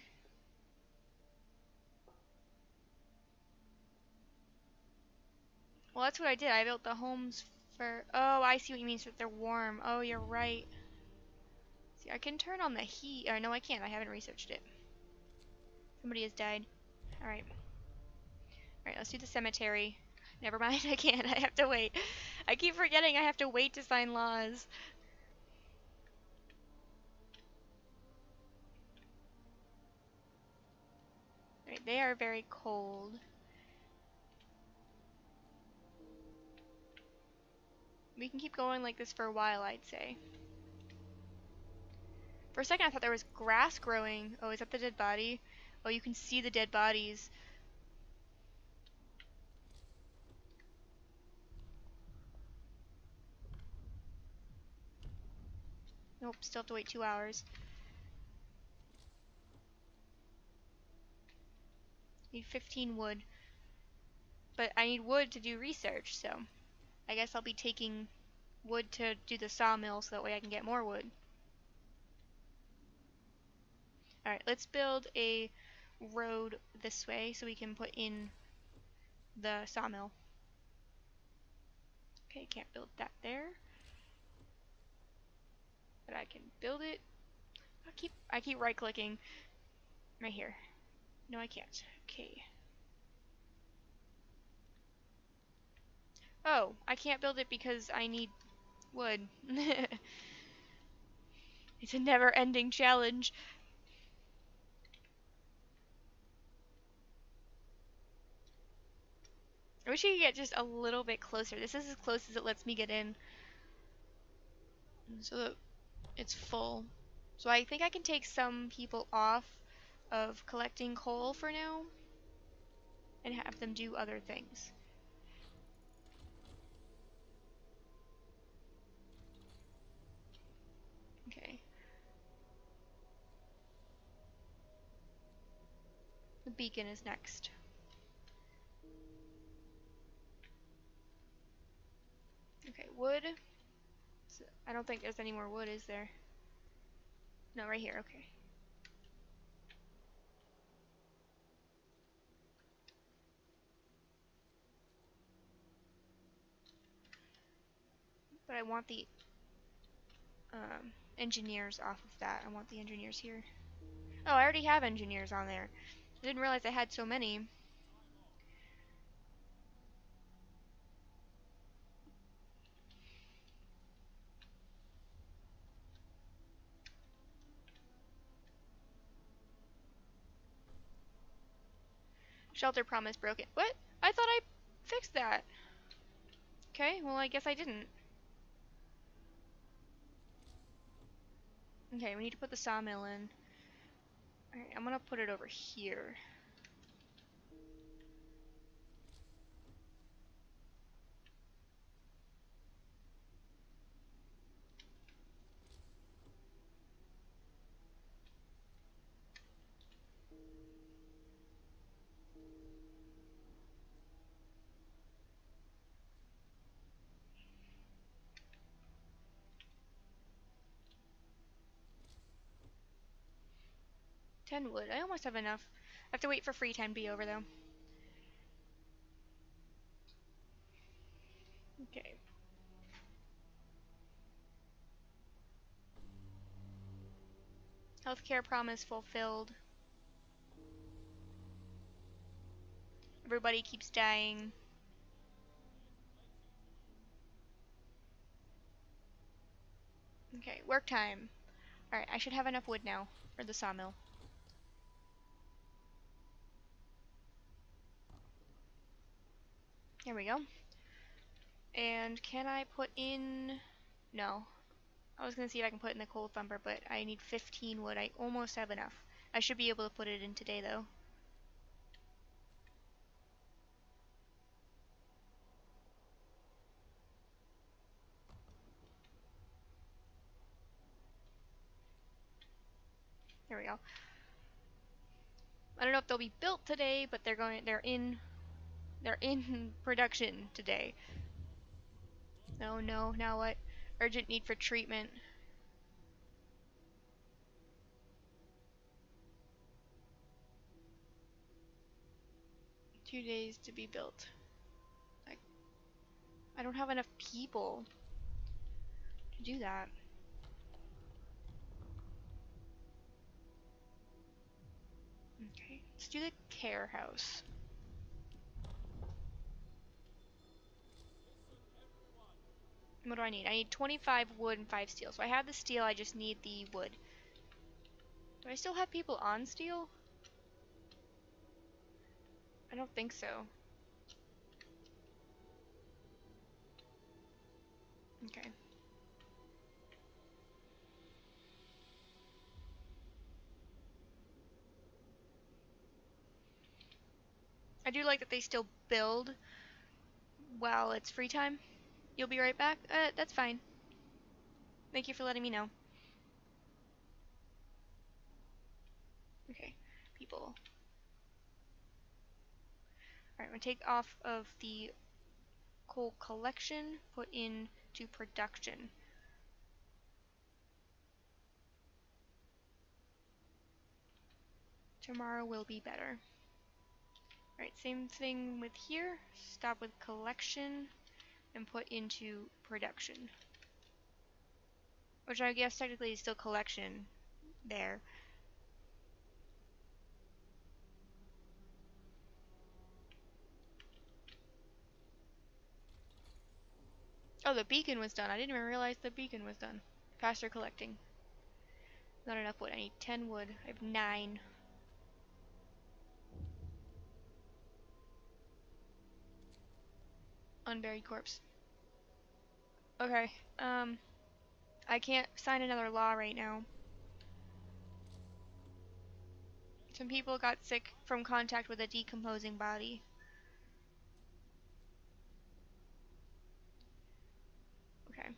Well, that's what I did. I built the homes for... Oh, I see what you mean, so that they're warm. Oh, you're right. See, I can turn on the heat. Or no, I can't. I haven't researched it. Somebody has died. Alright. Alright, let's do the cemetery. Never mind, I can't. I have to wait. I keep forgetting I have to wait to sign laws. Alright, they are very cold. We can keep going like this for a while, I'd say. For a second I thought there was grass growing. Oh, is that the dead body? Oh, you can see the dead bodies. Nope, still have to wait 2 hours. Need 15 wood. But I need wood to do research, so I guess I'll be taking wood to do the sawmill so that way I can get more wood. Alright, let's build a road this way so we can put in the sawmill. Okay, can't build that there. But I can build it. I keep right clicking. Right here. No, I can't. Okay. Oh, I can't build it because I need wood. It's a never-ending challenge. I wish you could get just a little bit closer. This is as close as it lets me get in. So that it's full. So I think I can take some people off of collecting coal for now and have them do other things. Okay. The beacon is next. Okay, wood. So I don't think there's any more wood, is there? No, right here, okay. But I want the engineers off of that. I want the engineers here. Oh, I already have engineers on there. I didn't realize I had so many. Shelter promise broken. What? I thought I fixed that. Okay, well I guess I didn't. Okay, we need to put the sawmill in. Alright, I'm gonna put it over here. 10 wood. I almost have enough. I have to wait for free time to be over though. Okay. Healthcare promise fulfilled. Everybody keeps dying. Okay, work time. Alright, I should have enough wood now for the sawmill. There we go. And can I put in... No. I was gonna see if I can put in the coal thumper, but I need 15 wood. I almost have enough. I should be able to put it in today, though. There we go. I don't know if they'll be built today, but they're in production today. Oh no, now what? Urgent need for treatment. 2 days to be built. I don't have enough people to do that. Okay, let's do the care house. What do I need? I need 25 wood and 5 steel. So I have the steel, I just need the wood. Do I still have people on steel? I don't think so. Okay. I do like that they still build while it's free time. You'll be right back? That's fine. Thank you for letting me know. Okay, people. Alright, I'm gonna take off of the coal collection, put into production. Tomorrow will be better. Alright, same thing with here. Stop with collection and put into production. Which I guess technically is still collection there. Oh, the beacon was done. I didn't even realize the beacon was done. Faster collecting. Not enough wood. I need 10 wood. I have 9. Unburied corpse. Okay, I can't sign another law right now. Some people got sick from contact with a decomposing body. Okay,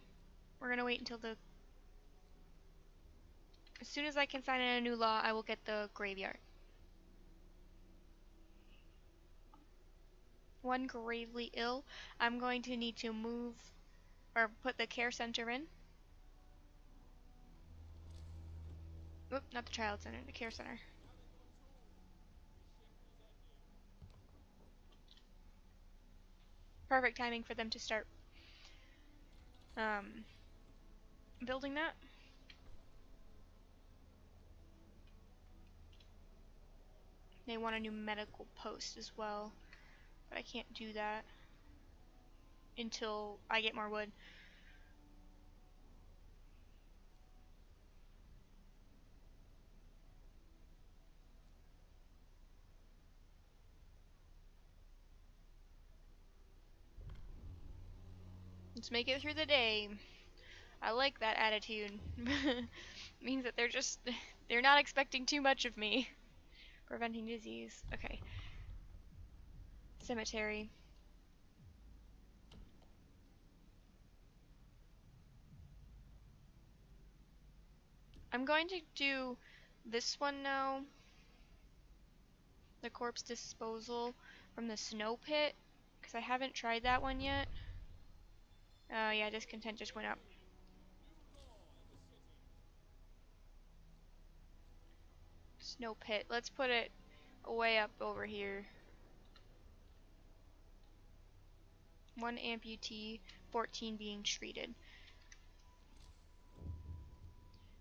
we're gonna wait until the... As soon as I can sign in a new law, I will get the graveyard. One gravely ill. I'm going to need to move or put the care center in. Oop, not the child center, the care center. Perfect timing for them to start building that. They want a new medical post as well, but I can't do that until I get more wood. Let's make it through the day. I like that attitude. Means that they're not expecting too much of me. Preventing disease. Okay. Cemetery. I'm going to do this one now. The corpse disposal from the snow pit. Because I haven't tried that one yet. Oh yeah, discontent just went up. Snow pit. Let's put it way up over here. 1 amputee, 14 being treated.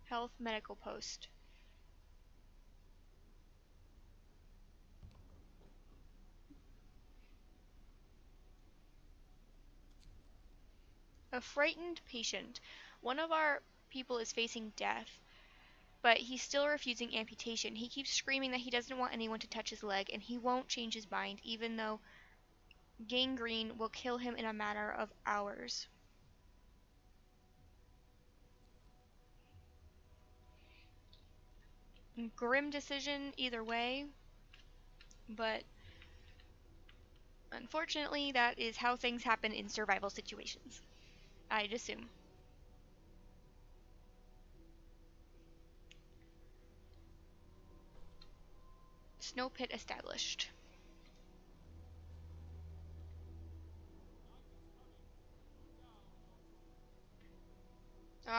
Health medical post. A frightened patient. One of our people is facing death, but he's still refusing amputation. He keeps screaming that he doesn't want anyone to touch his leg, and he won't change his mind, even though gangrene will kill him in a matter of hours. Grim decision either way, but unfortunately, that is how things happen in survival situations, I'd assume. Snow pit established.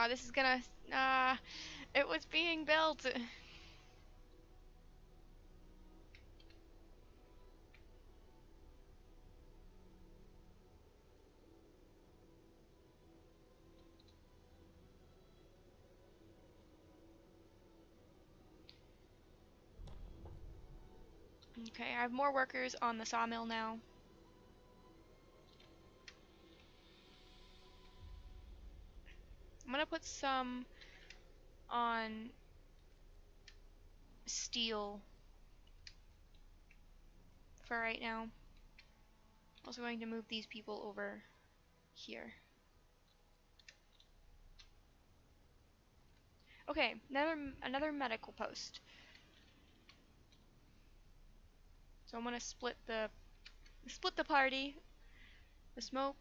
This is gonna. It was being built. Okay, I have more workers on the sawmill now. I'm gonna put some on steel for right now. Also going to move these people over here. Okay, another medical post. So I'm gonna split the party. The snow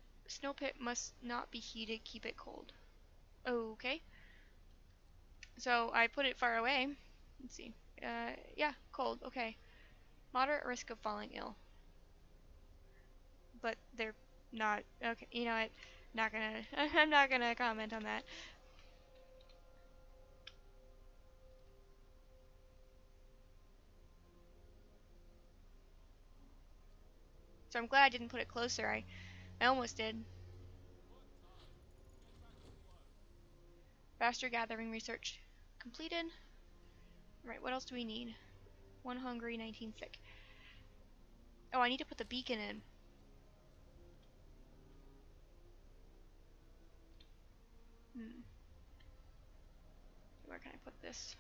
pit must not be heated. Keep it cold. Okay. So I put it far away. Let's see. Yeah, cold. Okay. Moderate risk of falling ill. But they're not. Okay, you know what? Not gonna. I'm not gonna comment on that. So I'm glad I didn't put it closer. I almost did. Faster gathering research completed. Right, what else do we need? 1 hungry, 19 sick. Oh, I need to put the beacon in. Where can I put this?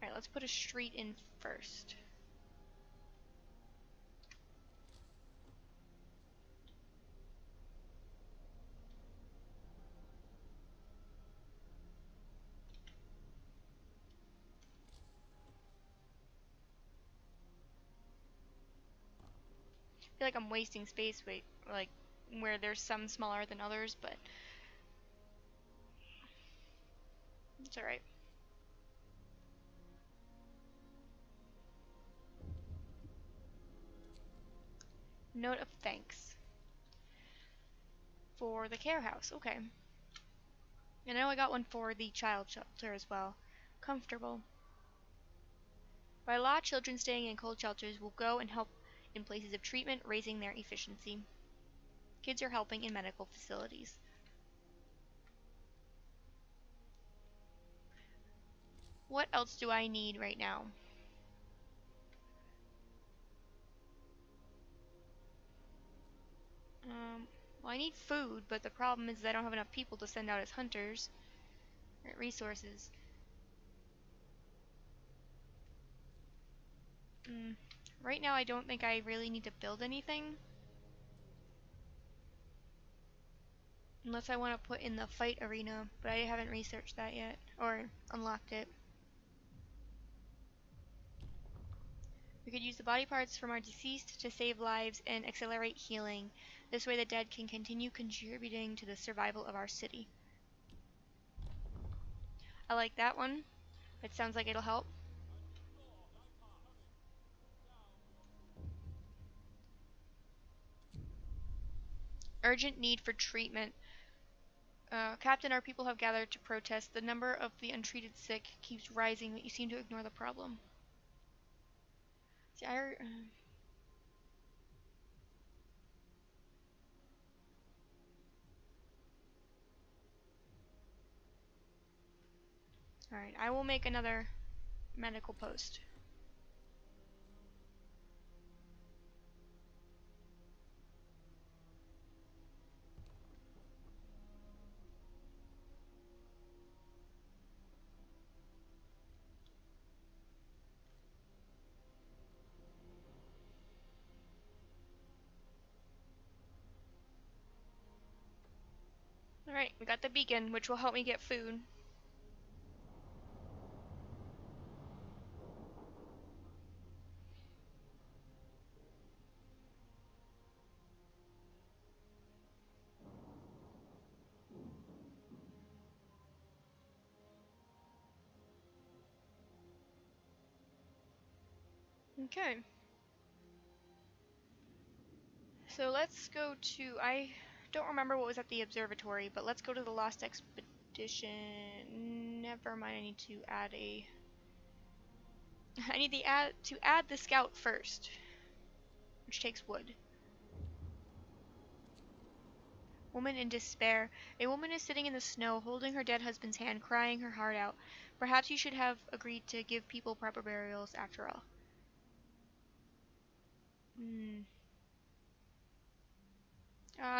Alright, let's put a street in first. I feel like I'm wasting space, like where there's some smaller than others, but it's alright. Note of thanks for the care house. Okay. And I know I got one for the child shelter as well. Comfortable. By law, children staying in cold shelters will go and help in places of treatment, raising their efficiency. Kids are helping in medical facilities. What else do I need right now? Well, I need food, but the problem is that I don't have enough people to send out as hunters. Right, resources. Right now, I don't think I really need to build anything. Unless I want to put in the fight arena, but I haven't researched that yet, or unlocked it. We could use the body parts from our deceased to save lives and accelerate healing. This way the dead can continue contributing to the survival of our city. I like that one. It sounds like it'll help. Urgent need for treatment. Captain, our people have gathered to protest. The number of the untreated sick keeps rising, but you seem to ignore the problem. See, Alright, I will make another medical post. Alright, we got the beacon, which will help me get food. Okay. So let's go to... I don't remember what was at the observatory, but let's go to the Lost Expedition. Never mind, I need to add a... I need to add the scout first, which takes wood. Woman in despair. A woman is sitting in the snow, holding her dead husband's hand, crying her heart out. Perhaps you should have agreed to give people proper burials after all.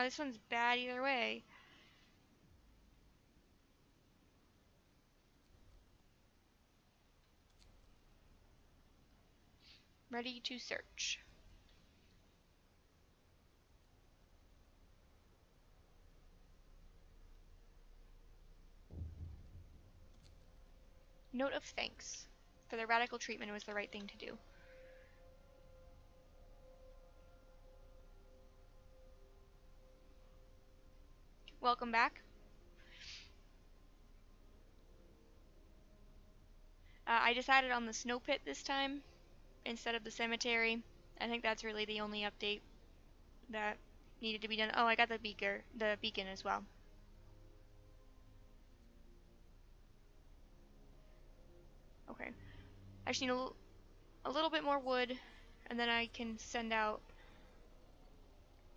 This one's bad either way. Ready to search. Note of thanks. For the radical treatment, it was the right thing to do. Welcome back. I decided on the snow pit this time instead of the cemetery. I think that's really the only update that needed to be done. Oh, I got the beacon as well. Okay. I just need a little bit more wood, and then I can send out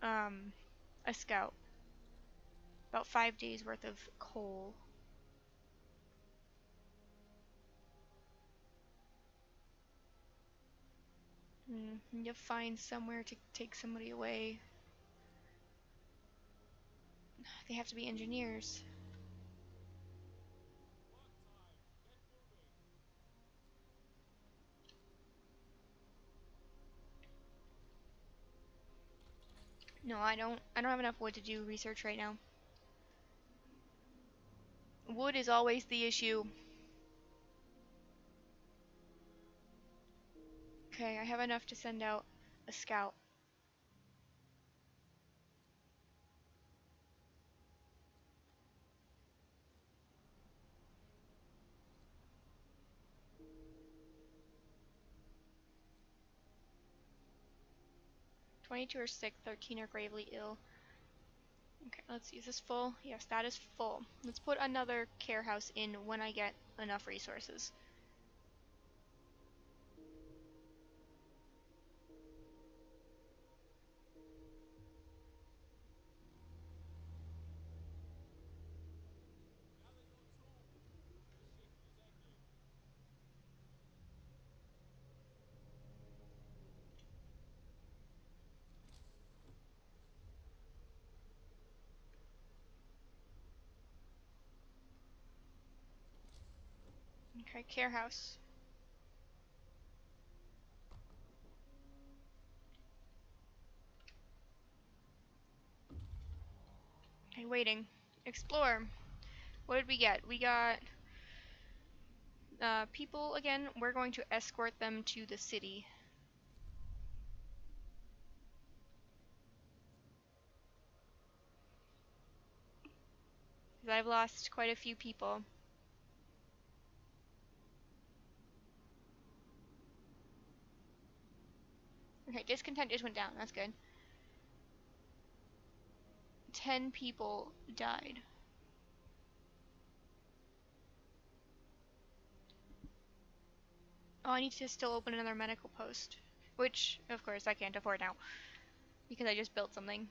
a scout. About 5 days worth of coal. Need to find somewhere to take somebody away. They have to be engineers. No, I don't have enough wood to do research right now. Wood is always the issue. Okay, I have enough to send out a scout. "22 are sick, 13 are gravely ill." Okay, let's see, is this full? Yes, that is full. Let's put another care house in when I get enough resources. Okay, care house. Okay, waiting. Explore. What did we get? We got people again. We're going to escort them to the city. Because I've lost quite a few people. Okay, discontent just went down. That's good. 10 people died. Oh, I need to still open another medical post. Which, of course, I can't afford now. Because I just built something.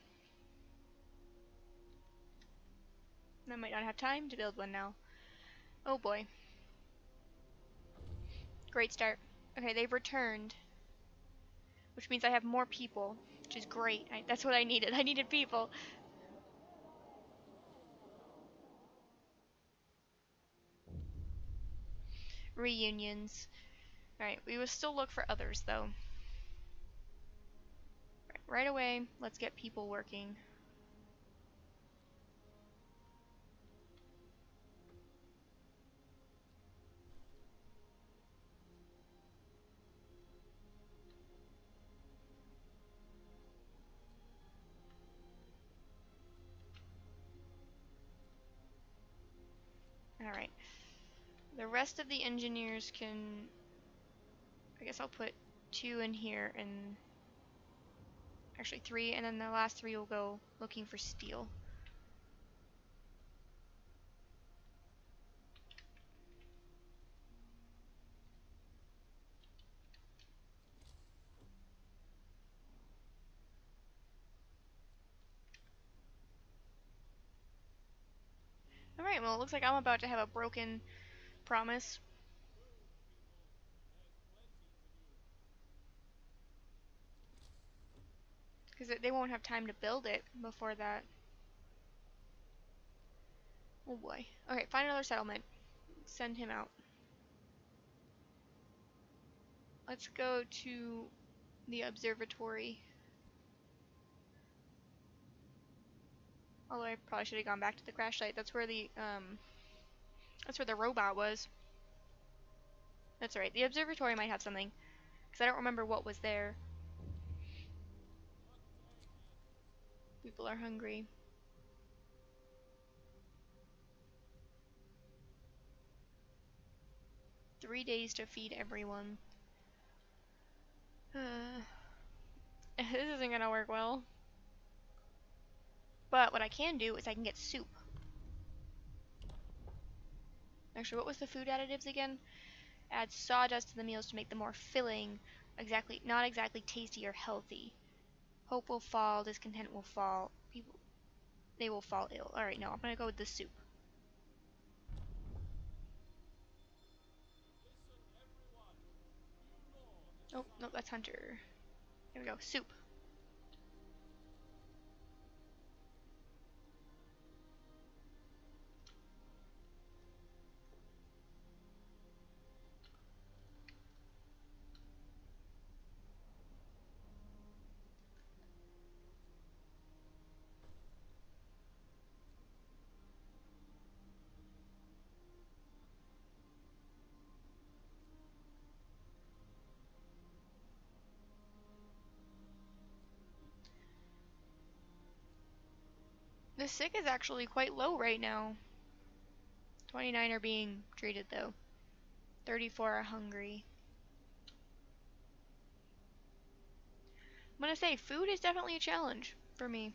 I might not have time to build one now. Oh boy. Great start. Okay, they've returned. Which means I have more people. Which is great. That's what I needed. I needed people. Reunions. Alright, we will still look for others, though. Right away, let's get people working. Alright. The rest of the engineers can... I guess I'll put 2 in here and... Actually 3, and then the last 3 will go looking for steel. Alright, well it looks like I'm about to have a broken promise. Because they won't have time to build it before that. Oh boy. Okay, find another settlement. Send him out. Let's go to the observatory. Although I probably should have gone back to the crash site. That's where the robot was. That's right. The observatory might have something. Because I don't remember what was there. People are hungry. "3 days to feed everyone." This isn't gonna work well. But what I can do is I can get soup. Actually, what was the food additives again? Add sawdust to the meals to make them more filling. Not exactly tasty or healthy. Hope will fall, discontent will fall. They will fall ill. Alright, no, I'm gonna go with the soup. Oh, no, that's Hunter. Here we go, soup. The sick is actually quite low right now. 29 are being treated though. 34 are hungry. I'm gonna say food is definitely a challenge for me.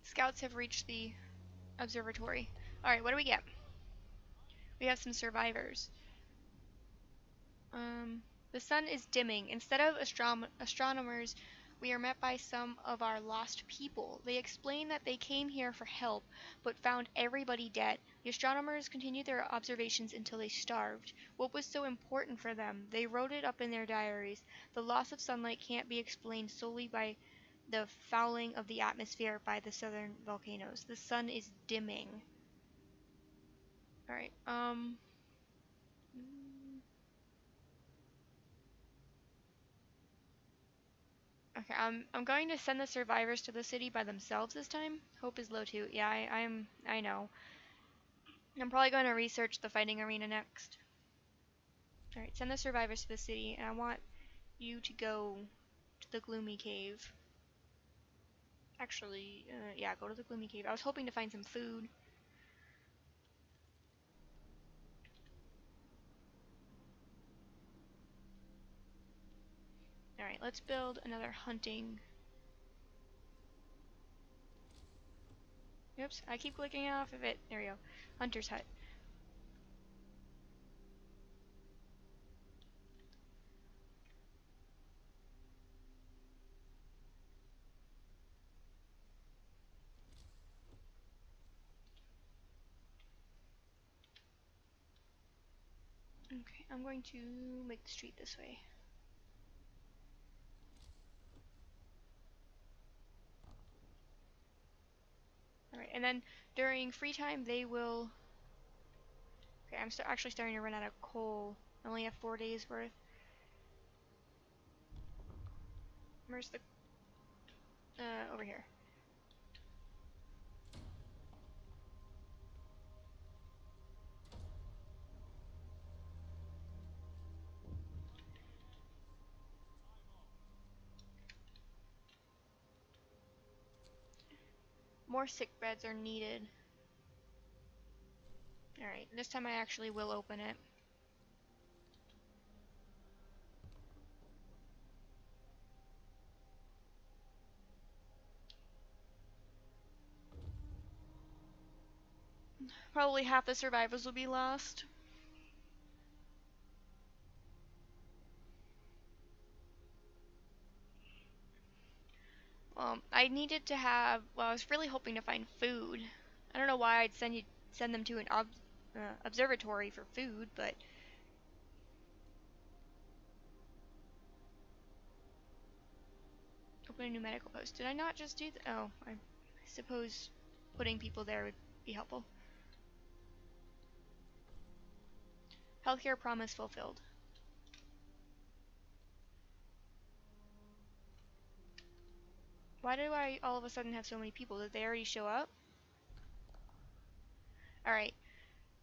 Scouts have reached the observatory. Alright, what do we get? We have some survivors. The sun is dimming. Instead of astronomers, we are met by some of our lost people. They explain that they came here for help, but found everybody dead. The astronomers continued their observations until they starved. What was so important for them? They wrote it up in their diaries. The loss of sunlight can't be explained solely by the fouling of the atmosphere by the southern volcanoes. The sun is dimming. Alright, Okay, I'm going to send the survivors to the city by themselves this time. Hope is low too. Yeah, I know. I'm probably going to research the fighting arena next. Alright, send the survivors to the city, and I want you to go to the gloomy cave. Actually, yeah, go to the gloomy cave. I was hoping to find some food. Alright, let's build another hunting. Oops, I keep clicking off of it. There we go. Hunter's hut. Okay, I'm going to make the street this way. Alright, and then during free time they will... Okay, I'm actually starting to run out of coal. I only have 4 days worth. Where's the... over here. More sick beds are needed. Alright, this time I actually will open it. Probably half the survivors will be lost. I needed to have... Well, I was really hoping to find food. I don't know why I'd send them to an observatory for food, but... Open a new medical post. Did I not just do that? Oh, I suppose putting people there would be helpful. Healthcare promise fulfilled. Why do I all of a sudden have so many people? Did they already show up? Alright.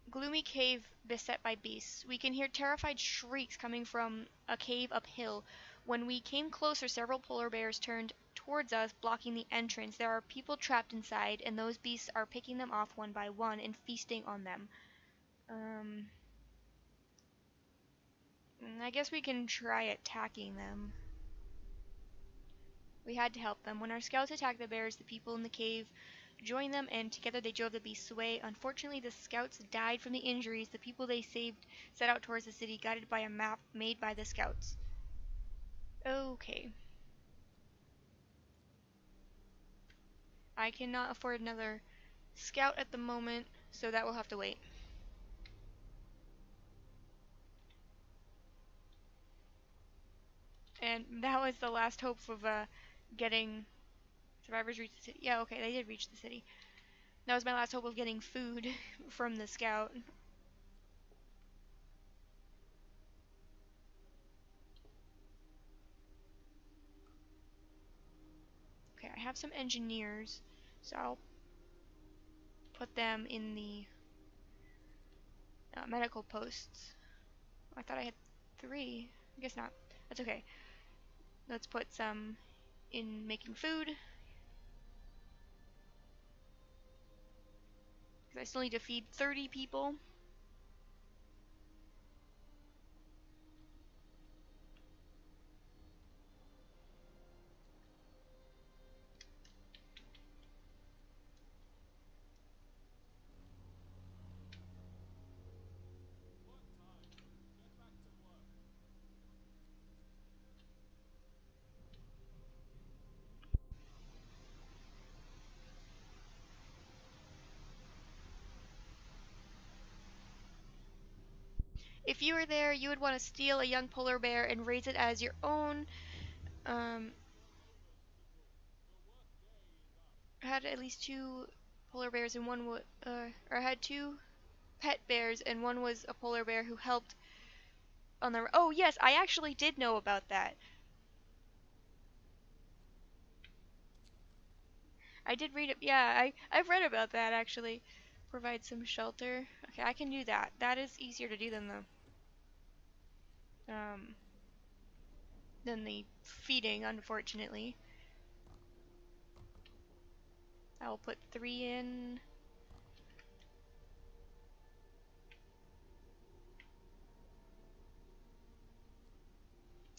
Gloomy cave beset by beasts. We can hear terrified shrieks coming from a cave uphill. When we came closer, several polar bears turned towards us, blocking the entrance. There are people trapped inside, and those beasts are picking them off one by one and feasting on them. I guess we can try attacking them. We had to help them. When our scouts attacked the bears, the people in the cave joined them, and together they drove the beasts away. Unfortunately, the scouts died from the injuries. The people they saved set out towards the city, guided by a map made by the scouts. Okay. I cannot afford another scout at the moment, so that will have to wait. And that was the last hope of getting survivors reach the city. Yeah, okay, they did reach the city. That was my last hope of getting food from the scout. Okay, I have some engineers, so I'll put them in the medical posts. I thought I had 3. I guess not. That's okay. Let's put some in making food. Because I still need to feed 30 people. If you were there, you would want to steal a young polar bear and raise it as your own. I had at least 2 polar bears and one or I had 2 pet bears and one was a polar bear who helped on the... Oh yes, I actually did know about that. I did read it. Yeah, I've read about that actually. Provide some shelter. Okay, I can do that. That is easier to do than the feeding, unfortunately. I will put 3 in.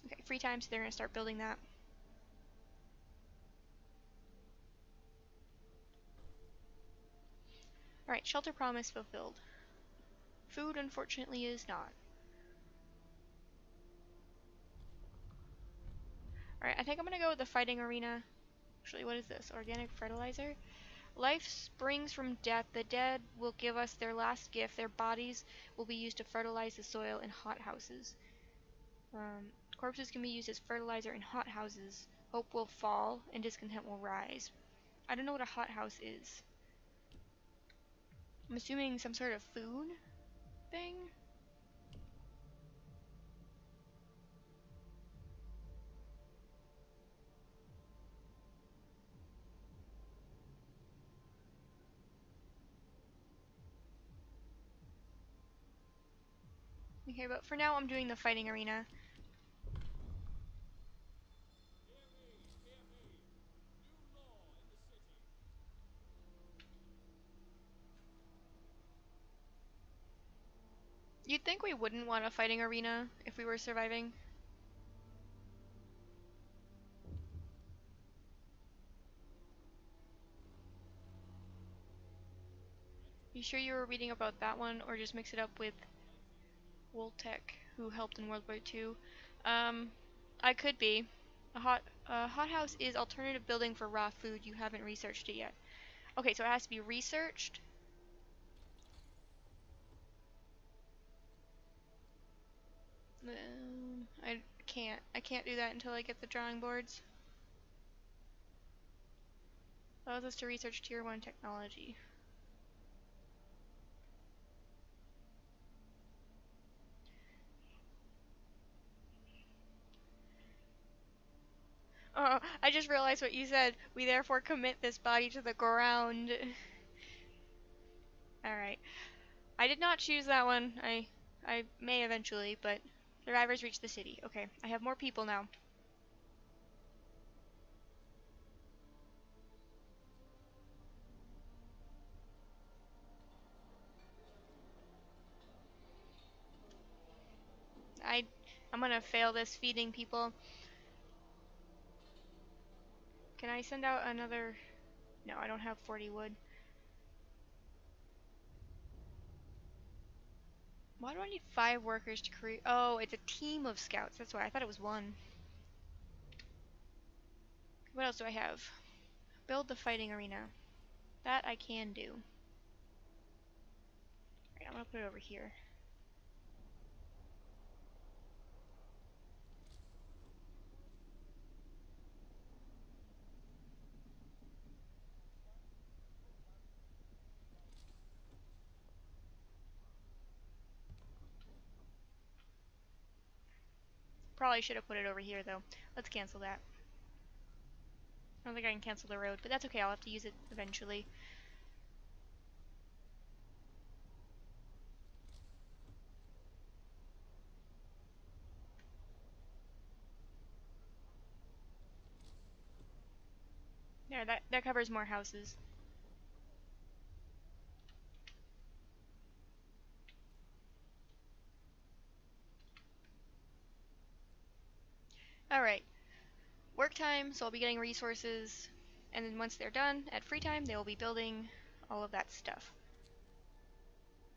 Okay, free time, so they're going to start building that. Alright, shelter promise fulfilled. Food, unfortunately, is not. Alright, I think I'm going to go with the fighting arena. Actually, what is this? Organic fertilizer? Life springs from death. The dead will give us their last gift. Their bodies will be used to fertilize the soil in hothouses. Corpses can be used as fertilizer in hothouses. Hope will fall and discontent will rise. I don't know what a hothouse is. I'm assuming some sort of food thing? Okay, but for now I'm doing the fighting arena. You'd think we wouldn't want a fighting arena if we were surviving. You sure you were reading about that one, or just mix it up with Woltech, who helped in World War II? I could be. A hothouse is alternative building for raw food. You haven't researched it yet. Okay, so it has to be researched. I can't do that until I get the drawing boards. Allows us to research tier 1 technology. Oh, I just realized what you said. We therefore commit this body to the ground. Alright. I did not choose that one. I may eventually, but survivors reach the city. Okay, I have more people now. I I'm gonna fail this feeding people. Can I send out another? No, I don't have 40 wood. Why do I need 5 workers to create? Oh, it's a team of scouts. That's why I thought it was one. What else do I have? Build the fighting arena. That I can do. Alright, I'm gonna put it over here. Probably should have put it over here though. Let's cancel that. I don't think I can cancel the road, but that's okay. I'll have to use it eventually. There, that covers more houses. Alright. Work time, so I'll be getting resources. And then once they're done, at free time, they will be building all of that stuff.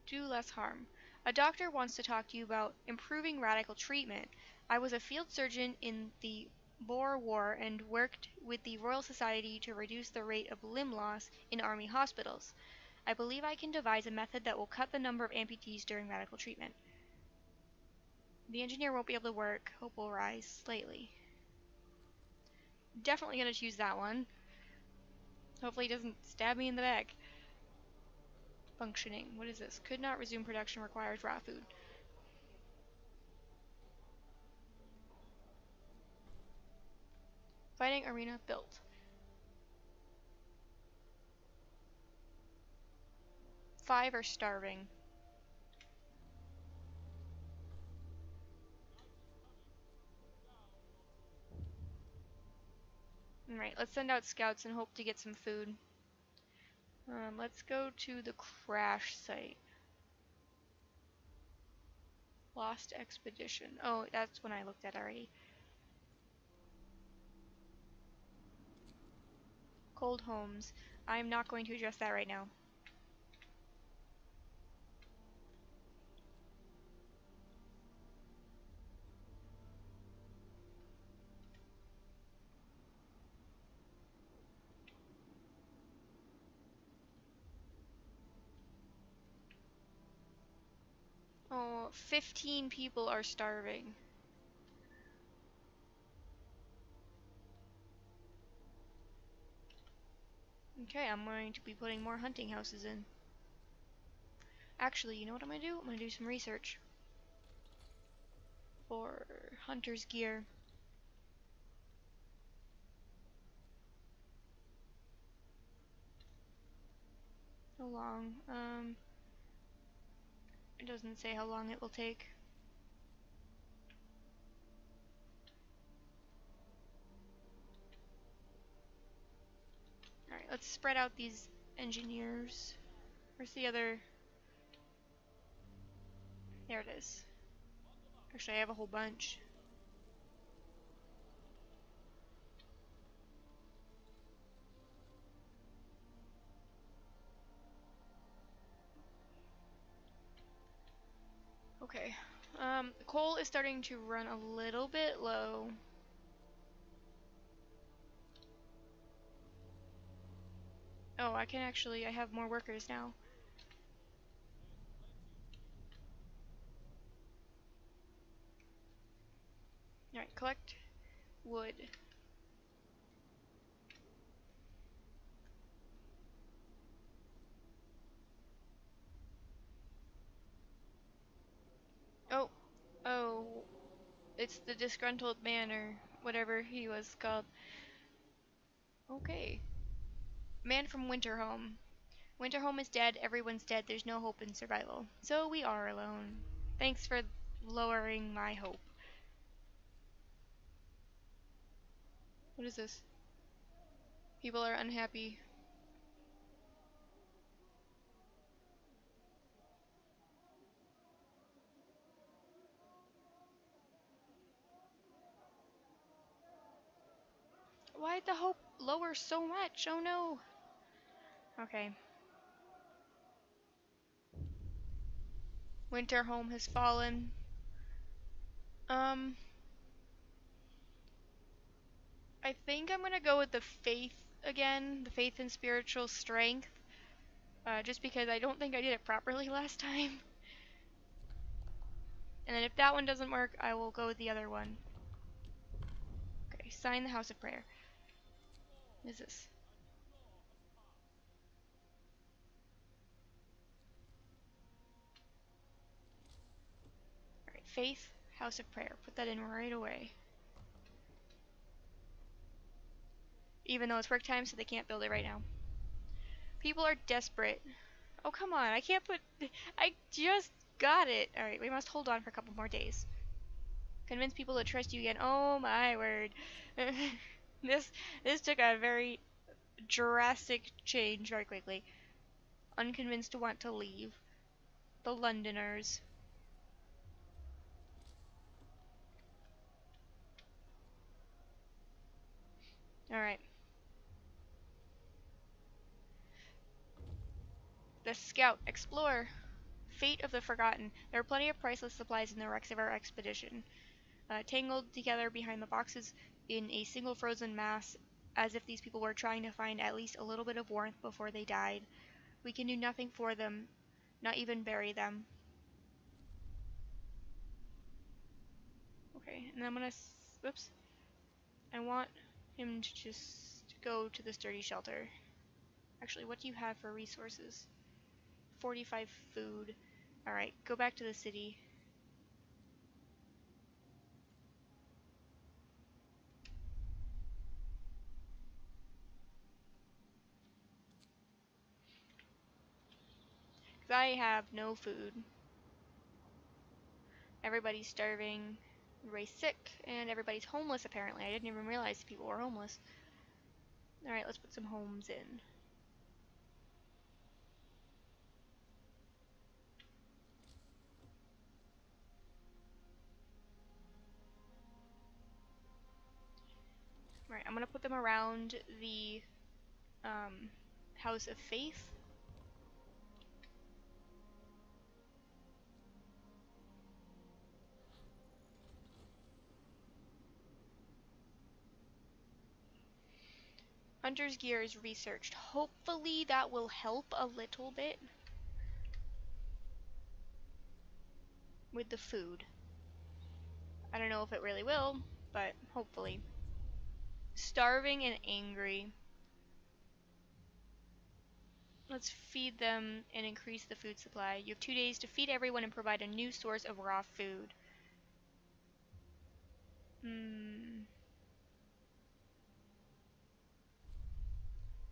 Do less harm. A doctor wants to talk to you about improving radical treatment. I was a field surgeon in the Boer War and worked with the Royal Society to reduce the rate of limb loss in army hospitals. I believe I can devise a method that will cut the number of amputees during radical treatment. The engineer won't be able to work. Hope will rise slightly. Definitely gonna choose that one. Hopefully he doesn't stab me in the back. Functioning. What is this? Could not resume production, requires raw food. Fighting arena built. 5 are starving. Alright, let's send out scouts and hope to get some food. Let's go to the crash site. Lost expedition. Oh, that's when I looked at already. cold homes. I'm not going to address that right now. Oh, 15 people are starving. Okay, I'm going to be putting more hunting houses in. Actually, you know what I'm gonna do? I'm gonna do some research for hunter's gear. How long? It doesn't say how long it will take. Alright, let's spread out these engineers. Where's the other? There it is. Actually, I have a whole bunch. Okay. Coal is starting to run a little bit low. Oh, I have more workers now. Alright, collect wood. Oh, oh, it's the disgruntled man or whatever he was called. Okay. Man from Winterhome. Winterhome is dead, everyone's dead, there's no hope in survival. So we are alone. Thanks for lowering my hope. What is this? People are unhappy. Why'd the hope lower so much? Oh no. Okay. Winterhome has fallen. Um, I think I'm gonna go with the faith again, the faith and spiritual strength. Just because I don't think I did it properly last time. And then if that one doesn't work, I will go with the other one. Okay, sign the House of Prayer. What is this? Alright, faith, House of Prayer. Put that in right away. Even though it's work time, so they can't build it right now. People are desperate. Oh, come on. I can't put... I just got it. Alright, we must hold on for a couple more days. Convince people to trust you again. Oh, my word. This took a very drastic change very quickly. Unconvinced to want to leave. The Londoners. Alright. The Scout. Explore. Fate of the Forgotten. There are plenty of priceless supplies in the wrecks of our expedition. Tangled together behind the boxes in a single frozen mass, as if these people were trying to find at least a little bit of warmth before they died. We can do nothing for them, not even bury them. Okay, and I'm gonna... Whoops. I want him to just go to the sturdy shelter. Actually, what do you have for resources? 45 food. Alright, go back to the city. Because I have no food. Everybody's starving, everybody's sick, and everybody's homeless apparently. I didn't even realize people were homeless. Alright, let's put some homes in. Right, I'm gonna put them around the um, House of Faith. Hunter's gear is researched. Hopefully that will help a little bit with the food. I don't know if it really will, but hopefully. Starving and angry. Let's feed them and increase the food supply. You have 2 days to feed everyone and provide a new source of raw food.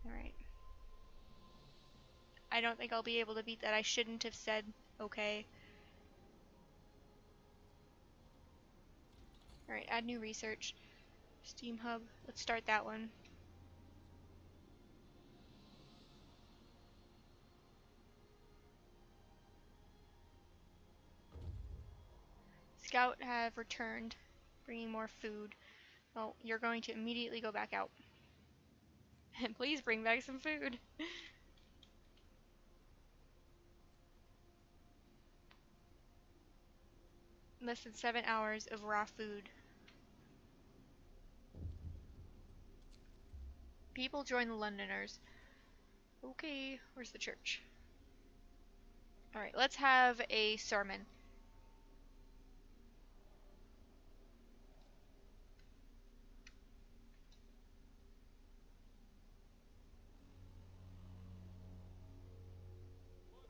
Alright. I don't think I'll be able to beat that. I shouldn't have said okay. Alright, add new research. Steam Hub. Let's start that one. Scout have returned, bringing more food. Oh, you're going to immediately go back out. And please bring back some food. Less than 7 hours of raw food. People join the Londoners. Okay, where's the church? Alright, let's have a sermon.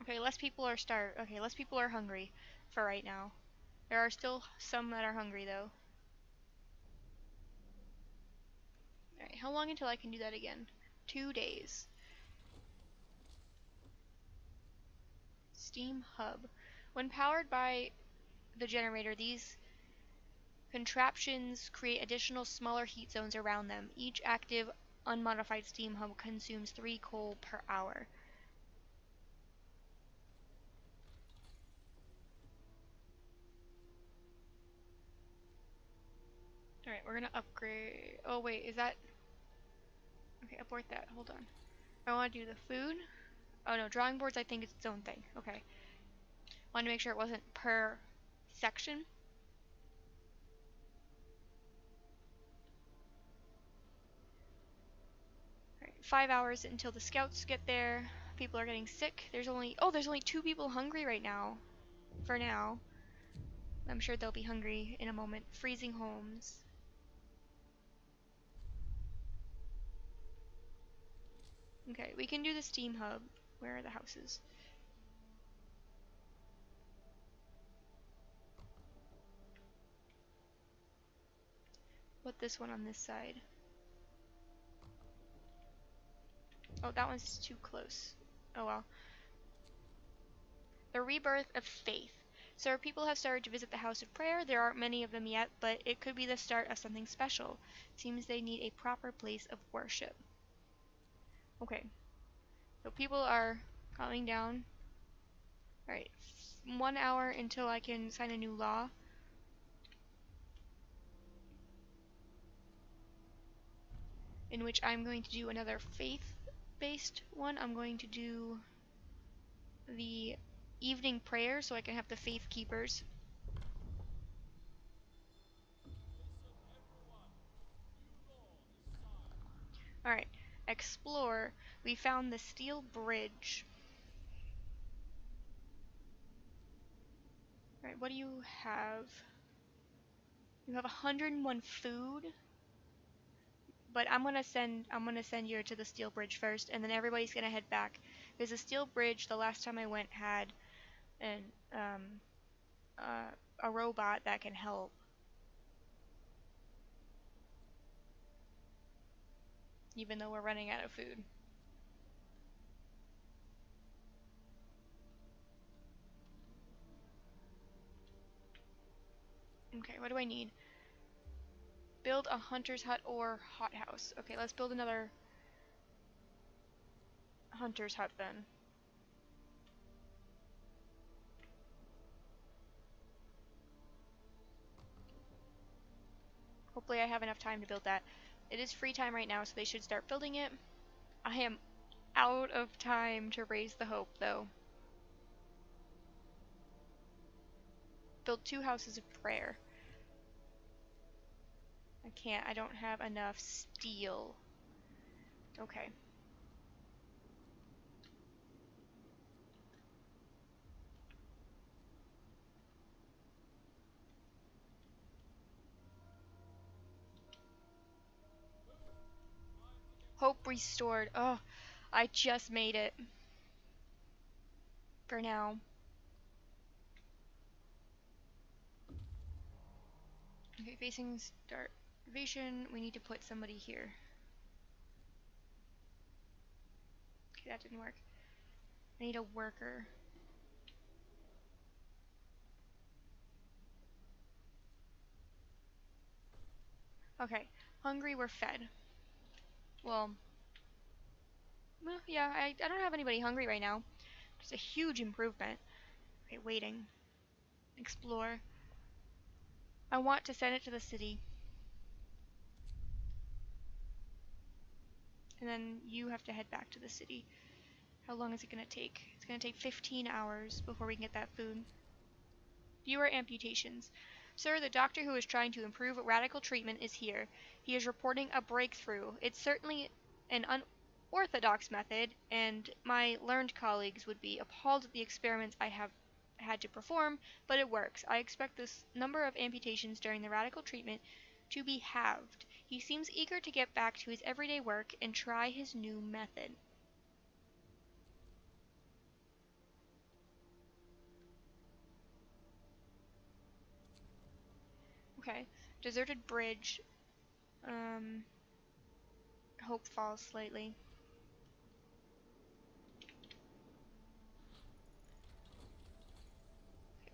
Okay, less people are starved. Okay, less people are hungry for right now. There are still some that are hungry though. Alright, how long until I can do that again? 2 days. Steam Hub. When powered by the generator, these contraptions create additional smaller heat zones around them. Each active, unmodified steam hub consumes 3 coal per hour. Alright, we're gonna upgrade. Oh, wait, is that. Okay, abort that. Hold on. I want to do the food. Oh no, drawing boards I think is its own thing. Okay. Wanted to make sure it wasn't per section. Alright, 5 hours until the scouts get there. People are getting sick. There's only 2 people hungry right now. For now. I'm sure they'll be hungry in a moment. Freezing homes. Okay, we can do the steam hub. Where are the houses? Put this one on this side. Oh, that one's too close. Oh well. The rebirth of faith. So people have started to visit the house of prayer. There aren't many of them yet, but it could be the start of something special. Seems they need a proper place of worship. Okay. So people are coming down. Alright. 1 hour until I can sign a new law. In which I'm going to do another faith-based one. I'm going to do the evening prayer so I can have the faith keepers. Alright, explore. We found the steel bridge. Alright, what do you have? You have 101 food. But I'm gonna send you to the steel bridge first, and then everybody's gonna head back. Because the steel bridge, the last time I went, had an a robot that can help. Even though we're running out of food. Okay, what do I need? Build a hunter's hut or hothouse. Okay, let's build another hunter's hut then. Hopefully I have enough time to build that. It is free time right now, so they should start building it. I am out of time to raise the hope, though. Build 2 houses of prayer. I can't. I don't have enough steel. Okay. Hope restored. Oh, I just made it. For now. Okay, facing starvation. We need to put somebody here. Okay, that didn't work. I need a worker. Okay, hungry, we're fed. Well, yeah, I don't have anybody hungry right now. It's a huge improvement. Okay, waiting. Explore. I want to send it to the city. And then you have to head back to the city. How long is it going to take? It's going to take 15 hours before we can get that food. Fewer amputations. Sir, the doctor who is trying to improve radical treatment is here. He is reporting a breakthrough. It's certainly an unorthodox method, and my learned colleagues would be appalled at the experiments I have had to perform, but it works. I expect this number of amputations during the radical treatment to be halved. He seems eager to get back to his everyday work and try his new method. Okay. Deserted bridge. Hope falls slightly.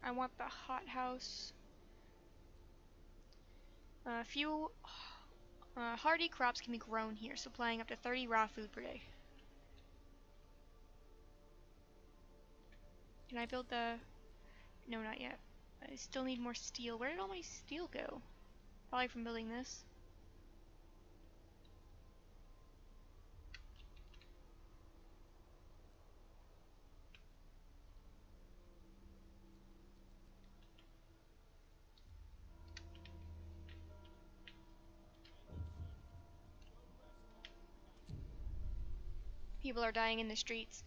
I want the hothouse. Few hardy crops can be grown here, supplying up to 30 raw food per day. Can I build the... No, not yet. I still need more steel. Where did all my steel go? Probably from building this. People are dying in the streets.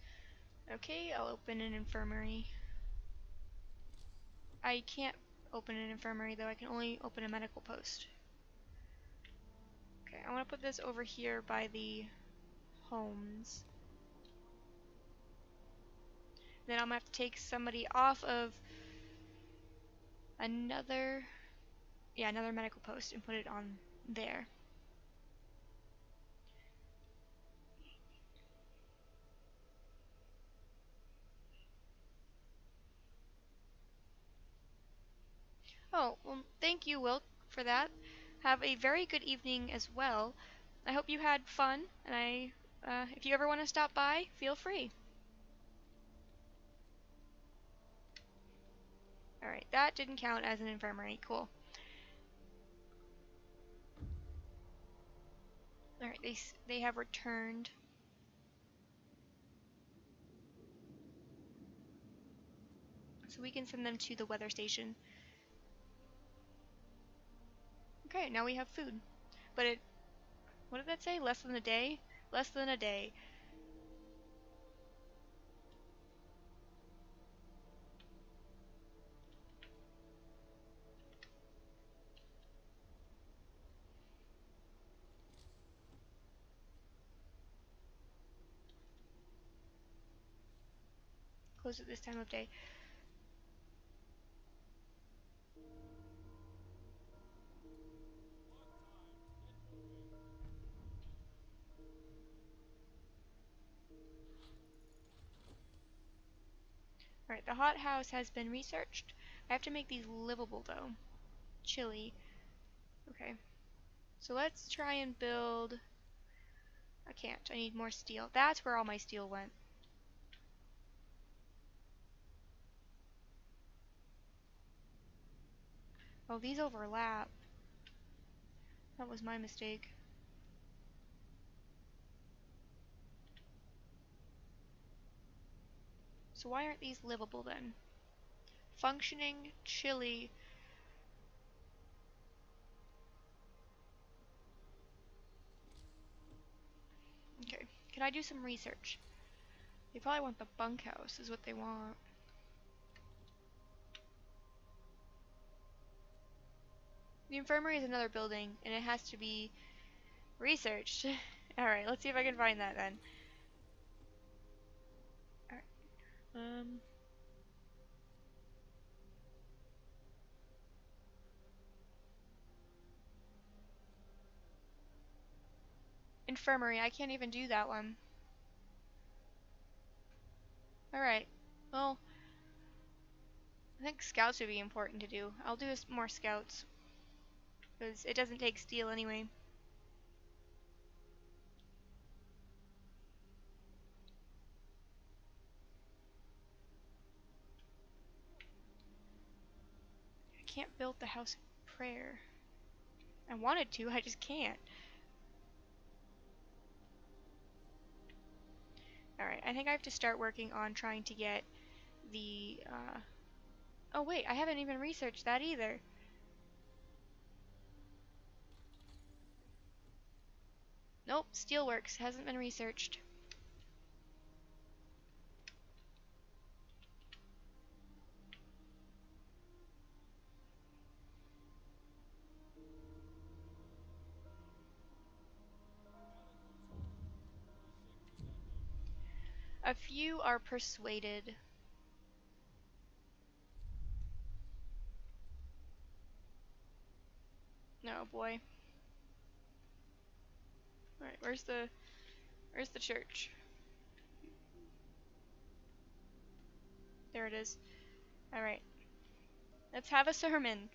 Okay, I'll open an infirmary. I can't open an infirmary, though. I can only open a medical post. Okay, I want to put this over here by the homes. Then I'm going to have to take somebody off of another... Yeah, another medical post and put it on there. Oh, well, thank you, Wilk, for that. Have a very good evening as well. I hope you had fun, and if you ever want to stop by, feel free. Alright, that didn't count as an infirmary. Cool. Alright, they have returned. So we can send them to the weather station. Okay, now we have food. But what did that say? Less than a day? Less than a day. Close at this time of day. Alright, the hothouse has been researched. I have to make these livable, though. Chilly. Okay. So let's try and build... I can't. I need more steel. That's where all my steel went. Oh, these overlap. That was my mistake. So why aren't these livable then? Functioning, chilly. Okay, can I do some research? They probably want the bunkhouse is what they want. The infirmary is another building, and it has to be researched. Alright, let's see if I can find that then. Alright. Infirmary, I can't even do that one. Alright. Well, I think scouts would be important to do. I'll do more scouts. Because it doesn't take steel anyway. I can't build the house of prayer. I wanted to, I just can't. Alright, I think I have to start working on trying to get the, oh wait, I haven't even researched that either. Nope, steelworks hasn't been researched. A few are persuaded. No, boy. Alright, where's the church? There it is. Alright. Let's have a sermon.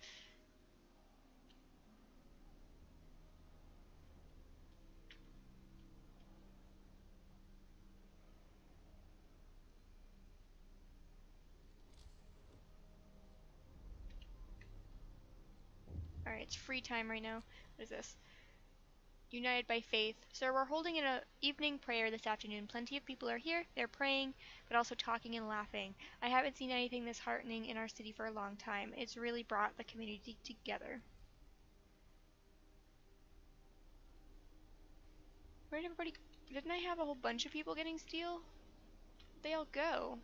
Alright, it's free time right now. What is this? United by faith. Sir, we're holding an evening prayer this afternoon. Plenty of people are here. They're praying, but also talking and laughing. I haven't seen anything this heartening in our city for a long time. It's really brought the community together. Where did everybody... Didn't I have a whole bunch of people getting steel? Where'd they all go?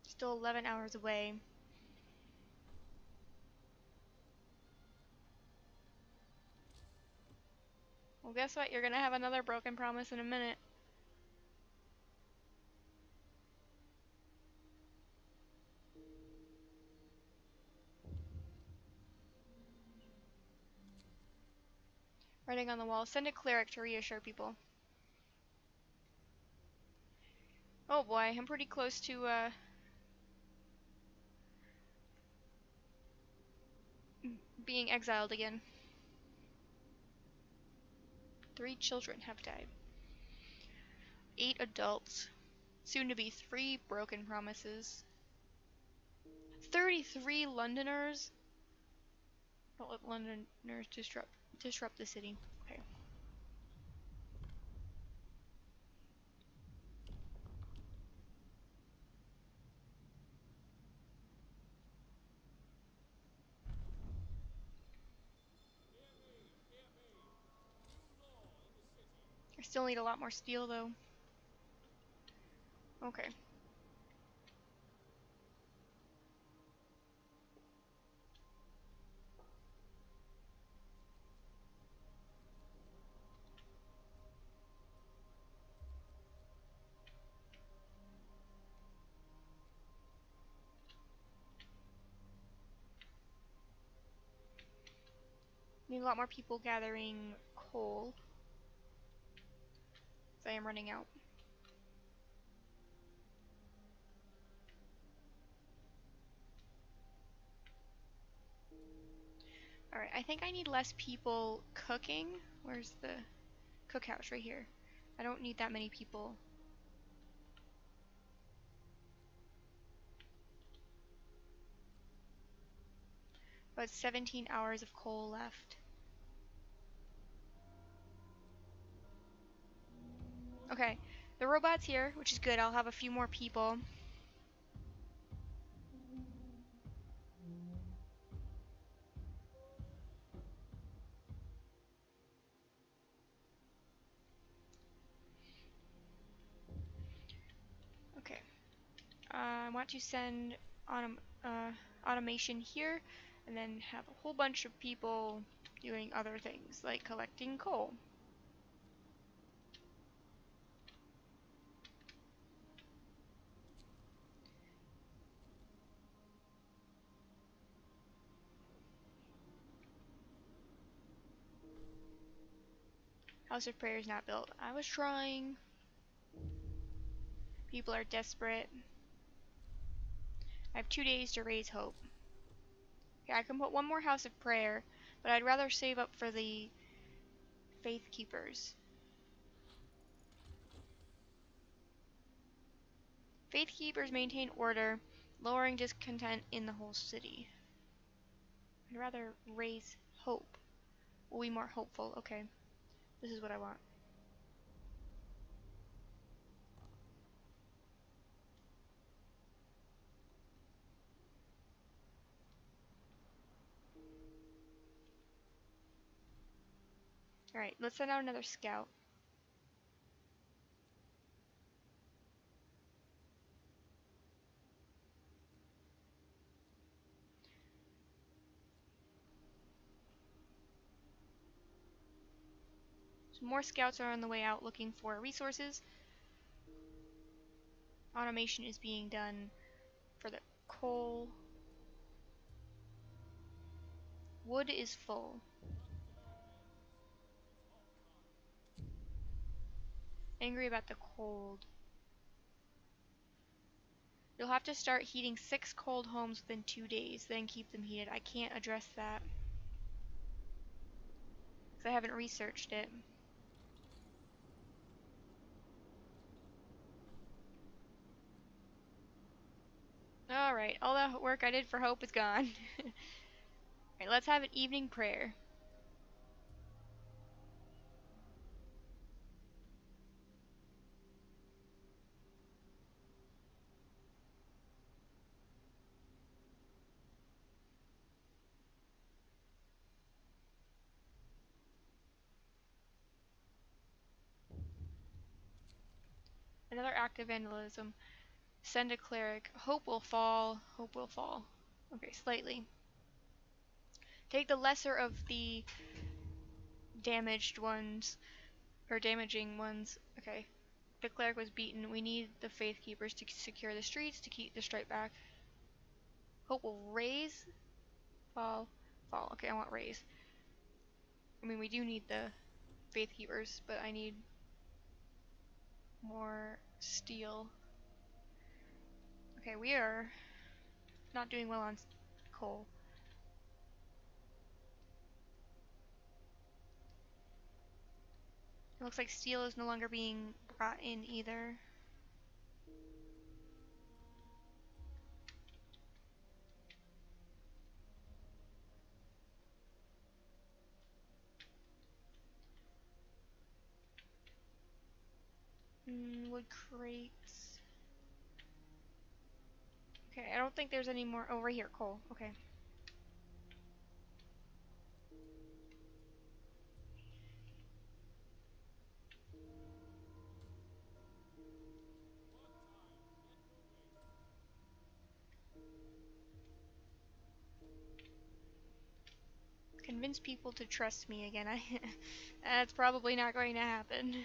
Still 11 hours away. Well, guess what? You're gonna have another broken promise in a minute. Writing on the wall. Send a cleric to reassure people. Oh boy, I'm pretty close to, being exiled again. 3 children have died. 8 adults. Soon to be 3 broken promises. 33 Londoners. Don't let Londoners disrupt the city. Okay. I still need a lot more steel though. Okay. Need a lot more people gathering coal. So I am running out. Alright, I think I need less people cooking. Where's the cookhouse? Right here. I don't need that many people. About 17 hours of coal left. Okay, the robot's here, which is good. I'll have a few more people. Okay, I want to send automation here, and then have a whole bunch of people doing other things, like collecting coal. House of Prayer is not built. I was trying. People are desperate. I have 2 days to raise hope. Okay, I can put one more House of Prayer, but I'd rather save up for the Faith Keepers. Faith Keepers maintain order, lowering discontent in the whole city. I'd rather raise hope. We'll be more hopeful. Okay, this is what I want. Alright, let's send out another scout. So more scouts are on the way out looking for resources. Automation is being done for the coal. Wood is full. Angry about the cold. You'll have to start heating 6 cold homes within 2 days, then keep them heated. I can't address that, because I haven't researched it. Alright, all the work I did for hope is gone. Alright, let's have an evening prayer. Another act of vandalism. Send a cleric. Hope will fall. Hope will fall. Okay, slightly. Take the lesser of the damaged ones, or damaging ones. Okay. The cleric was beaten. We need the faith keepers to secure the streets to keep the strike back. Hope will raise. Fall. Fall. Okay, I want raise. I mean, we do need the faith keepers, but I need more steel. Okay, we are not doing well on coal. It looks like steel is no longer being brought in either. Wood crates. Okay, I don't think there's any more. Oh, right here, coal. Okay. Convince people to trust me again. That's probably not going to happen.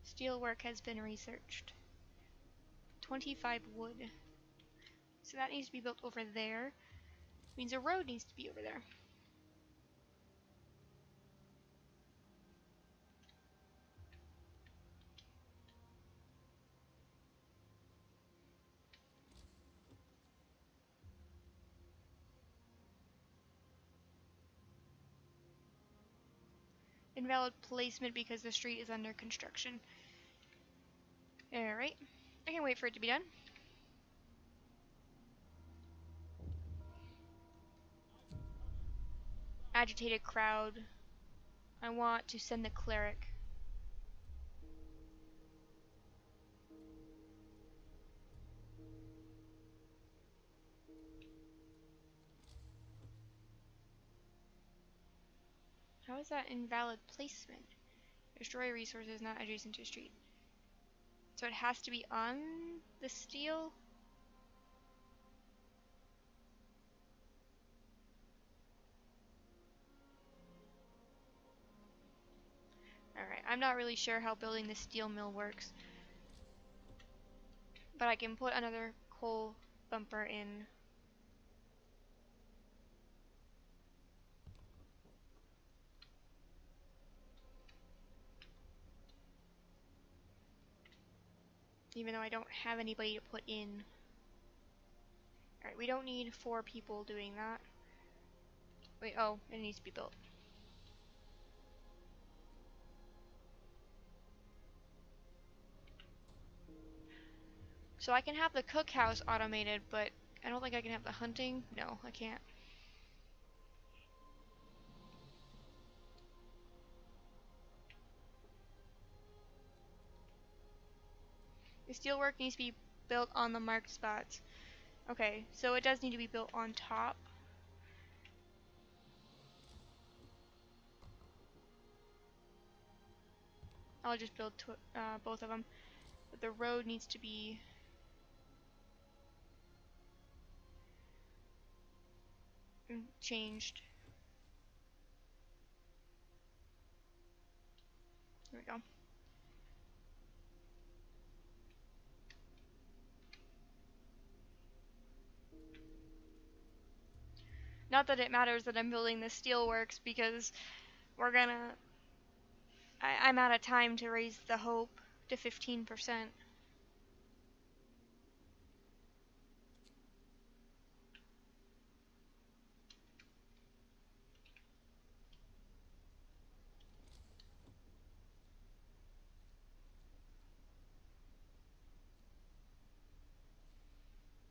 Steelwork has been researched. 25 wood. So that needs to be built over there. Means a road needs to be over there. Invalid placement because the street is under construction. Alright. I can wait for it to be done. agitated crowd. I want to send the cleric. How is that invalid placement? Destroy resources not adjacent to street. So it has to be on the steel? Alright, I'm not really sure how building the steel mill works. But I can put another coal bumper in. Even though I don't have anybody to put in. Alright, we don't need 4 people doing that. Wait, oh, it needs to be built. So I can have the cookhouse automated, but I don't think I can have the hunting. No, I can't. The steelwork needs to be built on the marked spots. Okay, so it does need to be built on top. I'll just build both of them. But the road needs to be changed. There we go. Not that it matters that I'm building the steelworks because we're gonna... I'm out of time to raise the hope to 15%.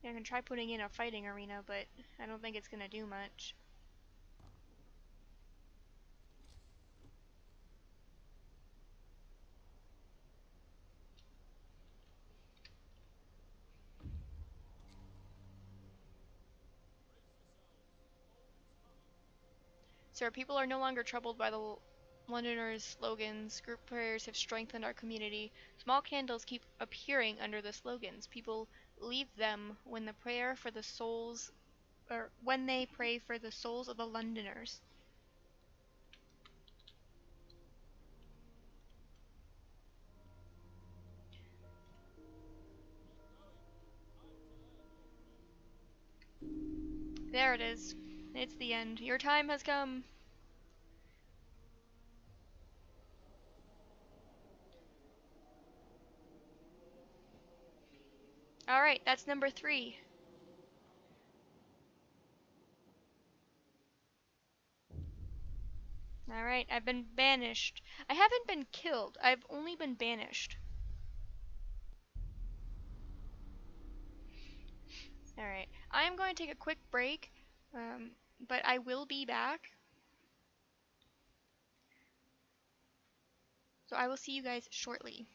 I can try putting in a fighting arena, but I don't think it's gonna do much. Sir, people are no longer troubled by the Londoners' slogans. Group prayers have strengthened our community. Small candles keep appearing under the slogans. People leave them when the prayer for the souls, or when they pray for the souls of the Londoners. There it is. It's the end. Your time has come. Alright, that's number 3. Alright, I've been banished. I haven't been killed, I've only been banished. Alright, I'm going to take a quick break, but I will be back. So I will see you guys shortly.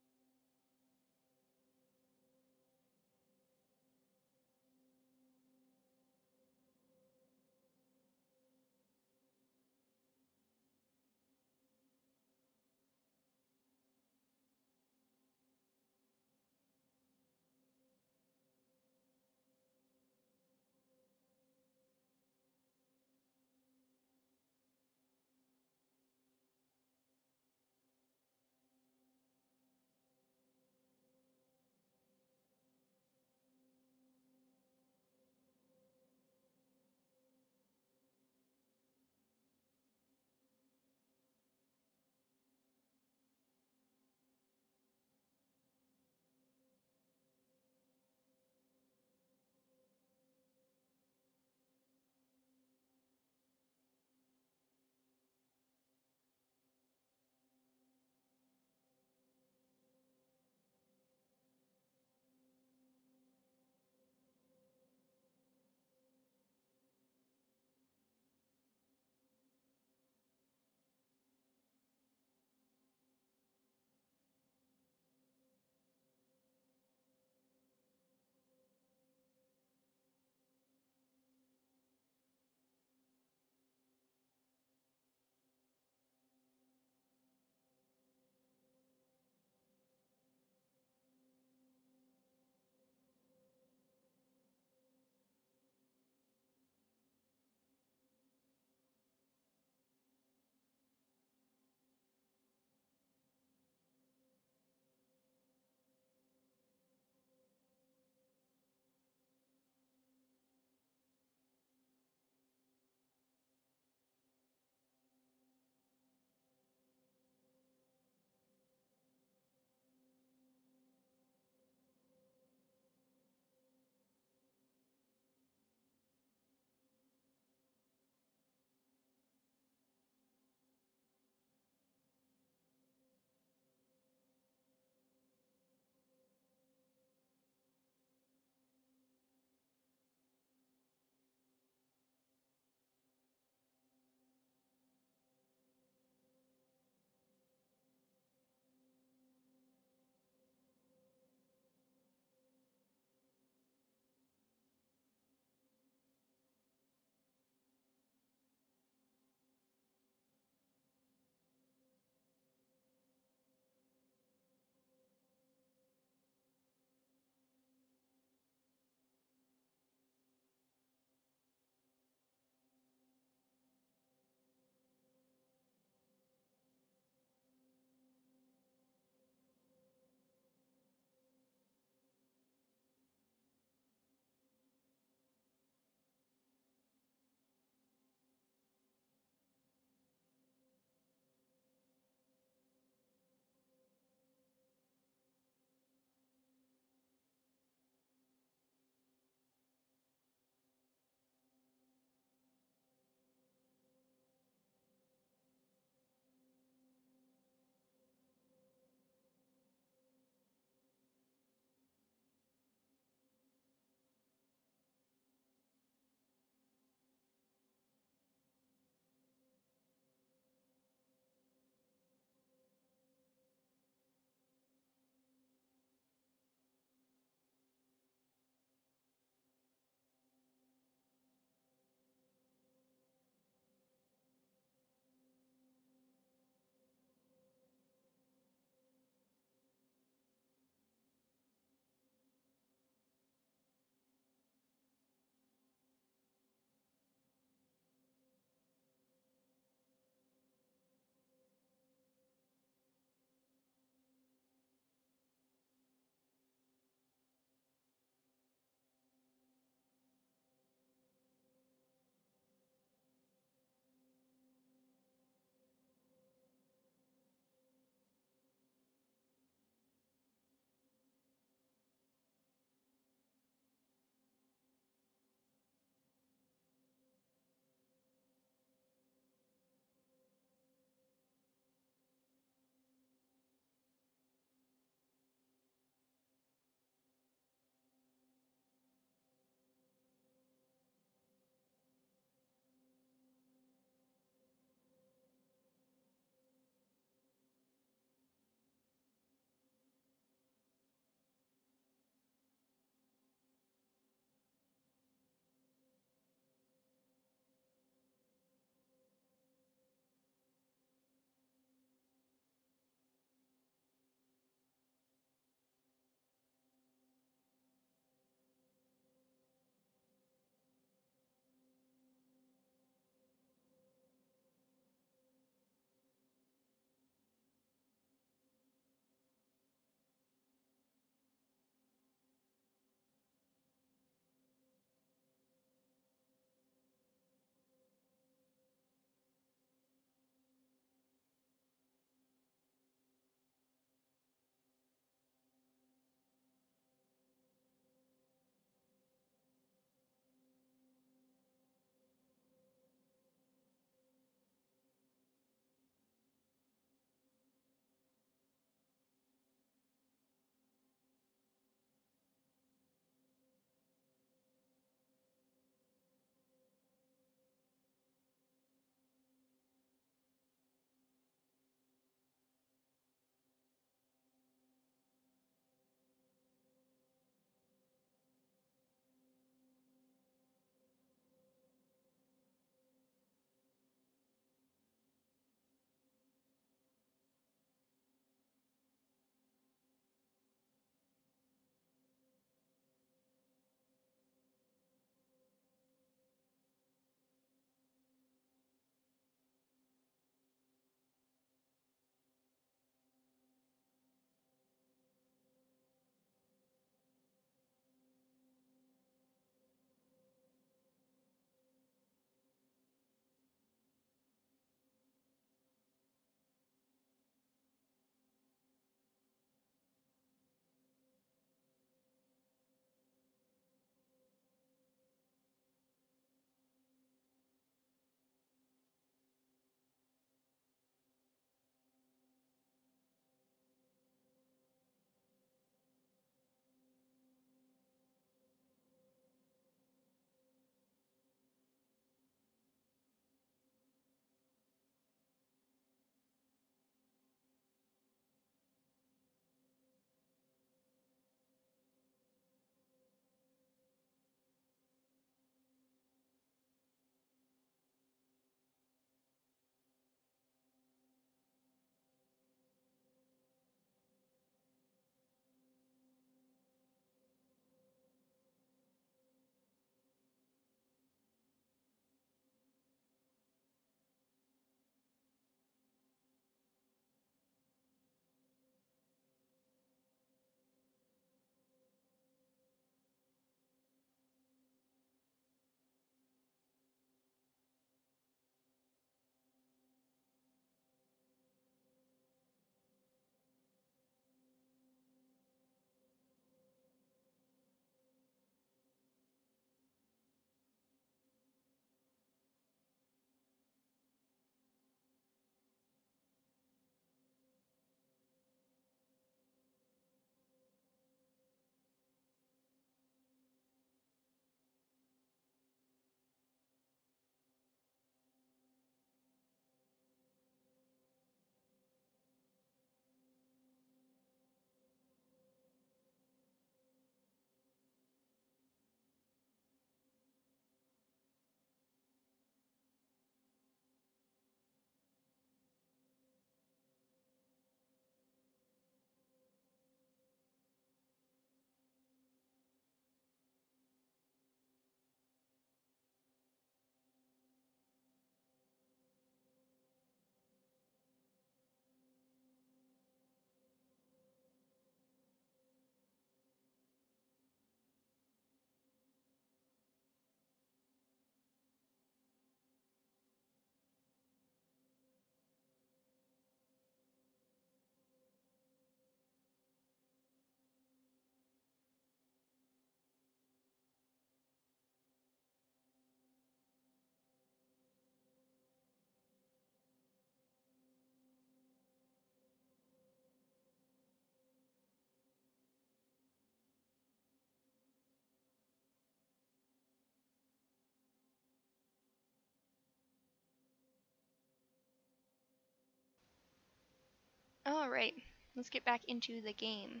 Alright, let's get back into the game.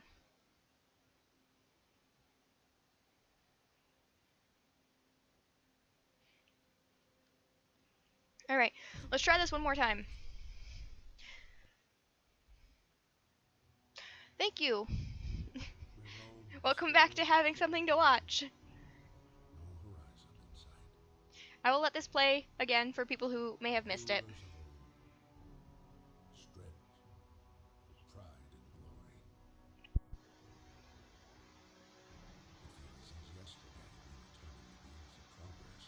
Alright, let's try this one more time. Thank you. Welcome back to having something to watch. No horizon in sight. I will let this play again for people who may have missed it. Rulers of old, stripped of pride and glory. It feels as yesterday we were turning the wheels of progress.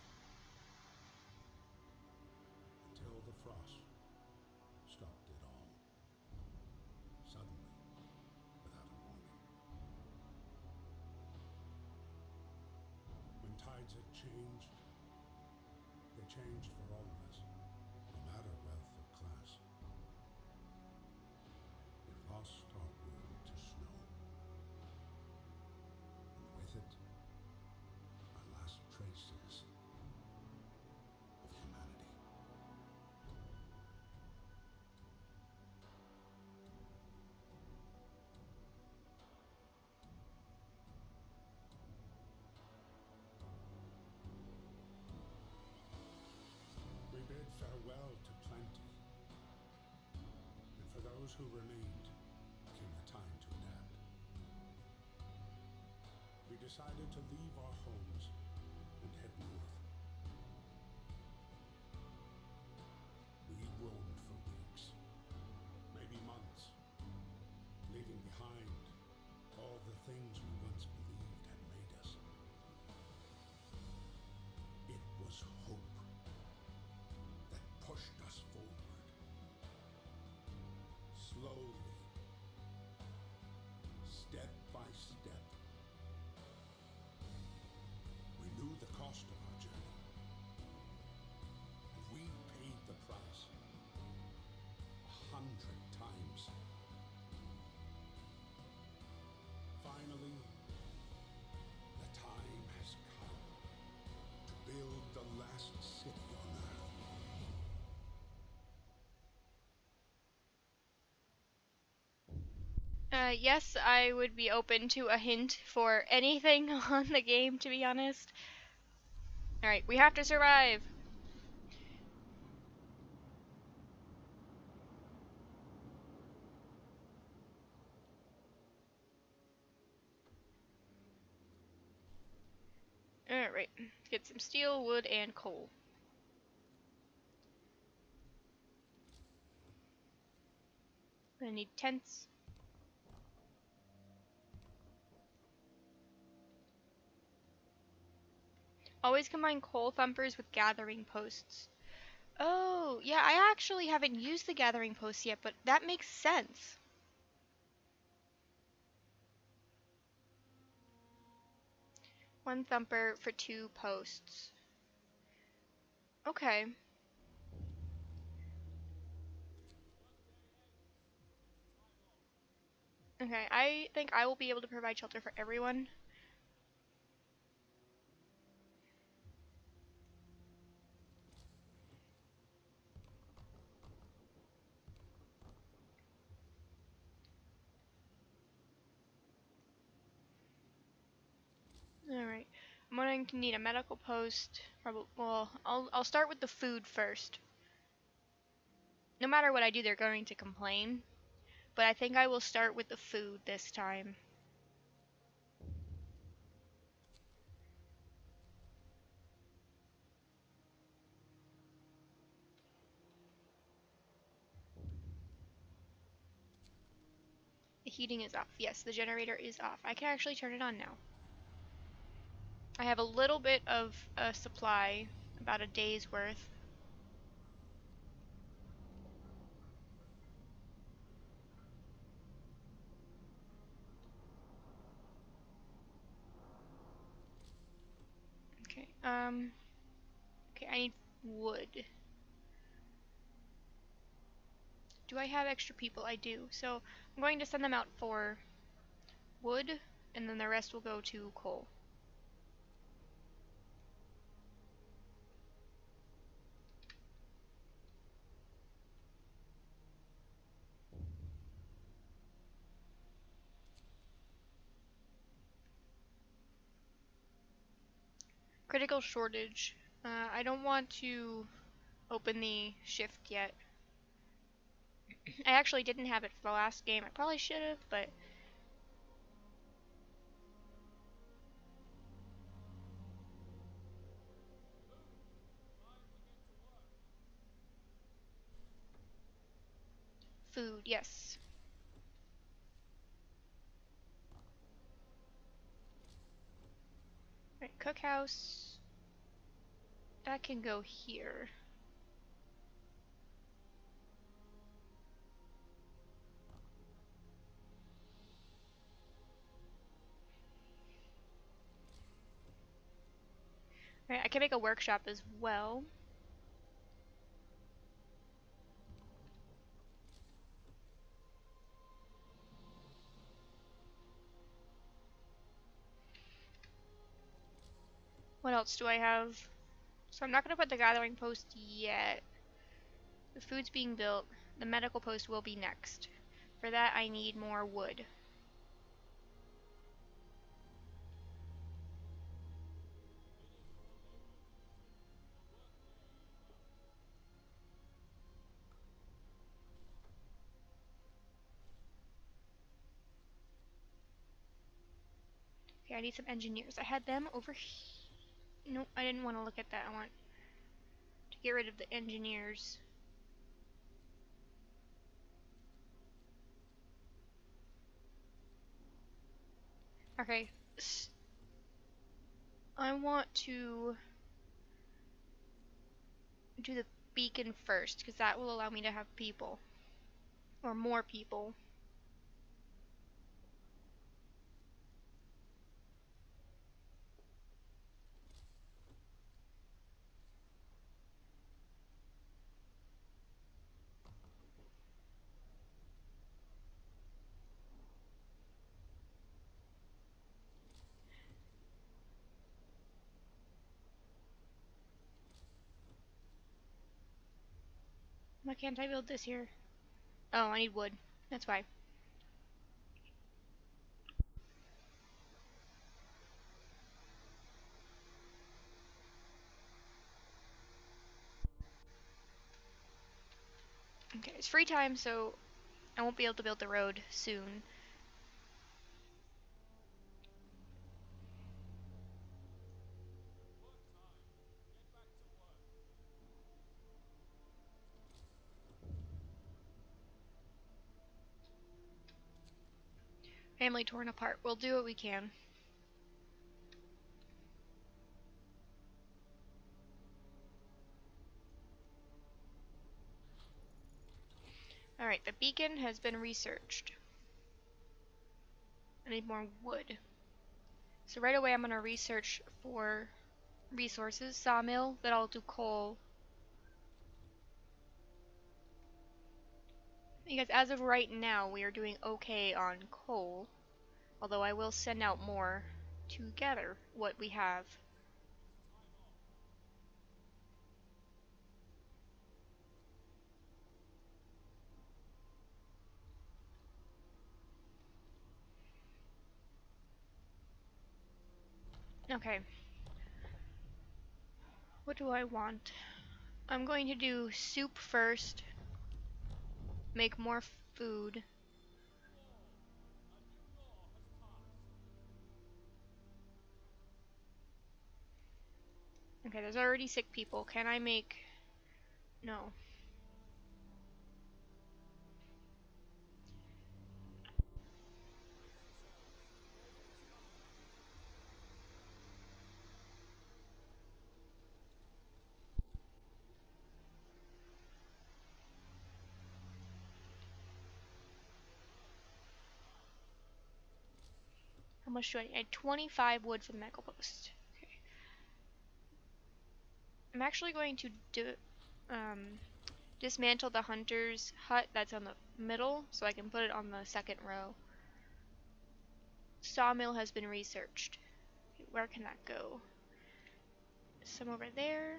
Until the frost stopped it all. Suddenly, without a warning. When tides had changed, they changed for all of us, no matter wealth or class. We lost our will to snow, and with it, our last traces of humanity. We bid farewell to plenty, and for those who remained came the time to adapt. We decided to leave our homes and head north. We roamed for weeks, maybe months, leaving behind all the things we once believed had made us. It was hope that pushed us forward. Slowly, step by step, we knew the cost of our journey, and we paid the price 100 times. Finally, the time has come to build the last city on Earth. Yes, I would be open to a hint for anything on the game, to be honest. Alright, we have to survive. Alright, get some steel, wood, and coal. I need tents. Always combine coal thumpers with gathering posts. Oh, yeah, I actually haven't used the gathering posts yet, but that makes sense. One thumper for 2 posts. Okay. Okay, I think I will be able to provide shelter for everyone. Alright. I'm going to need a medical post. Probably, well, I'll start with the food first. No matter what I do, they're going to complain. But I think I will start with the food this time. The heating is off. Yes, the generator is off. I can actually turn it on now. I have a little bit of a supply, about a day's worth. Okay, okay, I need wood. Do I have extra people? I do. So I'm going to send them out for wood, and then the rest will go to coal. Critical shortage. I don't want to open the shift yet. I actually didn't have it for the last game. I probably should have, but food, yes. Right, cookhouse. That can go here. Right, I can make a workshop as well. What else do I have? So I'm not going to put the gathering post yet. The food's being built. The medical post will be next. For that, I need more wood. Okay, I need some engineers. I had them over here. Nope, I didn't want to look at that. I want to get rid of the engineers. Okay, I want to do the beacon first, because that will allow me to have people. Or more people. Why can't I build this here? Oh, I need wood. That's why. Okay, it's free time, so I won't be able to build the road soon. Family torn apart. We'll do what we can. Alright, the beacon has been researched. I need more wood. So right away I'm going to research for resources. Sawmill, then I'll do coal. Because as of right now, we are doing okay on coal. Although I will send out more to gather what we have. Okay. What do I want? I'm going to do soup first. Make more food. Okay, there's already sick people. Can I make... No. How much do I need? I need 25 wood for the medical post. Okay. I'm actually going to dismantle the hunter's hut that's on the middle, so I can put it on the second row. Sawmill has been researched. Okay, where can that go? Some over there.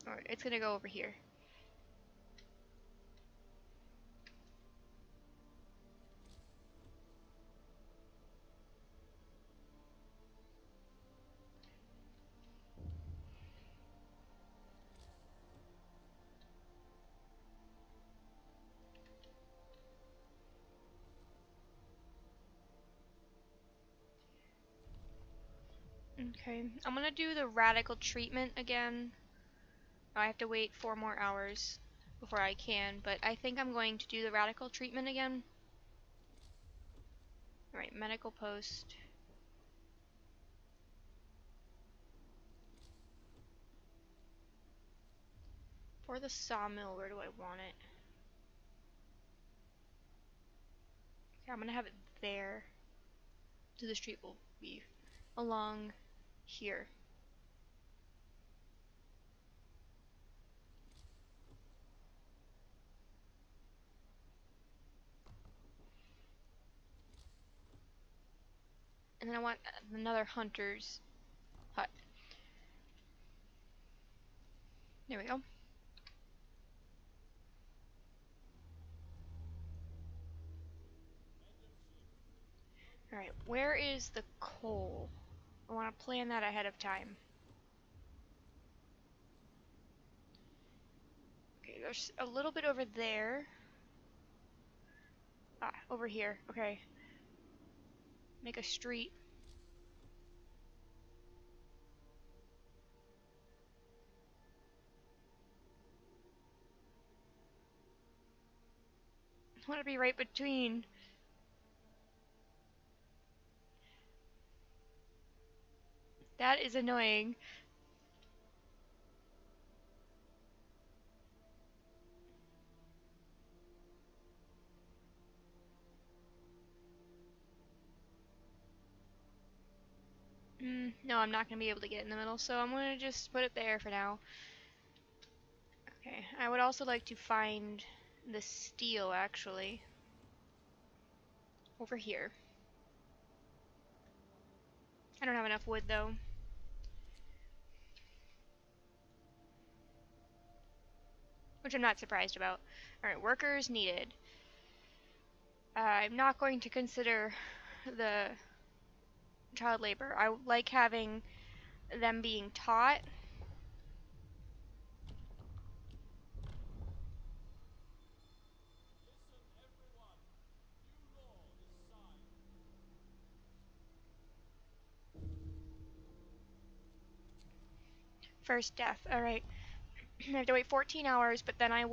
Or it's gonna go over here. Okay, I'm gonna do the radical treatment again. I have to wait 4 more hours before I can, but I think I'm going to do the radical treatment again. Alright, medical post. For the sawmill, where do I want it? Okay, I'm gonna have it there. So the street will be along here. And then I want another hunter's hut. There we go. Alright, where is the coal? I want to plan that ahead of time. Okay, there's a little bit over there. Ah, over here. Okay. Make a street. I want to be right between. That is annoying. No, I'm not going to be able to get in the middle, so I'm going to just put it there for now. Okay, I would also like to find the steel, actually. Over here. I don't have enough wood, though. Which I'm not surprised about. Alright, workers needed. I'm not going to consider the child labor. I like having them being taught. First death. Alright. I have to wait 14 hours, but then I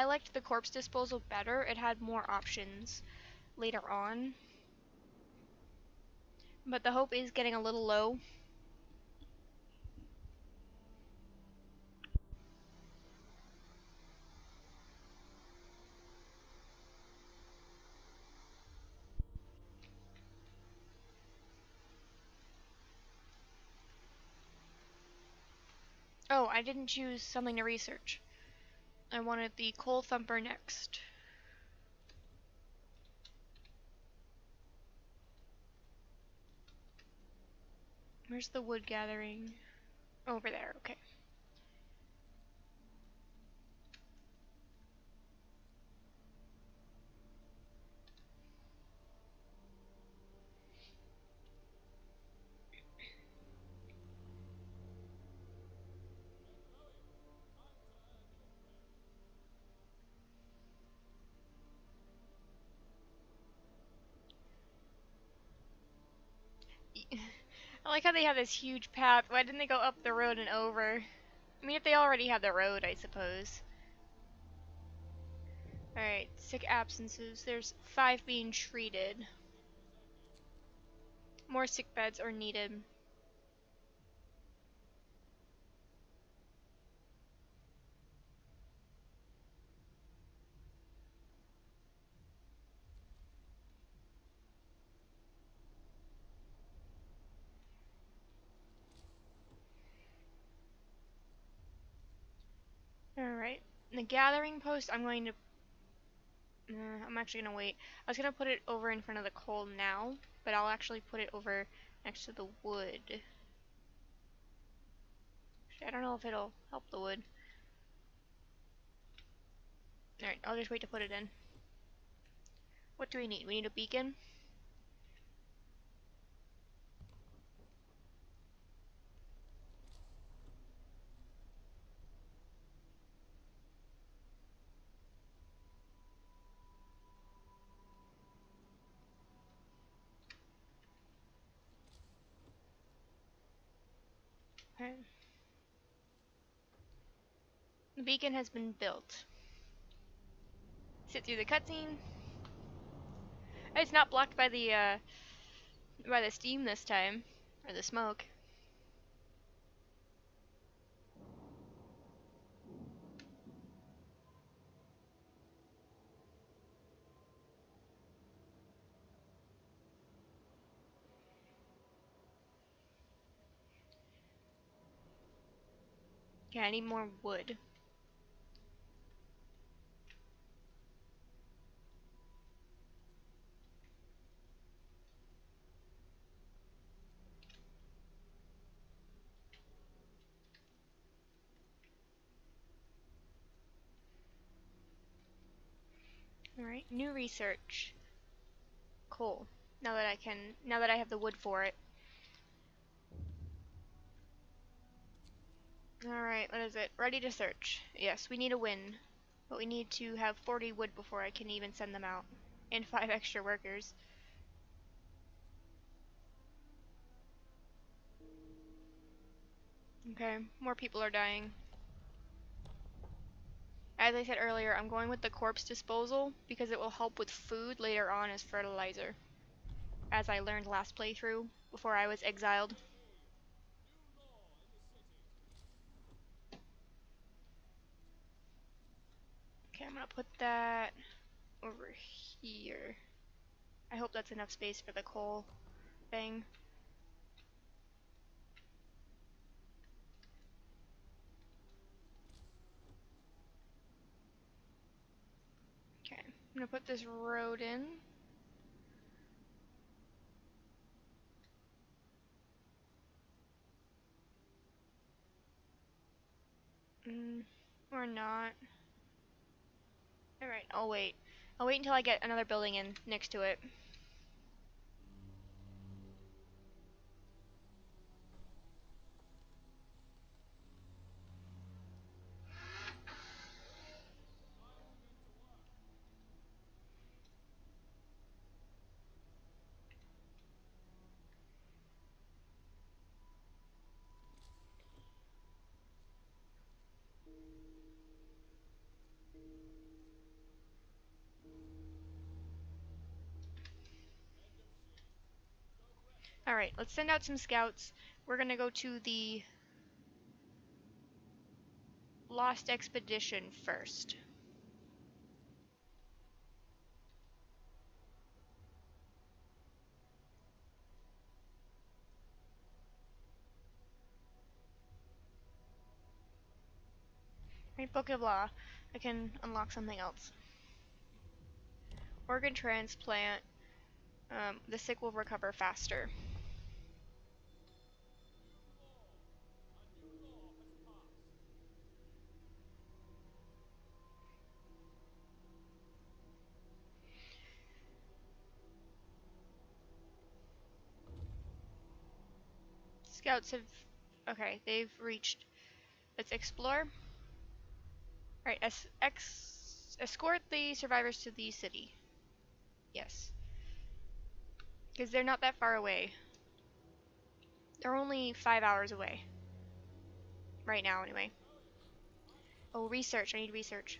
liked the corpse disposal better. It had more options later on. But the hope is getting a little low. Oh, I didn't choose something to research. I wanted the coal thumper next. Where's the wood gathering? Over there, okay. I like how they have this huge path. Why didn't they go up the road and over? I mean, if they already have the road, I suppose. Alright, sick absences. There's 5 being treated. More sick beds are needed. Alright. The gathering post, I'm actually gonna wait. I was gonna put it over in front of the coal now, but I'll actually put it over next to the wood. Actually, I don't know if it'll help the wood. Alright, I'll just wait to put it in. What do we need? We need a beacon. Okay. The beacon has been built. Sit through the cutscene. It's not blocked by the steam this time, or the smoke. Okay, I need more wood. Alright, new research. Cool. Now that I have the wood for it. Alright, what is it? Ready to search. Yes, we need a win. But we need to have 40 wood before I can even send them out. And 5 extra workers. Okay, more people are dying. As I said earlier, I'm going with the corpse disposal because it will help with food later on as fertilizer. As I learned last playthrough before I was exiled. Okay, I'm gonna put that over here. I hope that's enough space for the coal thing. Okay, I'm gonna put this road in. Or not. Alright, I'll wait. I'll wait until I get another building in next to it. Alright, let's send out some scouts. We're gonna go to the Lost Expedition first. Right, Book of Law. I can unlock something else. Organ transplant. The sick will recover faster. Scouts have... Okay, they've reached... Let's explore. Alright, escort the survivors to the city. Yes. Because they're not that far away. They're only 5 hours away. Right now, anyway. Oh, research. I need research.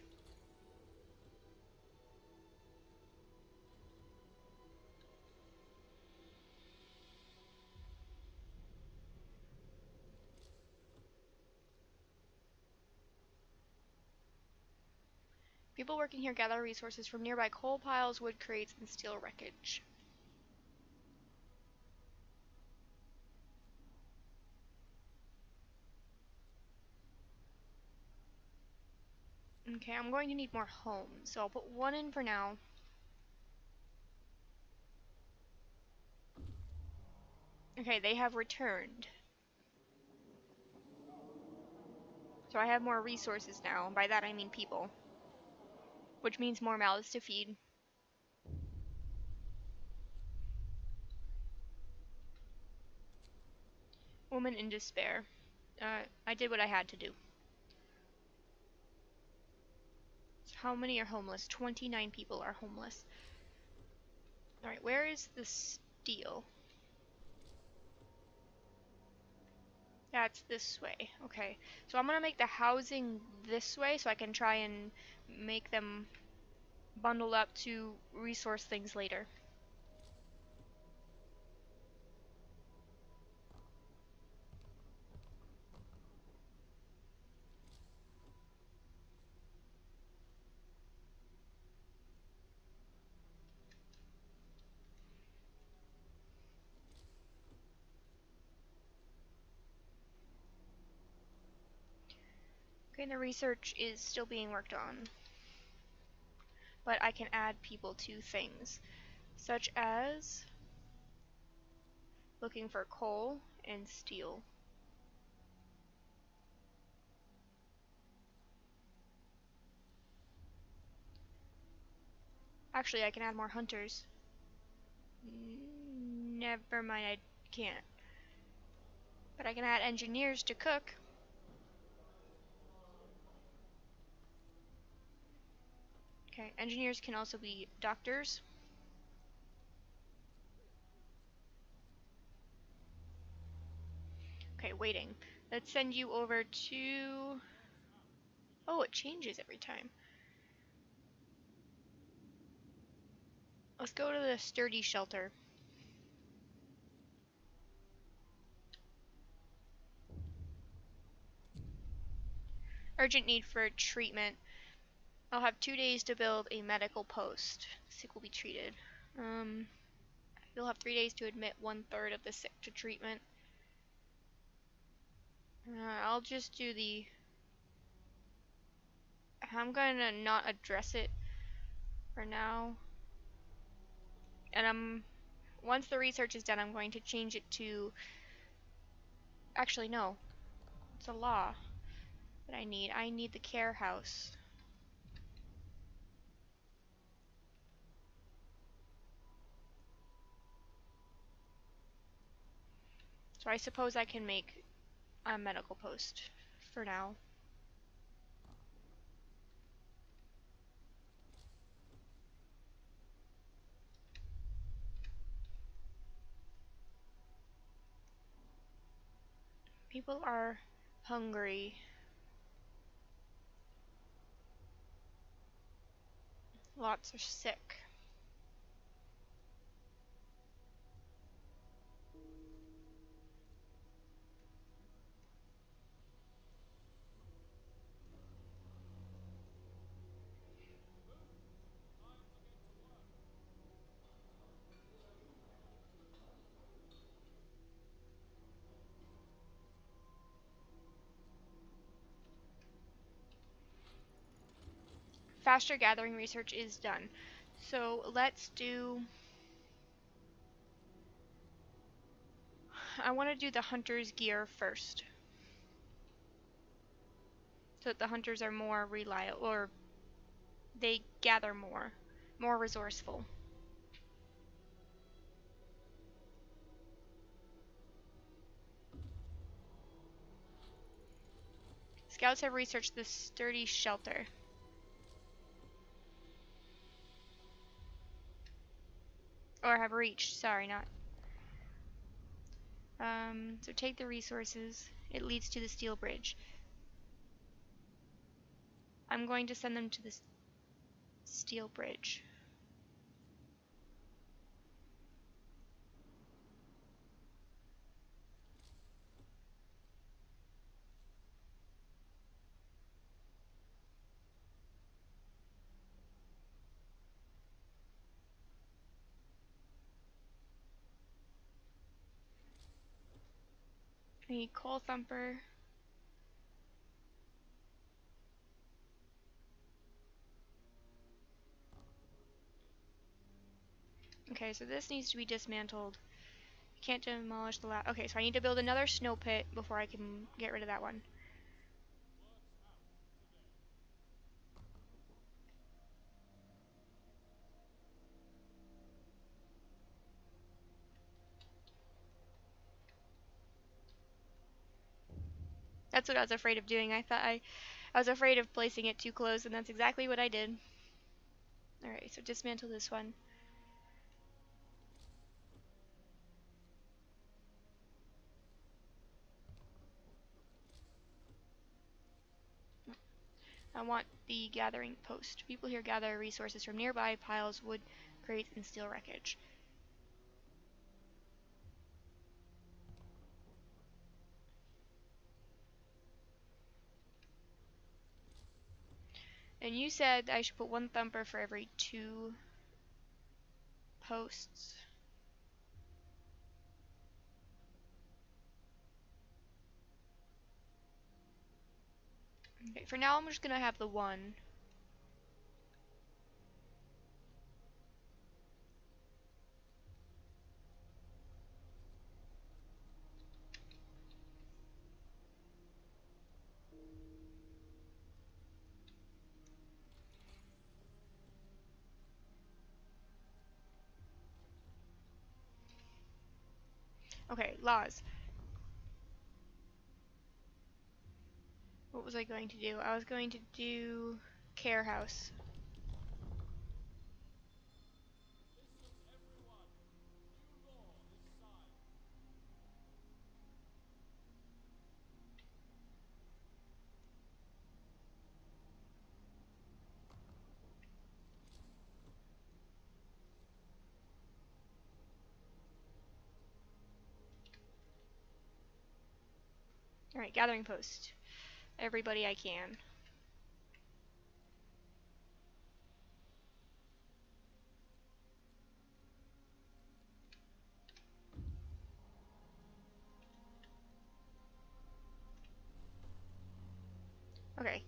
People working here gather resources from nearby coal piles, wood crates, and steel wreckage. Okay, I'm going to need more homes, so I'll put one in for now. Okay, they have returned. So I have more resources now. By that I mean people. Which means more mouths to feed. Woman in despair. I did what I had to do. So how many are homeless? 29 people are homeless. Alright, where is the steel? That's this way. Okay. So I'm gonna make the housing this way so I can try and make them bundled up to resource things later. Okay, the research is still being worked on, but I can add people to things, such as looking for coal and steel. Actually, I can add more hunters. Never mind, I can't. But I can add engineers to cook. Okay, engineers can also be doctors. Okay, waiting. Let's send you over to... Oh, it changes every time. Let's go to the sturdy shelter. Urgent need for treatment. I'll have 2 days to build a medical post. The sick will be treated. You'll have 3 days to admit 1/3 of the sick to treatment. I'll just do the... I'm gonna not address it for now. And once the research is done, I'm going to change it to... Actually, no. It's a law that I need. I need the care house. So I suppose I can make a medical post for now. People are hungry. Lots are sick. Faster gathering research is done. So let's do... I want to do the hunter's gear first. So that the hunters are more reliable, or they gather more resourceful. Scouts have researched this sturdy shelter. Or have reached, sorry, not. So take the resources. It leads to the steel bridge. I'm going to send them to the steel bridge. I need coal thumper. Okay, so this needs to be dismantled. Can't demolish the last. Okay, so I need to build another snow pit before I can get rid of that one. That's what I was afraid of doing. I was afraid of placing it too close, and that's exactly what I did. Alright, so dismantle this one. I want the gathering post. People here gather resources from nearby piles, wood, crates, and steel wreckage. And you said I should put one thumper for every 2 posts. Okay, for now I'm just gonna have the one. Okay, laws. What was I going to do? I was going to do care house. Alright, gathering post. Everybody I can. Okay.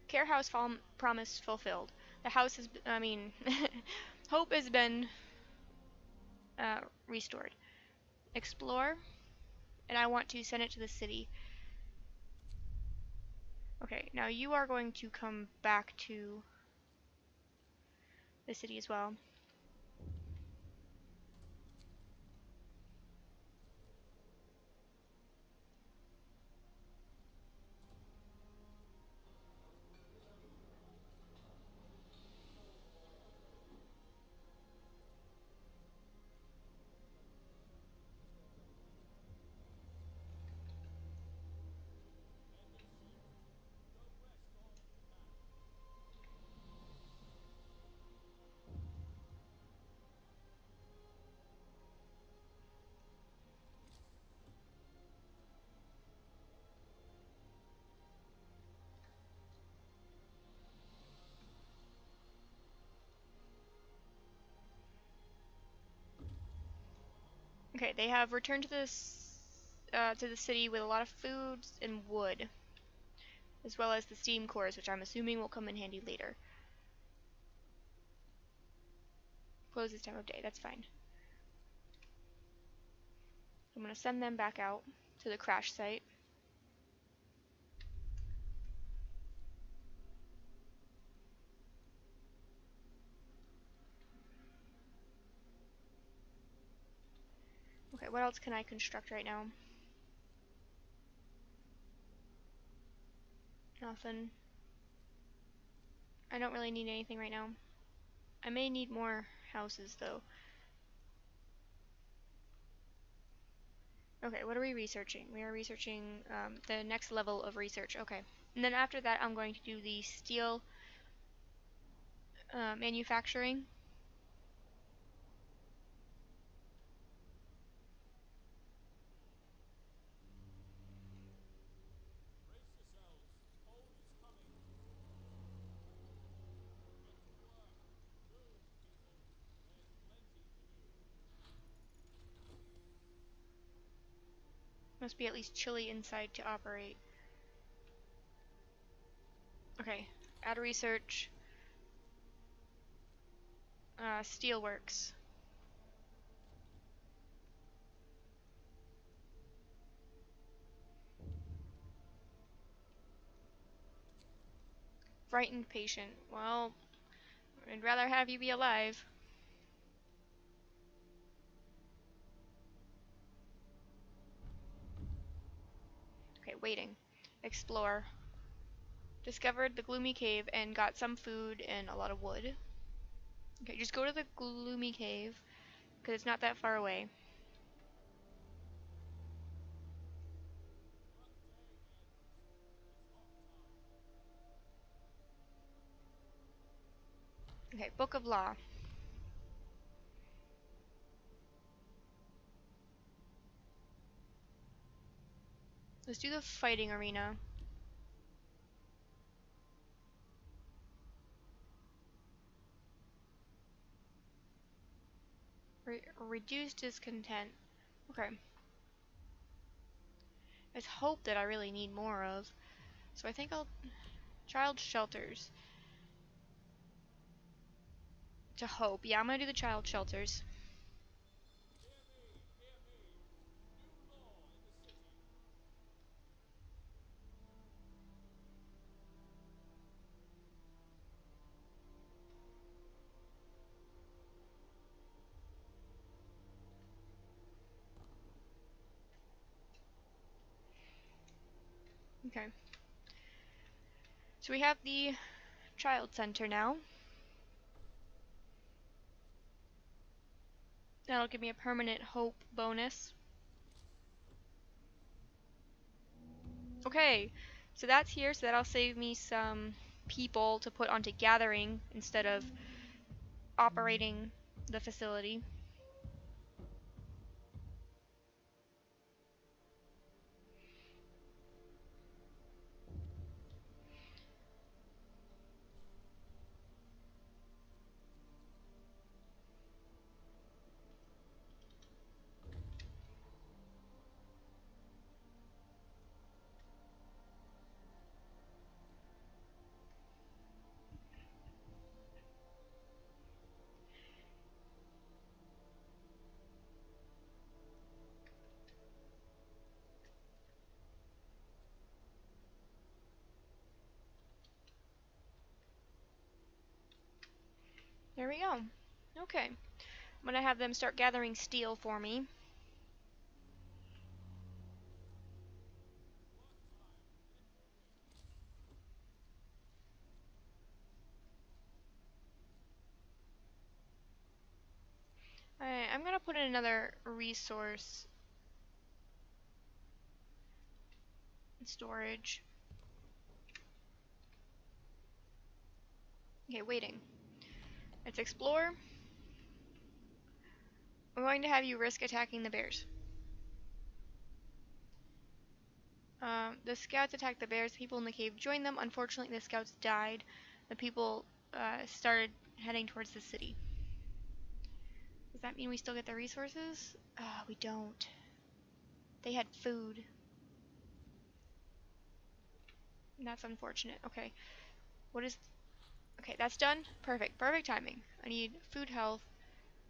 Care house promise fulfilled. The house has, hope has been restored. Explore, and I want to send it to the city. Okay, now you are going to come back to the city as well. Okay, they have returned to the city with a lot of food and wood, as well as the steam cores, which I'm assuming will come in handy later. Close this time of day, that's fine. I'm gonna send them back out to the crash site. Okay, what else can I construct right now? Nothing. I don't really need anything right now. I may need more houses though. Okay, what are we researching? We are researching the next level of research. Okay. And then after that, I'm going to do the steel manufacturing. Must be at least chilly inside to operate. Okay, add research. Steelworks. Frightened patient. Well, I'd rather have you be alive. Okay, waiting. Explore. Discovered the gloomy cave and got some food and a lot of wood. Okay, just go to the gloomy cave, because it's not that far away. Okay, Book of Law. Let's do the fighting arena. Reduce discontent. Okay. It's hope that I really need more of. So I think I'll... Child shelters. To hope. Yeah, I'm gonna do the child shelters. Okay. So we have the child center now. That'll give me a permanent hope bonus. Okay, so that's here, so that'll save me some people to put onto gathering instead of operating the facility. There we go. Okay. I'm gonna have them start gathering steel for me. Alright, I'm gonna put in another resource storage. Okay, waiting. Let's explore. I'm going to have you risk attacking the bears. The scouts attacked the bears. People in the cave joined them. Unfortunately, the scouts died. The people started heading towards the city. Does that mean we still get the resources? We don't. They had food. That's unfortunate. Okay. What is... Okay, that's done. Perfect. Perfect timing. I need food, health,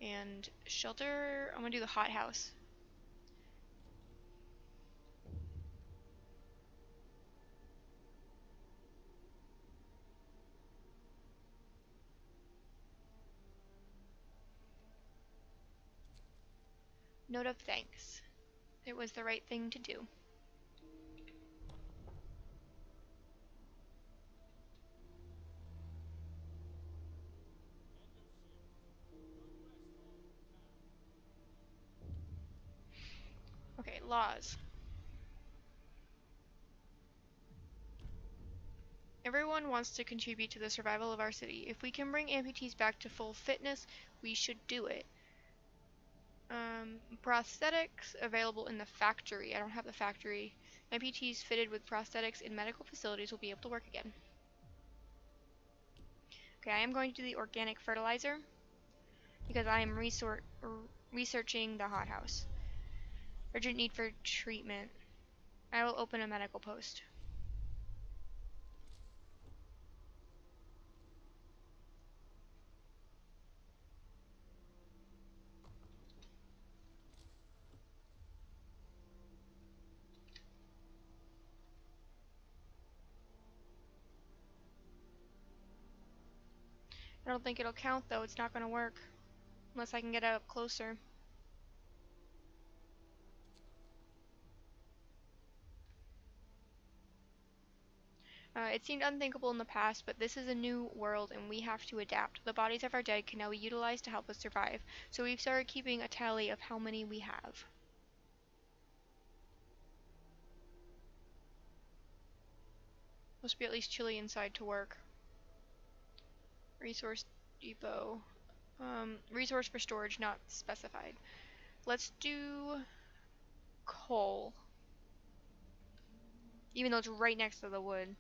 and shelter. I'm gonna do the hothouse. Note of thanks. It was the right thing to do. Okay, laws. Everyone wants to contribute to the survival of our city. If we can bring amputees back to full fitness, we should do it. Prosthetics available in the factory. I don't have the factory. Amputees fitted with prosthetics in medical facilities will be able to work again. Okay, I am going to do the organic fertilizer because I am researching the hothouse. Urgent need for treatment. I will open a medical post. I don't think it'll count though. It's not going to work unless I can get up closer. It seemed unthinkable in the past, but this is a new world and we have to adapt. The bodies of our dead can now be utilized to help us survive, so we've started keeping a tally of how many we have. Must be at least chilly inside to work. Resource Depot. Resource for storage not specified. Let's do coal. Even though it's right next to the wood.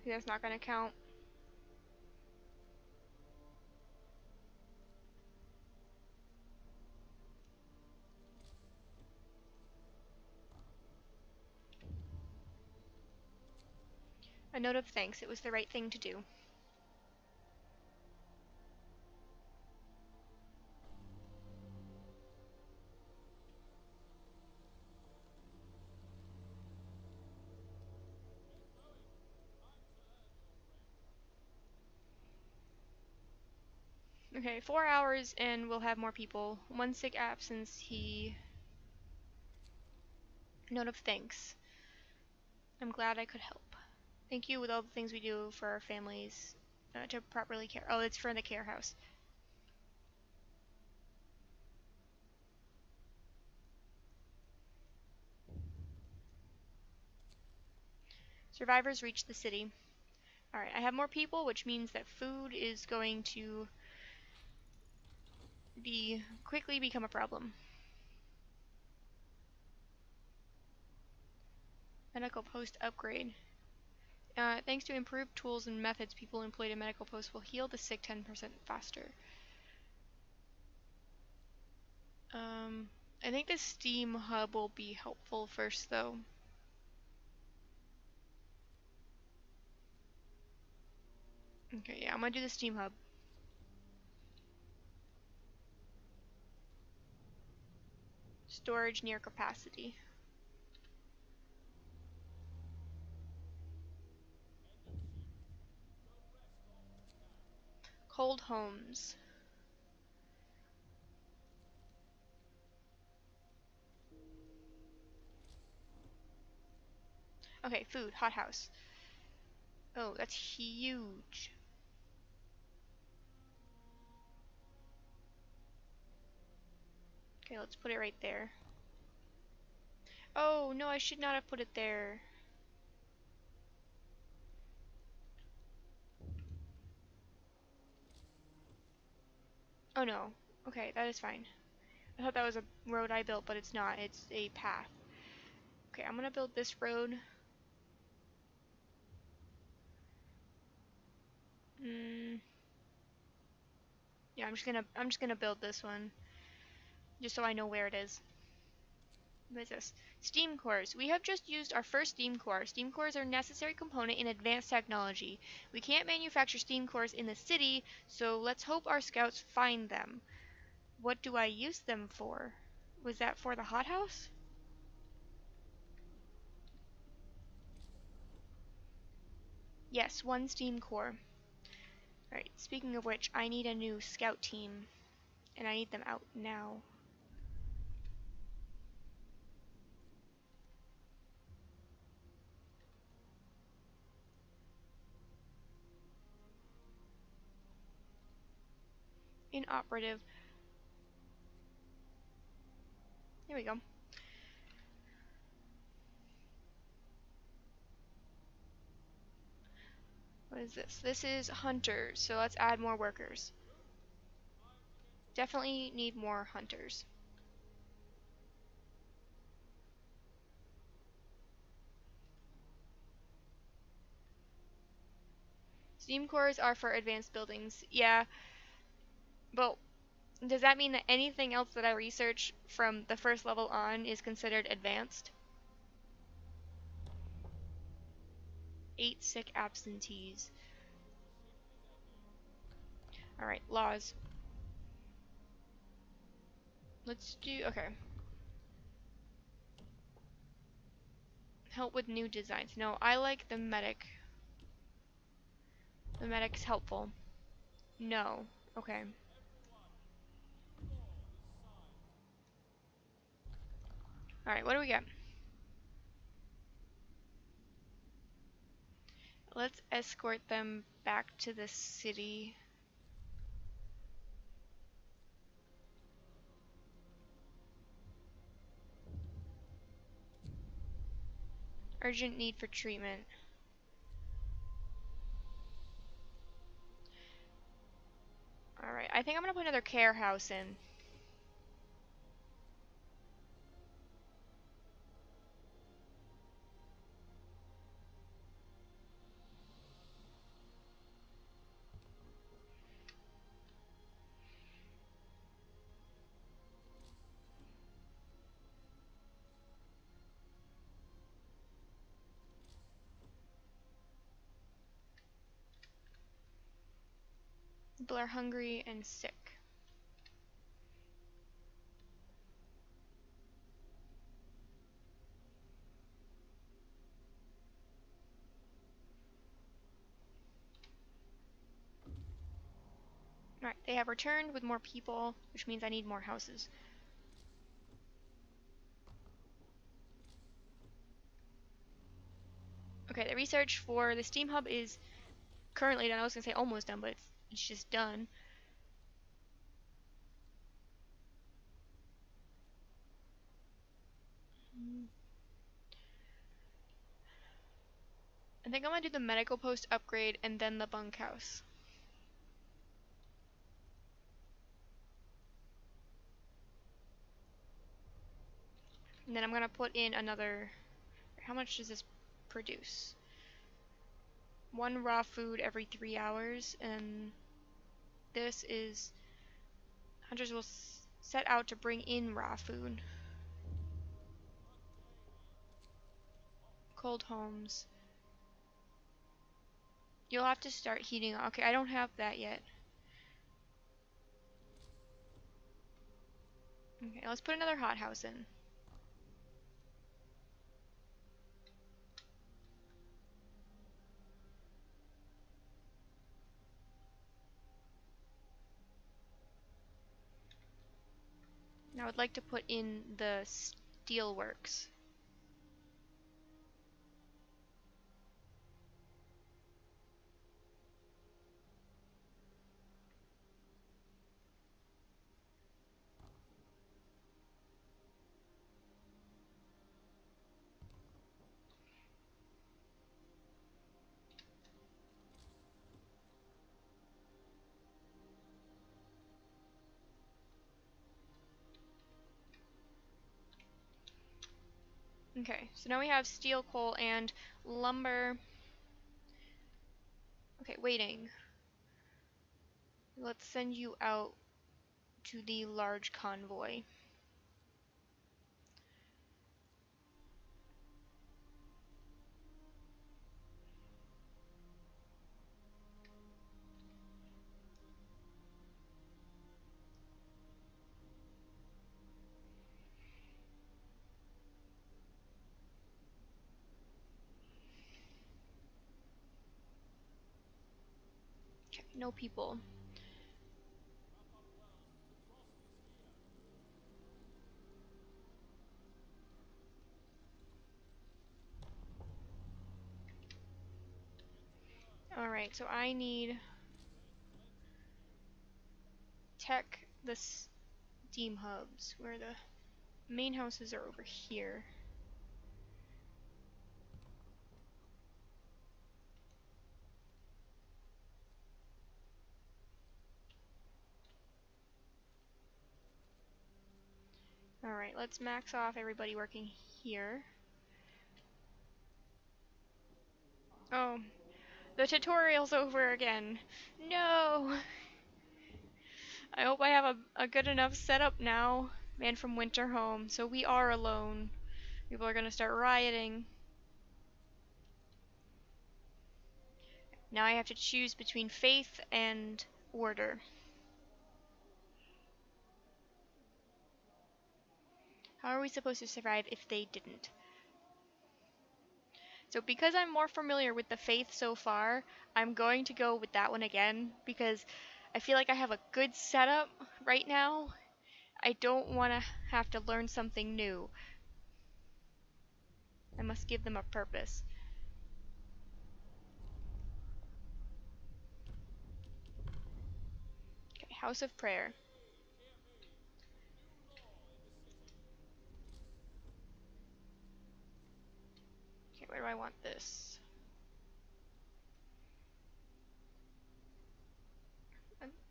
That's not gonna count. A note of thanks. It was the right thing to do. Okay, 4 hours and we'll have more people. One sick absence, he... Note of thanks. I'm glad I could help. Thank you with all the things we do for our families to properly care. Oh, it's for the care house. Survivors reach the city. Alright, I have more people, which means that food is going to quickly become a problem. Medical post upgrade. Thanks to improved tools and methods, people employed in medical posts will heal the sick 10% faster. I think the Steam hub will be helpful first, though. Okay, yeah, I'm gonna do the Steam hub. Storage near capacity. Cold homes. Okay, food, hothouse. Oh, that's huge. Okay, let's put it right there. Oh, no, I should not have put it there. Oh no. Okay, that is fine. I thought that was a road I built, but it's not. It's a path. Okay, I'm gonna build this road. Mm, yeah, I'm just gonna build this one. Just so I know where it is. What is this? Steam cores. We have just used our first steam core. Steam cores are a necessary component in advanced technology. We can't manufacture steam cores in the city, so let's hope our scouts find them. What do I use them for? Was that for the hothouse? Yes, one steam core. Alright, speaking of which, I need a new scout team. And I need them out now. Inoperative. There we go. What is this? This is hunters, so let's add more workers. Definitely need more hunters. Steam cores are for advanced buildings. Yeah, but does that mean that anything else that I research from the first level on is considered advanced? 8 sick absentees. Alright, laws. Let's do, okay. Help with new designs. No, I like the medic. The medic's helpful. No. Okay. Alright, what do we got? Let's escort them back to the city. Urgent need for treatment. Alright, I think I'm gonna put another care house in. People are hungry and sick. Alright, they have returned with more people, which means I need more houses. Okay, the research for the Steam Hub is currently done. I was gonna say almost done, but it's just done. I think I'm gonna do the medical post upgrade and then the bunkhouse. And then I'm gonna put in another. How much does this produce? 1 raw food every 3 hours, and this is. Hunters will set out to bring in raw food. Cold homes. You'll have to start heating. Okay, I don't have that yet. Okay, let's put another hothouse in. Now I'd like to put in the steelworks. Okay, so now we have steel, coal, and lumber. Okay, waiting. Let's send you out to the large convoy. Okay, no people. Alright, so I need tech the steam hubs, where the main houses are over here. Alright, let's max off everybody working here. Oh, the tutorial's over again. No! I hope I have a good enough setup now. Man from Winter Home, so we are alone. People are gonna start rioting. Now I have to choose between faith and order. How are we supposed to survive if they didn't? So because I'm more familiar with the faith so far, I'm going to go with that one again because I feel like I have a good setup right now. I don't want to have to learn something new. I must give them a purpose. Okay, House of Prayer. Okay, this.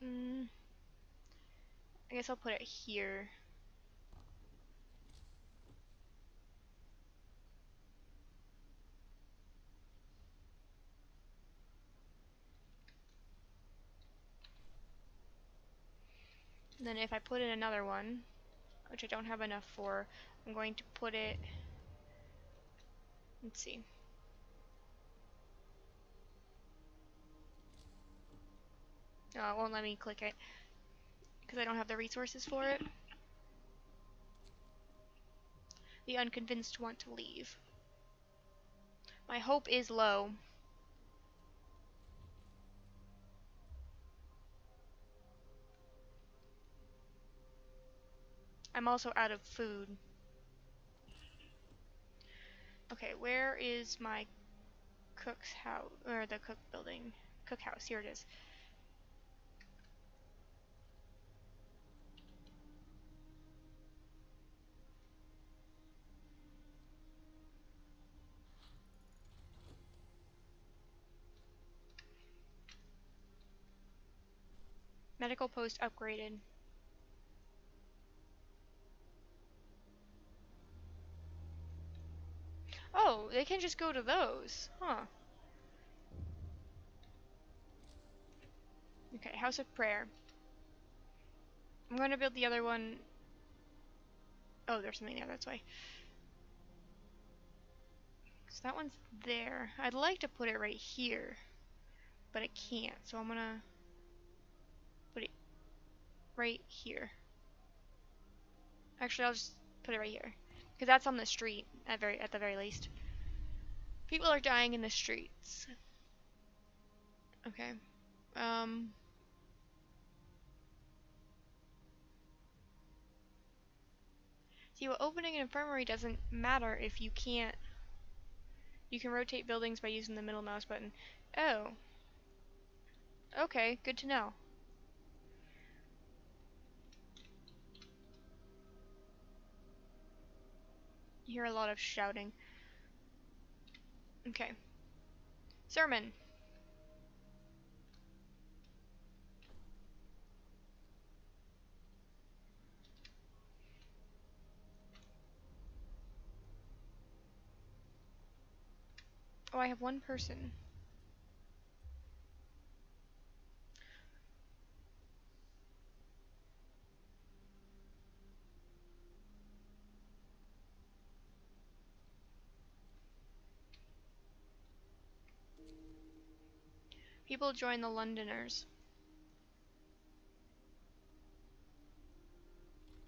Mm, I guess I'll put it here. And then if I put in another one, which I don't have enough for, I'm going to put it, let's see. Oh, it won't let me click it because I don't have the resources for it. The unconvinced want to leave. My hope is low. I'm also out of food. Okay, where is my cook's house, or the cook building? Cookhouse, here it is. Medical post upgraded. Oh, they can just go to those. Huh. Okay, House of Prayer. I'm going to build the other one. Oh, there's something there, that's why. So that one's there. I'd like to put it right here, but I can't. So I'm going to put it right here. Actually, I'll just put it right here. Because that's on the street, at the very least. People are dying in the streets. Okay. See, well, opening an infirmary doesn't matter if you can't. You can rotate buildings by using the middle mouse button. Oh. Okay, good to know. You hear a lot of shouting. Okay. Sermon. Oh, I have one person. People join the Londoners.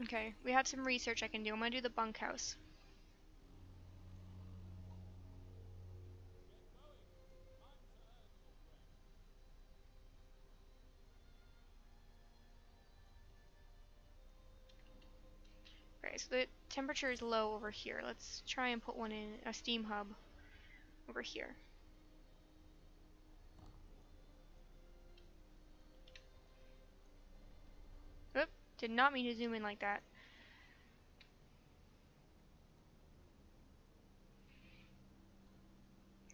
Okay, we have some research I can do. I'm gonna do the bunkhouse. Okay, so the temperature is low over here. Let's try and put one in, a steam hub over here. Oop, did not mean to zoom in like that.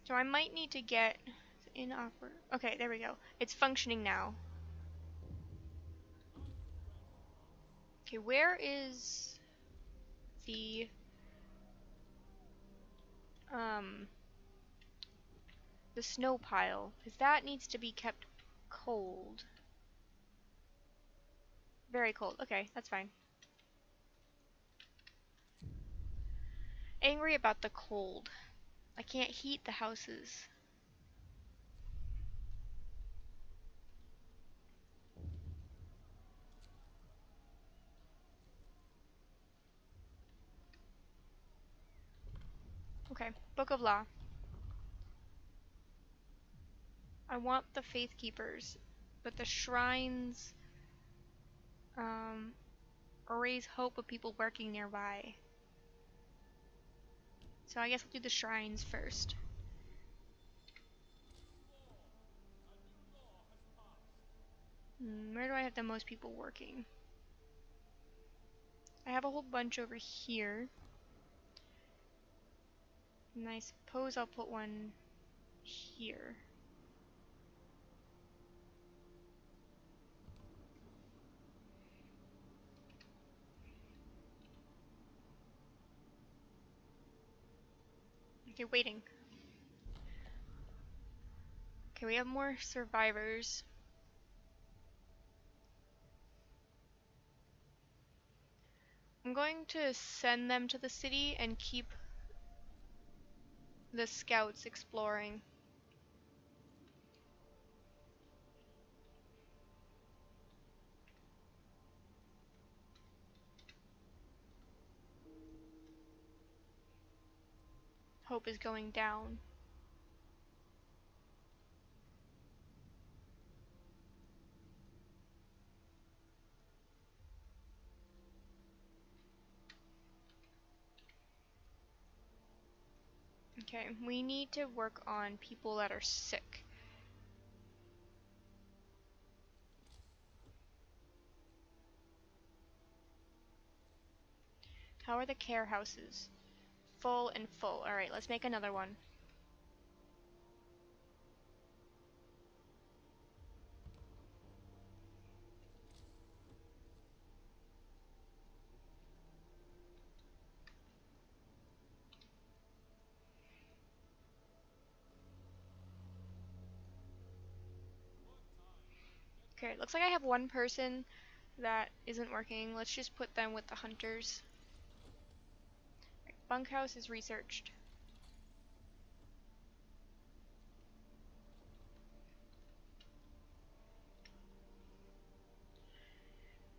So I might need to get in offer. Okay, there we go. It's functioning now. Okay, where is the um the snow pile? Because that needs to be kept cold. Very cold. Okay, that's fine. Angry about the cold. I can't heat the houses. Okay, Book of Law. I want the Faith Keepers, but the shrines raise hope of people working nearby. So I guess I'll do the shrines first. Where do I have the most people working? I have a whole bunch over here. And I suppose I'll put one here. Okay, waiting. Okay, we have more survivors. I'm going to send them to the city and keep the scouts exploring. Hope is going down. Okay, we need to work on people that are sick. How are the care houses? Full and full. Alright, let's make another one. Okay, looks like I have one person that isn't working. Let's just put them with the hunters. Right, bunkhouse is researched.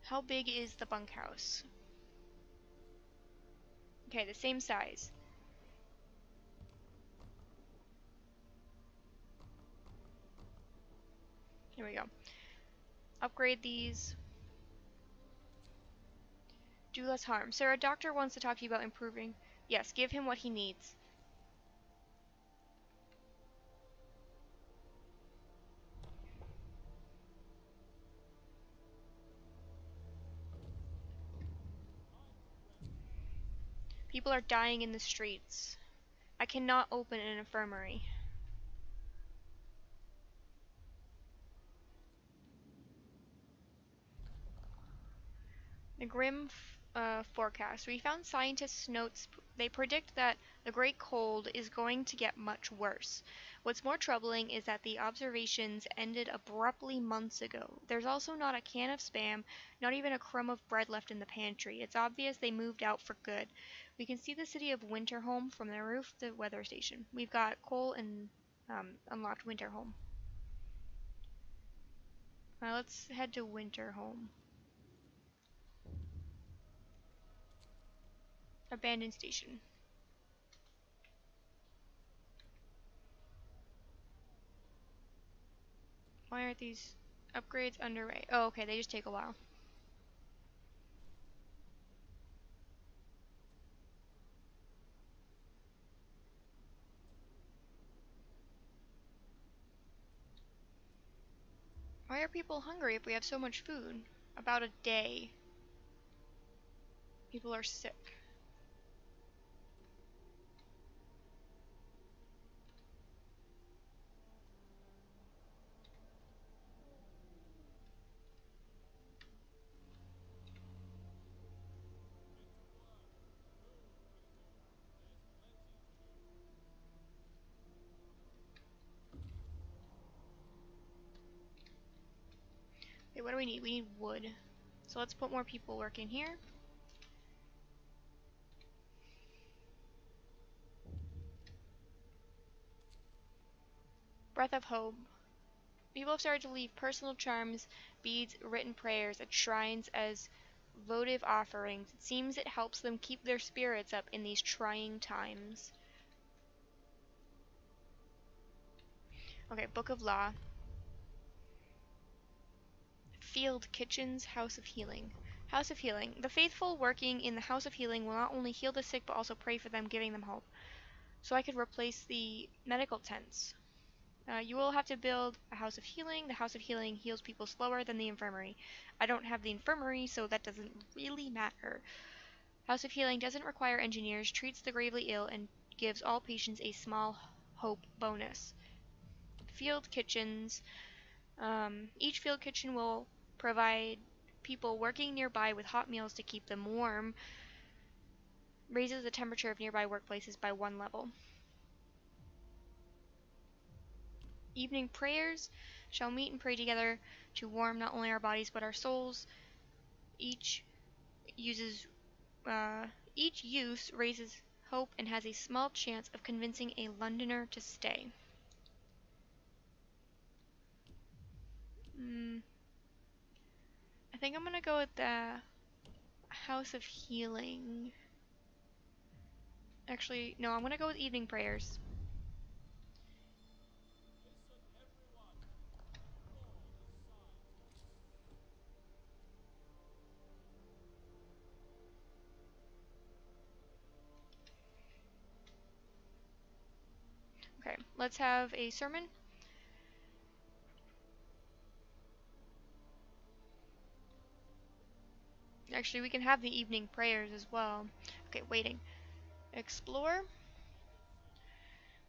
How big is the bunkhouse? Okay, the same size. Here we go. Upgrade these. Do less harm. Sir, a doctor wants to talk to you about improving. Yes, give him what he needs. People are dying in the streets. I cannot open an infirmary. The grim forecast. We found scientists' notes. They predict that the Great Cold is going to get much worse. What's more troubling is that the observations ended abruptly months ago. There's also not a can of Spam, not even a crumb of bread left in the pantry. It's obvious they moved out for good. We can see the city of Winterholm from the roof of the weather station. We've got coal and unlocked Winterholm. Let's head to Winterholm. Abandoned station. Why aren't these upgrades underway? Oh, okay, they just take a while. Why are people hungry if we have so much food? About a day. People are sick. Okay, what do we need? We need wood. So let's put more people working here. Breath of hope. People have started to leave personal charms, beads, written prayers at shrines as votive offerings. It seems it helps them keep their spirits up in these trying times. Okay, Book of Law. Field Kitchens, House of Healing. House of Healing. The faithful working in the House of Healing will not only heal the sick but also pray for them, giving them hope. So I could replace the medical tents. You will have to build a House of Healing. The House of Healing heals people slower than the infirmary. I don't have the infirmary, so that doesn't really matter. House of Healing doesn't require engineers, treats the gravely ill, and gives all patients a small hope bonus. Field kitchens. Each field kitchen will provide people working nearby with hot meals to keep them warm, raises the temperature of nearby workplaces by 1 level. Evening prayers shall meet and pray together to warm not only our bodies but our souls. Each uses each use raises hope and has a small chance of convincing a Londoner to stay. I think I'm gonna go with the House of Healing. Actually, no, I'm gonna go with evening prayers. Okay, let's have a sermon. Actually, we can have the evening prayers as well. Okay, waiting. Explore.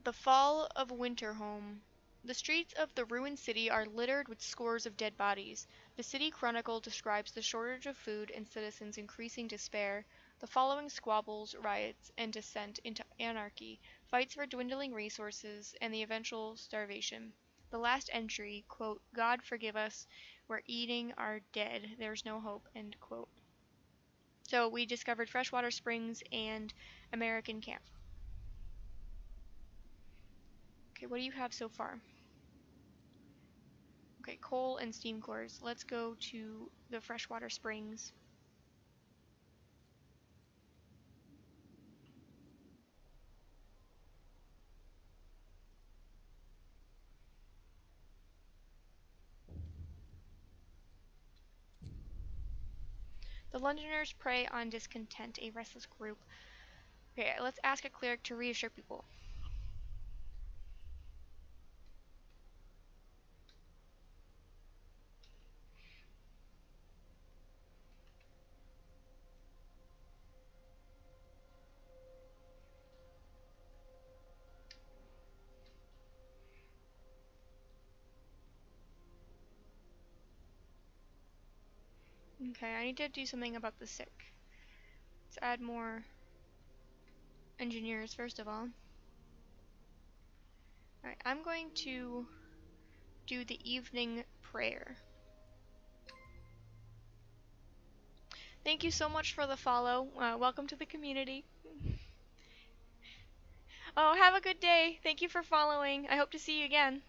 The Fall of Winterholme. The streets of the ruined city are littered with scores of dead bodies. The City Chronicle describes the shortage of food and citizens' increasing despair. The following squabbles, riots, and descent into anarchy, fights for dwindling resources, and the eventual starvation. The last entry, quote, God forgive us, we're eating our dead, there's no hope, end quote. So we discovered freshwater springs and American camp. Okay, what do you have so far? Okay, coal and steam cores. Let's go to the freshwater springs. The Londoners prey on discontent, a restless group. Okay, let's ask a cleric to reassure people. Okay, I need to do something about the sick. Let's add more engineers first of all. Alright, I'm going to do the evening prayer. Thank you so much for the follow. Welcome to the community. Oh, have a good day. Thank you for following. I hope to see you again.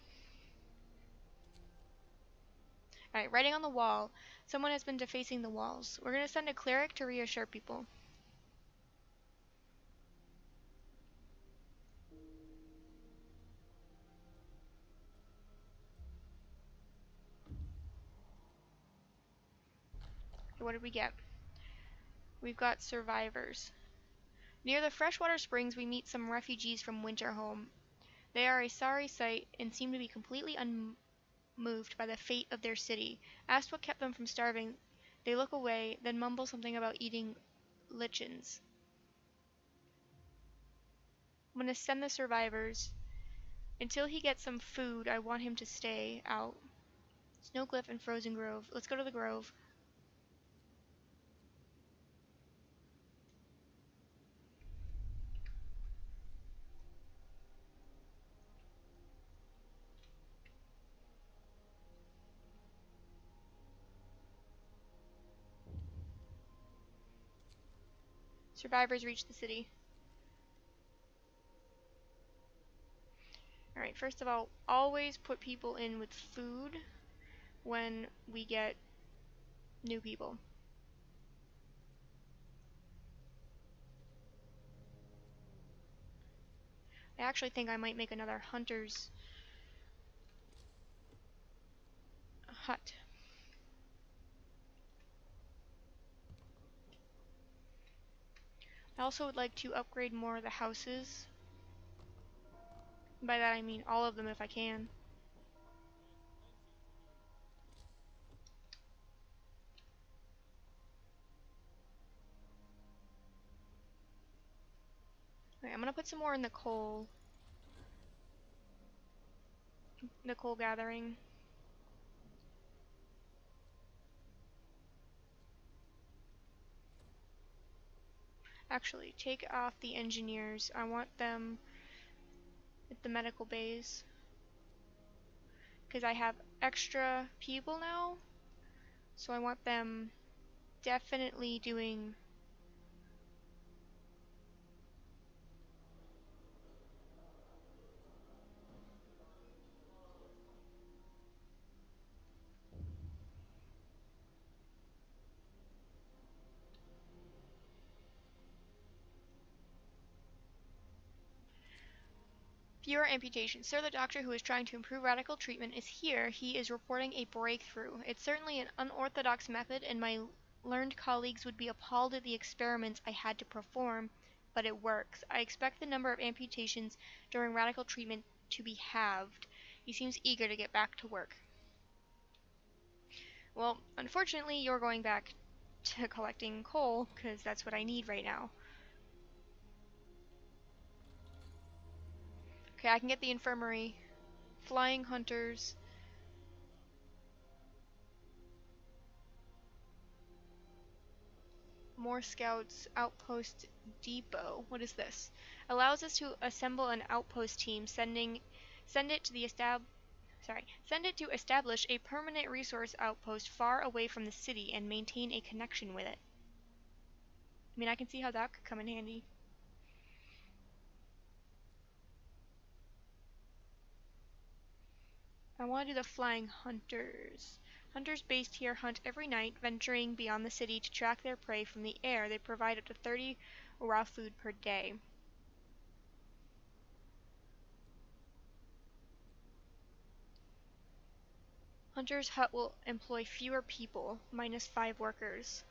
Alright, writing on the wall. Someone has been defacing the walls. We're going to send a cleric to reassure people. Okay, what did we get? We've got survivors. Near the freshwater springs, we meet some refugees from Winterholme. They are a sorry sight and seem to be completely unmoved by the fate of their city. Asked what kept them from starving, they look away, then mumble something about eating lichens. I'm going to send the survivors. Until he gets some food, I want him to stay out. Snowcliff and Frozen Grove. Let's go to the Grove. Survivors reach the city. Alright, first of all, always put people in with food when we get new people. I actually think I might make another hunter's hut. I also would like to upgrade more of the houses. By that I mean all of them if I can. Okay, I'm gonna put some more in the coal gathering. Actually, take off the engineers. I want them at the medical bays. Because I have extra people now. So I want them definitely doing... Fewer amputations. Sir, the doctor who is trying to improve radical treatment is here. He is reporting a breakthrough. It's certainly an unorthodox method, and my learned colleagues would be appalled at the experiments I had to perform, but it works. I expect the number of amputations during radical treatment to be halved. He seems eager to get back to work. Well, unfortunately, you're going back to collecting coal, because that's what I need right now. Okay, I can get the infirmary. Flying hunters. More scouts. Outpost depot. What is this? Allows us to assemble an outpost team, send it to establish a permanent resource outpost far away from the city and maintain a connection with it. I mean, I can see how that could come in handy. I want to do the flying hunters. Hunters based here hunt every night, venturing beyond the city to track their prey from the air. They provide up to 30 raw food per day. Hunter's hut will employ fewer people, -5 workers.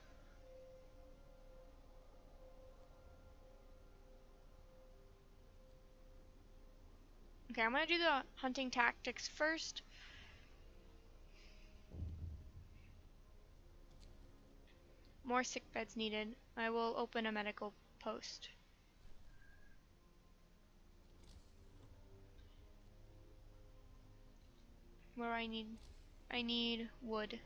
Okay, I'm gonna do the hunting tactics first. More sick beds needed. I will open a medical post. Where I need wood.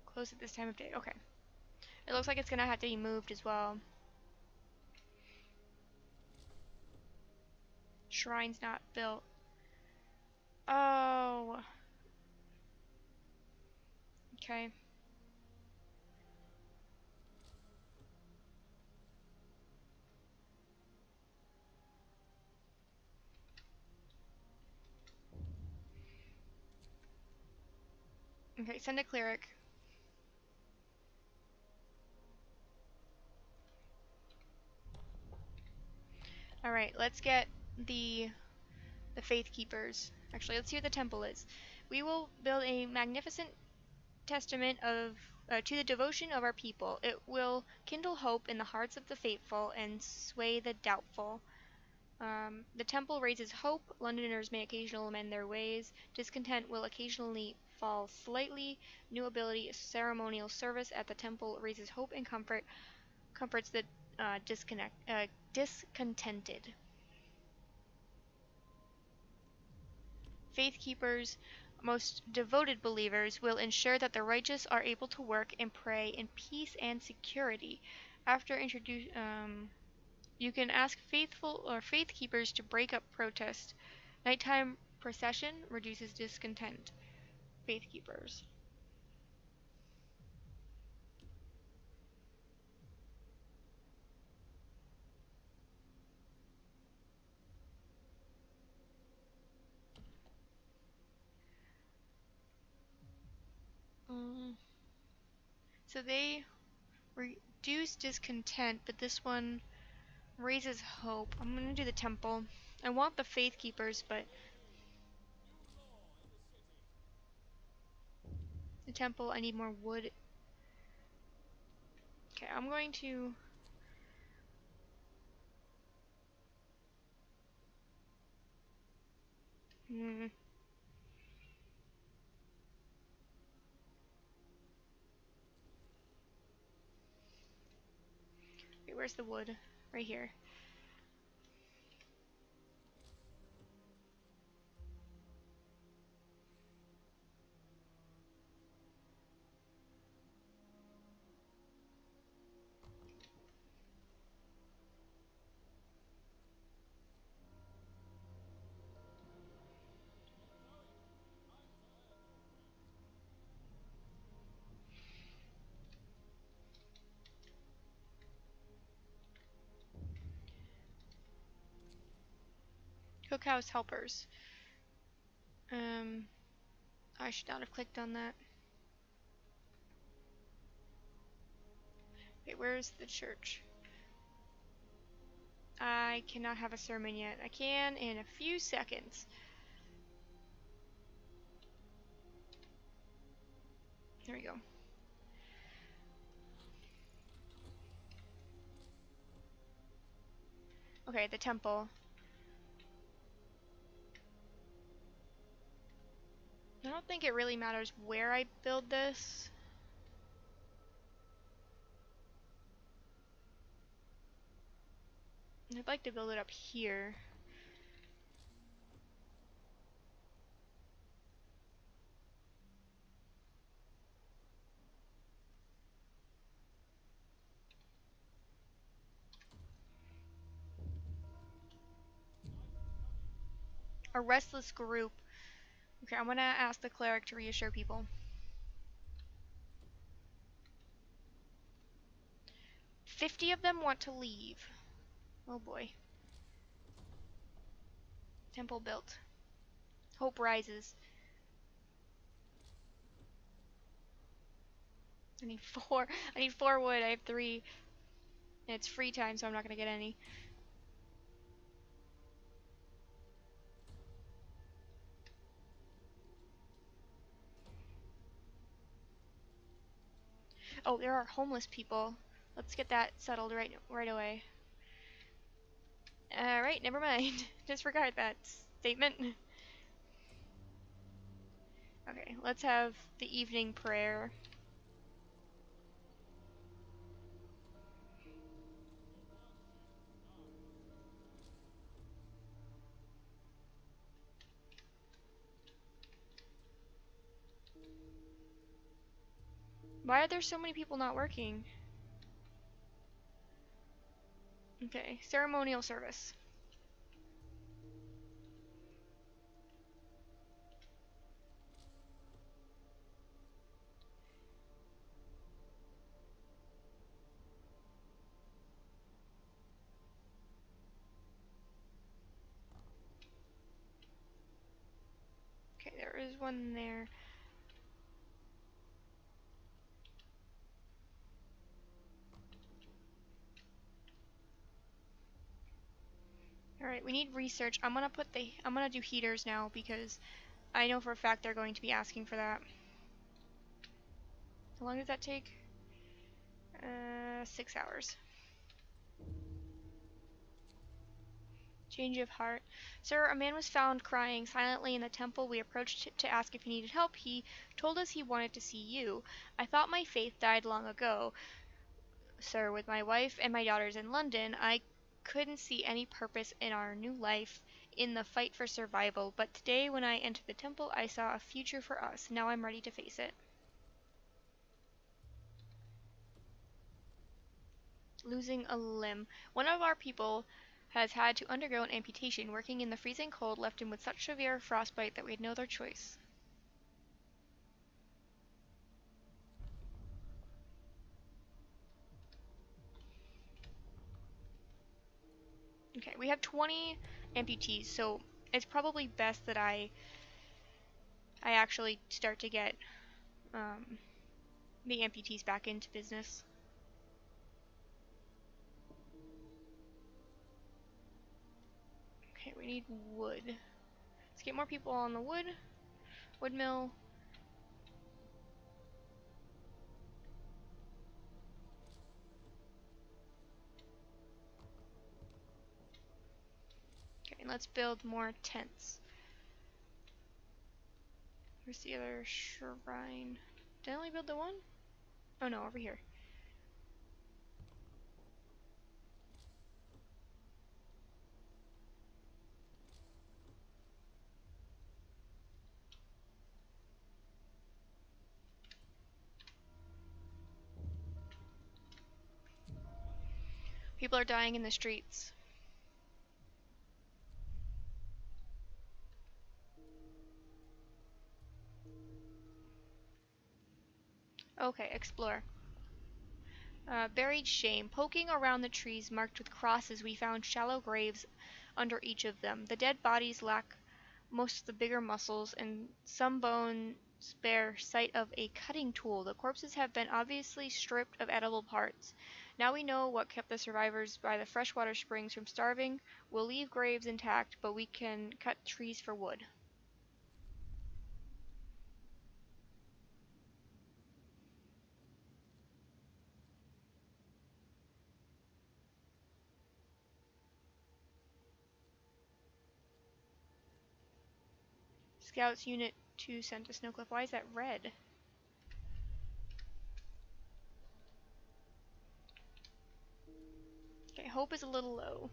Close at this time of day. Okay. It looks like it's gonna have to be moved as well. Shrine's not built. Oh. Okay. Okay, send a cleric. Alright, let's get the Faith Keepers. Actually, let's see what the temple is. We will build a magnificent testament to the devotion of our people. It will kindle hope in the hearts of the faithful and sway the doubtful. The temple raises hope. Londoners may occasionally amend their ways. Discontent will occasionally fall slightly. New ability, ceremonial service at the temple raises hope and comforts the discontented. Faith keepers, most devoted believers, will ensure that the righteous are able to work and pray in peace and security. After you can ask faithful or faith keepers to break up protest. Nighttime procession reduces discontent. Faith keepers. Um, so they reduce discontent, but this one raises hope. I'm gonna do the temple. I want the faith keepers, but the temple, I need more wood. Okay, I'm going to... where's the wood? Right here. Cookhouse helpers. I should not have clicked on that. Okay, where's the church? I cannot have a sermon yet. I can in a few seconds. There we go. Okay, the temple. I don't think it really matters where I build this. I'd like to build it up here. A restless group. Okay, I'm gonna ask the cleric to reassure people. 50 of them want to leave. Oh boy. Temple built. Hope rises. I need 4. I need 4 wood. I have 3. And it's free time, so I'm not gonna get any. Oh, there are homeless people. Let's get that settled right away. Alright, never mind. Disregard that statement. Okay, let's have the evening prayer. Why are there so many people not working? Okay, ceremonial service. Okay, there is one there. Alright, we need research. I'm gonna do heaters now because I know for a fact they're going to be asking for that. How long does that take? 6 hours. Change of heart. Sir, a man was found crying silently in the temple. We approached to ask if he needed help. He told us he wanted to see you. I thought my faith died long ago. Sir, with my wife and my daughters in London, I couldn't see any purpose in our new life in the fight for survival, but today when I entered the temple, I saw a future for us. Now I'm ready to face it. Losing a limb. One of our people has had to undergo an amputation. Working in the freezing cold left him with such severe frostbite that we had no other choice. Okay, we have 20 amputees, so it's probably best that I actually start to get the amputees back into business. Okay, we need wood. Let's get more people on the wood. Wood mill. Okay, let's build more tents. Where's the other shrine? Did I only build the one? Oh no, over here. People are dying in the streets. Okay, explore. Buried shame. Poking around the trees marked with crosses, we found shallow graves under each of them. The dead bodies lack most of the bigger muscles, and some bones bear sight of a cutting tool. The corpses have been obviously stripped of edible parts. Now we know what kept the survivors by the freshwater springs from starving. We'll leave graves intact, but we can cut trees for wood. Scouts Unit 2 sent to Snowcliff. Why is that red? Okay, hope is a little low.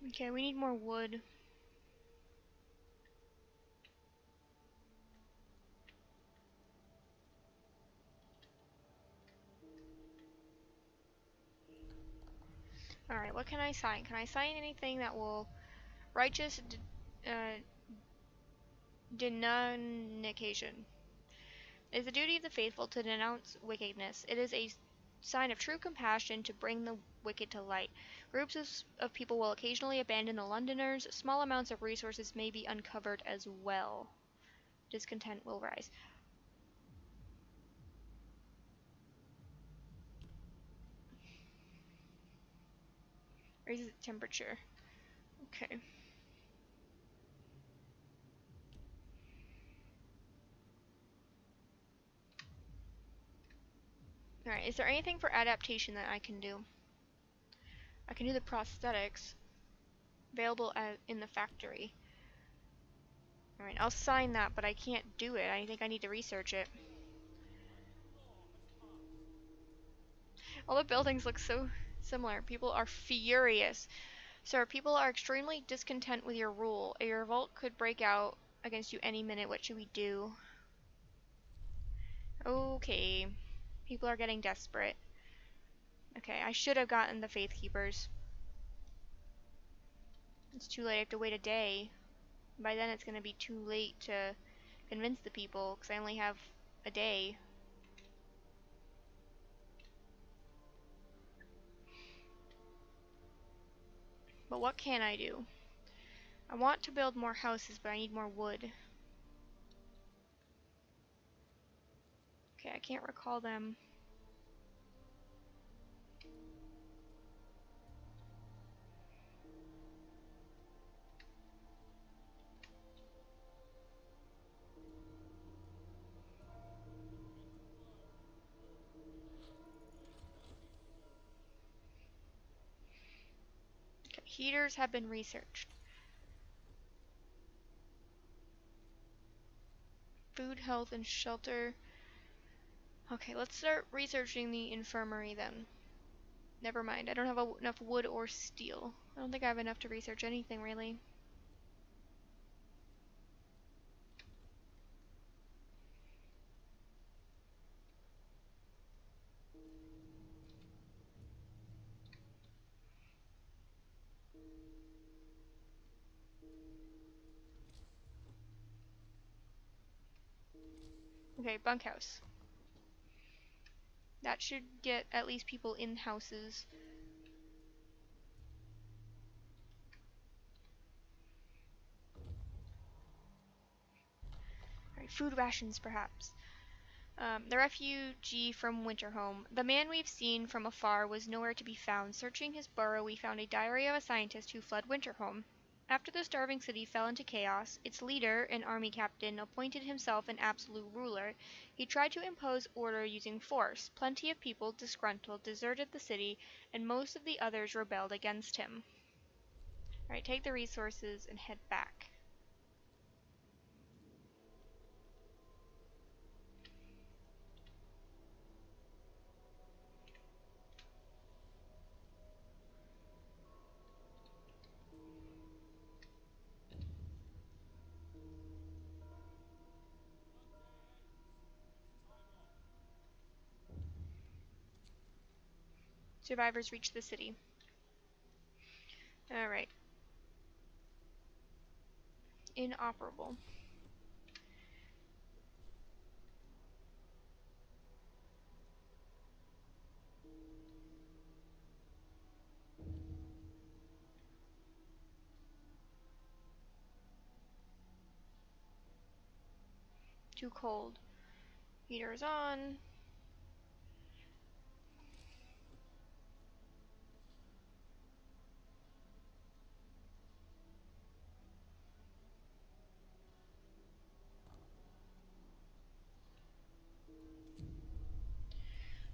Okay, we need more wood. Alright, what can I sign? Can I sign anything that will... Righteous denunciation. It is the duty of the faithful to denounce wickedness. It is a sign of true compassion to bring the wicked to light. Groups of people will occasionally abandon the Londoners. Small amounts of resources may be uncovered as well. Discontent will rise. Raises temperature. Okay. Alright, is there anything for adaptation that I can do? I can do the prosthetics. Available in the factory. Alright, I'll sign that, but I can't do it. I think I need to research it. All the buildings look so similar. People are furious. Sir, people are extremely discontent with your rule. A revolt could break out against you any minute. What should we do? Okay. People are getting desperate. Okay, I should have gotten the Faith Keepers. It's too late. I have to wait a day. By then it's going to be too late to convince the people, because I only have a day. But what can I do? I want to build more houses, but I need more wood. Okay, I can't recall them. Okay, heaters have been researched. Food, health, and shelter. Okay, let's start researching the infirmary then. Never mind, I don't have enough wood or steel. I don't think I have enough to research anything, really. Okay, bunkhouse. That should get at least people in houses. Alright, food rations perhaps. The refugee from Winterhome. The man we've seen from afar was nowhere to be found. Searching his burrow, we found a diary of a scientist who fled Winterhome. After the starving city fell into chaos, its leader, an army captain, appointed himself an absolute ruler. He tried to impose order using force. Plenty of people, disgruntled, deserted the city, and most of the others rebelled against him. Alright, take the resources and head back. Survivors reach the city. Alright. Inoperable. Too cold. Heater is on.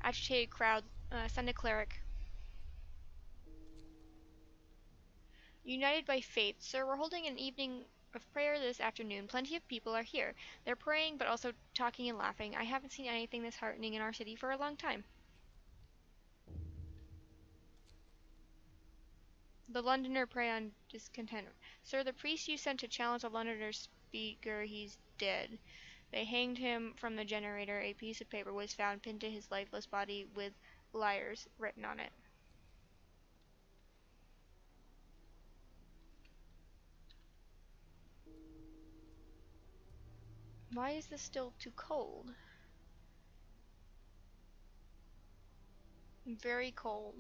Agitated crowd. Send a cleric. United by faith. Sir, we're holding an evening of prayer this afternoon. Plenty of people are here. They're praying but also talking and laughing. I haven't seen anything this heartening in our city for a long time. The Londoner prey on discontent. Sir, the priest you sent to challenge the Londoner speaker, he's dead. They hanged him from the generator. A piece of paper was found pinned to his lifeless body with liars written on it. Why is this still too cold? Very cold.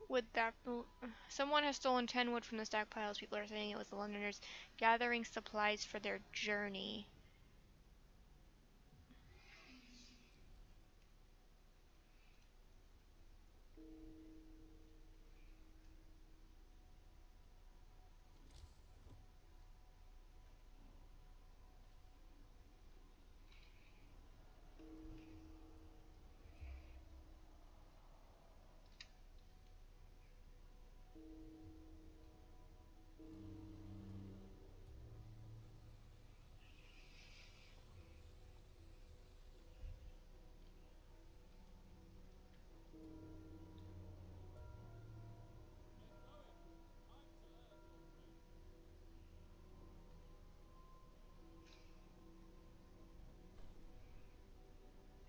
Would that... Someone has stolen 10 wood from the stockpiles. People are saying it was the Londoners gathering supplies for their journey.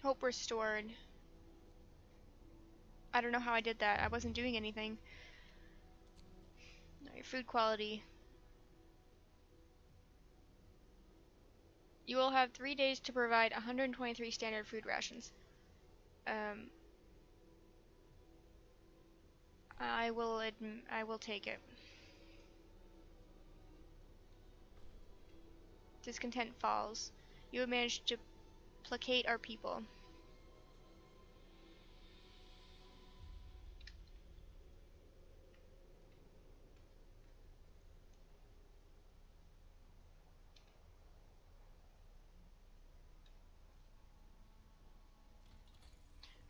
Hope restored. I don't know how I did that. I wasn't doing anything. Alright, food quality. You will have 3 days to provide 123 standard food rations. I will take it. Discontent falls. You have managed to placate our people.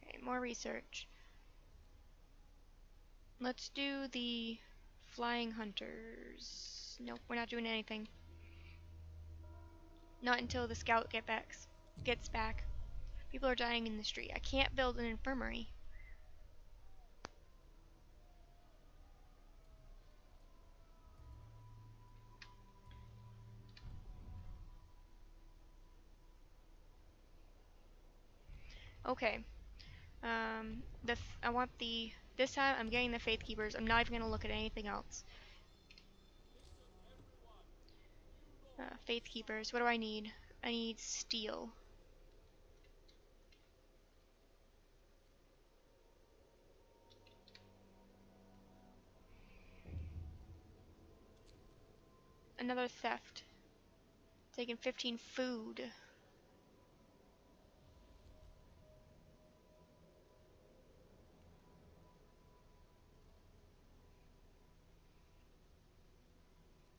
Okay, more research. Let's do the flying hunters. Nope, we're not doing anything. Not until the scout gets back. People are dying in the street. I can't build an infirmary. Okay. I want the. This time I'm getting the Faith Keepers. I'm not even gonna look at anything else. Faith Keepers. What do I need? I need steel. Another theft. Taking 15 food.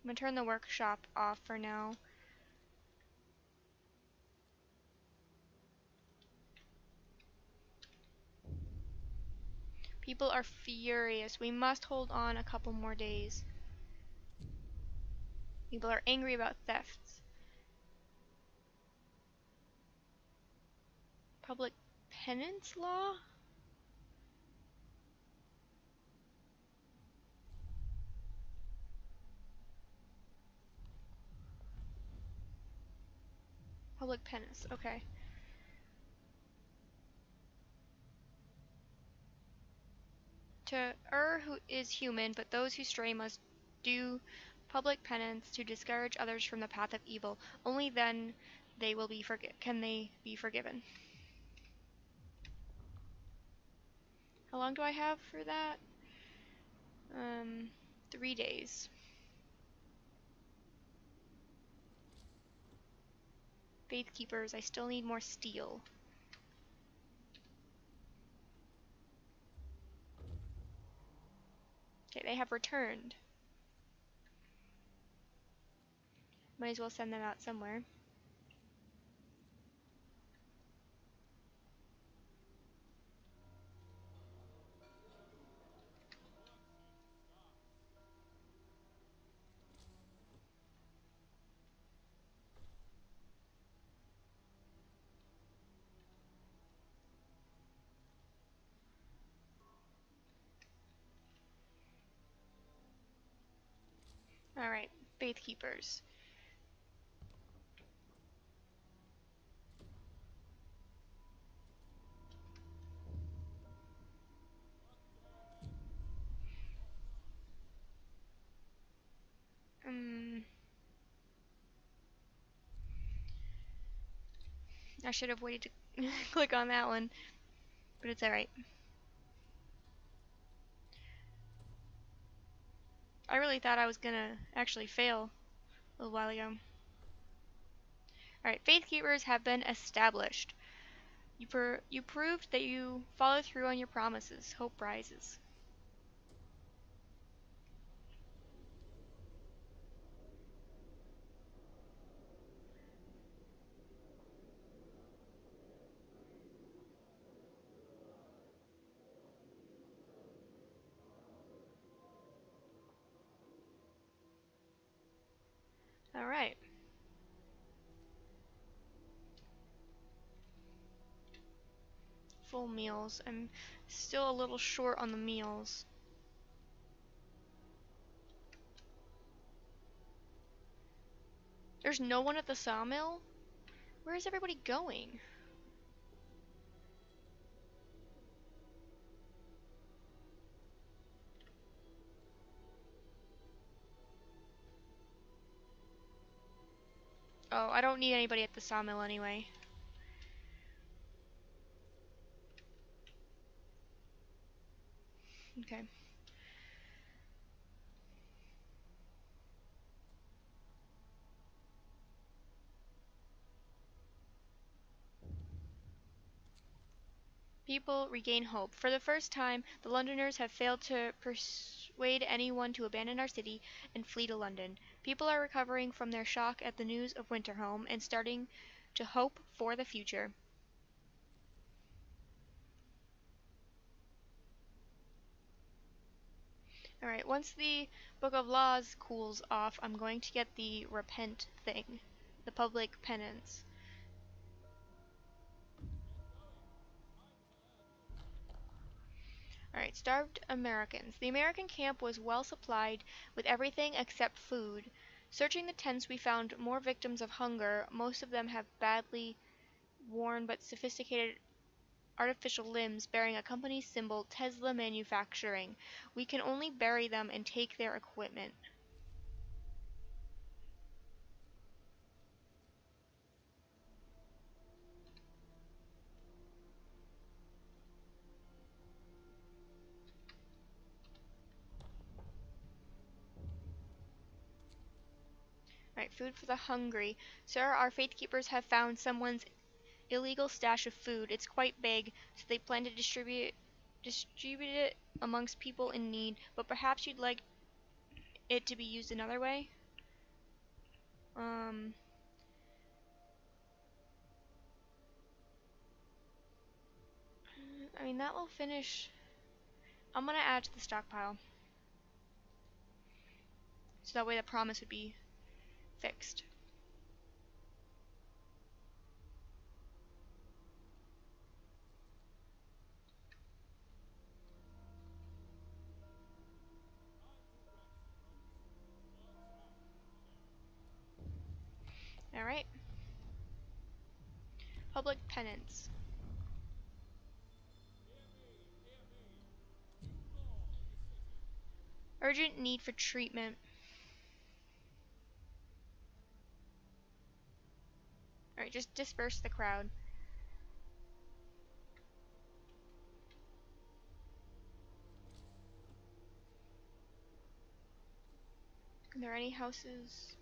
I'm gonna turn the workshop off for now. People are furious. We must hold on a couple more days. People are angry about thefts. Public penance law? Public penance. Okay. To err who is human, but those who stray must do public penance to discourage others from the path of evil. Only then can they be forgiven. How long do I have for that? 3 days. Faith keepers. I still need more steel. Okay, they have returned. Might as well send them out somewhere. Alright, faith keepers. I should have waited to click on that one, but it's alright. I really thought I was gonna actually fail a little while ago. Alright, faith keepers have been established. You proved that you follow through on your promises. Hope rises. Alright. Full meals. I'm still a little short on the meals. There's no one at the sawmill? Where is everybody going? Oh, I don't need anybody at the sawmill anyway. Okay. People regain hope. For the first time, the Londoners have failed to persuade anyone to abandon our city and flee to London. People are recovering from their shock at the news of Winterhome and starting to hope for the future. Alright, once the Book of Laws cools off, I'm going to get the repent thing. The public penance. Alright, starved Americans. The American camp was well supplied with everything except food. Searching the tents, we found more victims of hunger. Most of them have badly worn but sophisticated artificial limbs bearing a company symbol, Tesla Manufacturing. We can only bury them and take their equipment. Alright, food for the hungry. Sir, our faith keepers have found someone's illegal stash of food. It's quite big, so they plan to distribute it amongst people in need, but perhaps you'd like it to be used another way? Um, I mean, that will finish. I'm gonna add to the stockpile. So that way the promise would be fixed. Alright. public penance. Urgent need for treatment. Alright, just disperse the crowd. Are there any houses?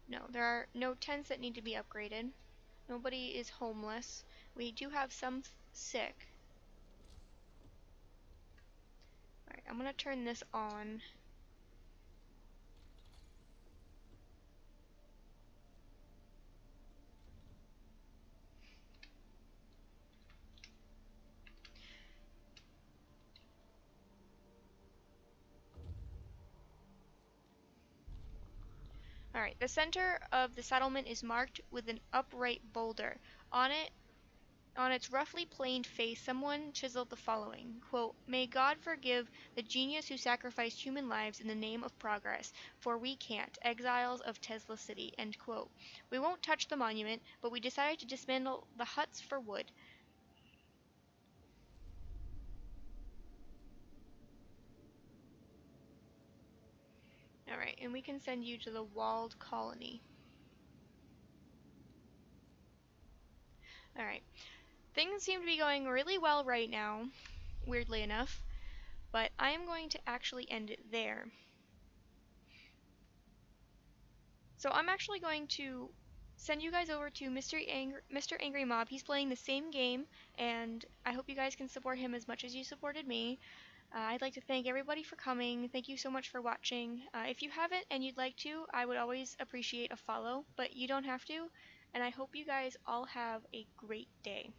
No, there are no tents that need to be upgraded. Nobody is homeless. We do have some sick. Alright, I'm gonna turn this on. Alright, the center of the settlement is marked with an upright boulder. On it, on its roughly planed face, someone chiseled the following, quote, "May God forgive the genius who sacrificed human lives in the name of progress, for we can't, exiles of Tesla City," end quote. We won't touch the monument, but we decided to dismantle the huts for wood. Alright, and we can send you to the walled colony. Alright, things seem to be going really well right now, weirdly enough, but I am going to actually end it there. So I'm actually going to send you guys over to Mr. Angry Mob. He's playing the same game, and I hope you guys can support him as much as you supported me. I'd like to thank everybody for coming. Thank you so much for watching. If you haven't and you'd like to, I would always appreciate a follow, but you don't have to. And I hope you guys all have a great day.